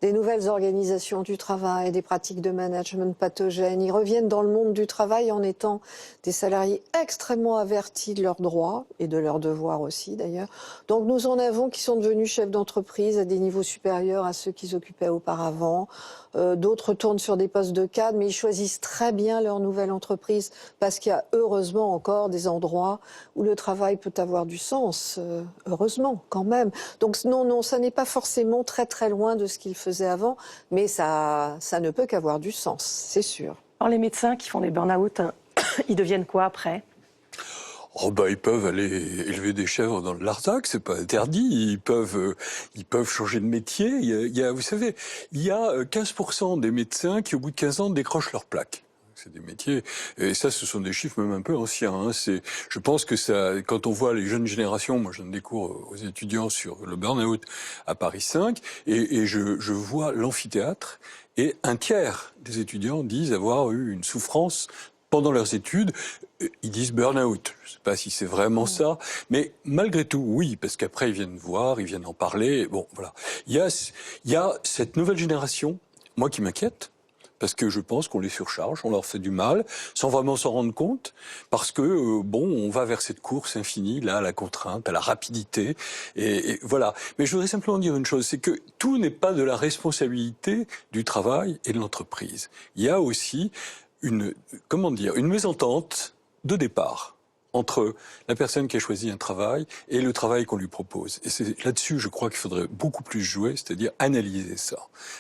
Speaker 16: des nouvelles organisations du travail, des pratiques de management pathogènes, ils reviennent dans le monde du travail en étant des salariés extrêmement avertis de leurs droits et de leurs devoirs aussi d'ailleurs. Donc nous en avons qui sont devenus chefs d'entreprise à des niveaux supérieurs à ceux qu'ils occupaient auparavant. D'autres tournent sur des postes de cadre, mais ils choisissent très bien leur nouvelle entreprise parce qu'il y a heureusement encore des endroits où le travail peut avoir du sens, heureusement quand même. Donc non, ça n'est pas forcément très très loin de ce qu'ils faisaient avant, mais ça ne peut qu'avoir du sens, c'est sûr.
Speaker 17: Alors les médecins qui font des burn-out, ils deviennent quoi après ?
Speaker 10: Oh bah ils peuvent aller élever des chèvres dans le Larzac, c'est pas interdit. Ils peuvent changer de métier. Vous savez, il y a 15% des médecins qui au bout de 15 ans décrochent leur plaque. C'est des métiers, et ça, ce sont des chiffres même un peu anciens. Hein. Je pense que ça, quand on voit les jeunes générations, moi je donne des cours aux étudiants sur le burn-out à Paris 5, et je vois l'amphithéâtre, et un tiers des étudiants disent avoir eu une souffrance pendant leurs études. Ils disent burn-out. Je ne sais pas si c'est vraiment ça, mais malgré tout, oui, parce qu'après ils viennent voir, ils viennent en parler. Bon, voilà. Il y a cette nouvelle génération, moi qui m'inquiète, parce que je pense qu'on les surcharge, on leur fait du mal, sans vraiment s'en rendre compte, parce que, on va vers cette course infinie, là, à la contrainte, à la rapidité, et voilà. Mais je voudrais simplement dire une chose, c'est que tout n'est pas de la responsabilité du travail et de l'entreprise. Il y a aussi une mésentente de départ entre la personne qui a choisi un travail et le travail qu'on lui propose. Et c'est là-dessus, je crois qu'il faudrait beaucoup plus jouer, c'est-à-dire analyser ça.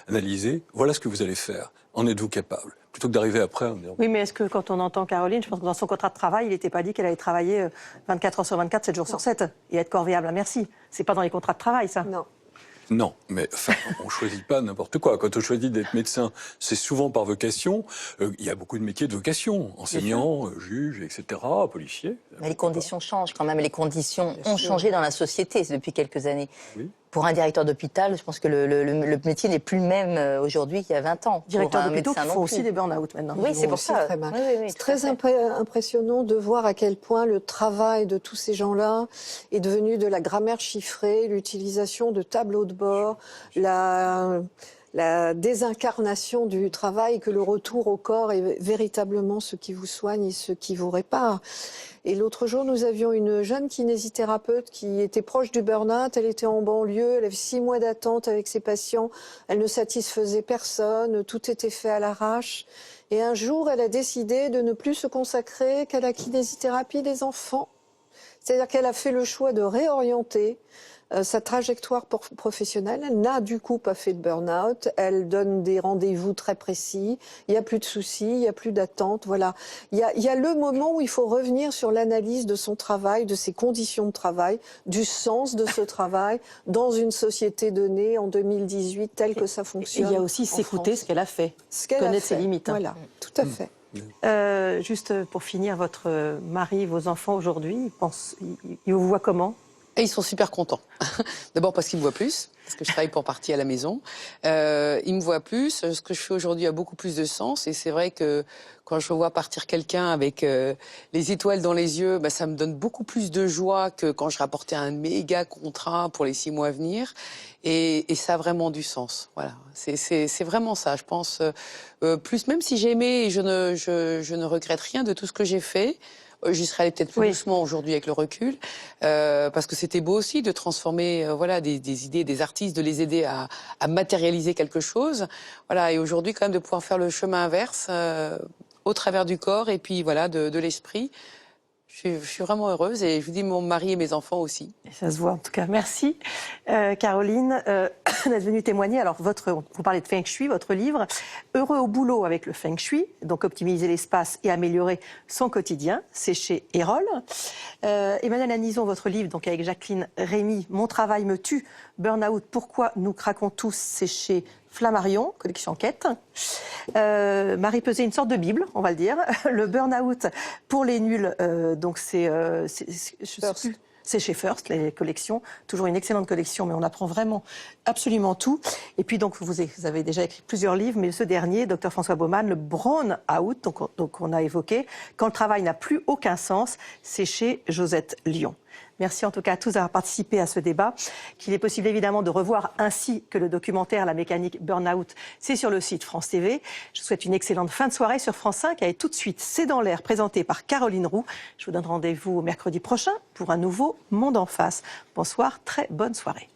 Speaker 10: Analyser, voilà ce que vous allez faire. En êtes-vous capable ? Plutôt que d'arriver après en disant...
Speaker 17: Oui, mais est-ce que quand on entend Caroline, je pense que dans son contrat de travail, il n'était pas dit qu'elle allait travailler 24 heures sur 24, 7 jours sur 7 et être corvéable à merci. C'est pas dans les contrats de travail, ça.
Speaker 16: Non.
Speaker 10: Non, mais enfin, on choisit pas n'importe quoi. Quand on choisit d'être médecin, c'est souvent par vocation. Il y a beaucoup de métiers de vocation, enseignants, juges, etc., policiers.
Speaker 1: Mais les conditions changent quand même. Les conditions ont changé dans la société depuis quelques années.
Speaker 10: Oui.
Speaker 1: Pour un directeur d'hôpital, je pense que le métier n'est plus le même aujourd'hui qu'il y a 20 ans.
Speaker 17: Directeur d'hôpital qui font aussi des burn-out maintenant.
Speaker 1: Oui, c'est pour ça.
Speaker 16: C'est très impressionnant de voir à quel point le travail de tous ces gens-là est devenu de la grammaire chiffrée, l'utilisation de tableaux de bord, la désincarnation du travail, que le retour au corps est véritablement ce qui vous soigne et ce qui vous répare. Et l'autre jour, nous avions une jeune kinésithérapeute qui était proche du burn-out. Elle était en banlieue, elle avait 6 mois d'attente avec ses patients. Elle ne satisfaisait personne, tout était fait à l'arrache. Et un jour, elle a décidé de ne plus se consacrer qu'à la kinésithérapie des enfants. C'est-à-dire qu'elle a fait le choix de réorienter sa trajectoire professionnelle. Elle n'a du coup pas fait de burn-out. Elle donne des rendez-vous très précis. Il n'y a plus de soucis, il n'y a plus d'attente. Voilà. Il y a le moment où il faut revenir sur l'analyse de son travail, de ses conditions de travail, du sens de ce travail dans une société donnée en 2018 telle que ça fonctionne.
Speaker 17: Et il y a aussi s'écouter ce qu'elle a fait, connaître ses limites.
Speaker 16: Voilà, tout à fait.
Speaker 17: Juste pour finir, votre mari, vos enfants aujourd'hui, ils vous voient comment ?
Speaker 20: Et ils sont super contents. D'abord parce qu'ils me voient plus, parce que je travaille pour partie à la maison. Ils me voient plus. Ce que je fais aujourd'hui a beaucoup plus de sens. Et c'est vrai que quand je vois partir quelqu'un avec les étoiles dans les yeux, bah, ça me donne beaucoup plus de joie que quand je rapportais un méga contrat pour les 6 mois à venir. Et ça a vraiment du sens. Voilà, c'est vraiment ça. Je pense plus, même si j'ai aimé et je ne regrette rien de tout ce que j'ai fait. J'y serais allée peut-être plus doucement aujourd'hui avec le recul, parce que c'était beau aussi de transformer voilà, des idées, des artistes, de les aider à matérialiser quelque chose. Voilà, et aujourd'hui, quand même, de pouvoir faire le chemin inverse au travers du corps et puis voilà, de l'esprit. Je suis vraiment heureuse et je vous dis mon mari et mes enfants aussi.
Speaker 17: Et ça se voit en tout cas. Merci Caroline d'être venue témoigner. Alors vous parlez de Feng Shui, votre livre Heureux au boulot avec le Feng Shui, donc optimiser l'espace et améliorer son quotidien, c'est chez Erol. Emmanuel Anison, votre livre donc avec Jacqueline Rémy, Mon travail me tue, Burnout, pourquoi nous craquons tous, c'est chez Flammarion, collection Quête. Marie Peset, une sorte de Bible, on va le dire. Le Burnout pour les nuls, donc c'est chez First, les collections. Toujours une excellente collection, mais on apprend vraiment absolument tout. Et puis donc vous avez déjà écrit plusieurs livres, mais ce dernier, Dr François Baumann, le Brown Out, donc on a évoqué, Quand le travail n'a plus aucun sens, c'est chez Josette Lyon. Merci en tout cas à tous d'avoir participé à ce débat, qu'il est possible évidemment de revoir ainsi que le documentaire La mécanique Burnout, c'est sur le site France TV. Je vous souhaite une excellente fin de soirée sur France 5 et tout de suite, C'est dans l'air, présenté par Caroline Roux. Je vous donne rendez-vous mercredi prochain pour un nouveau Monde en face. Bonsoir, très bonne soirée.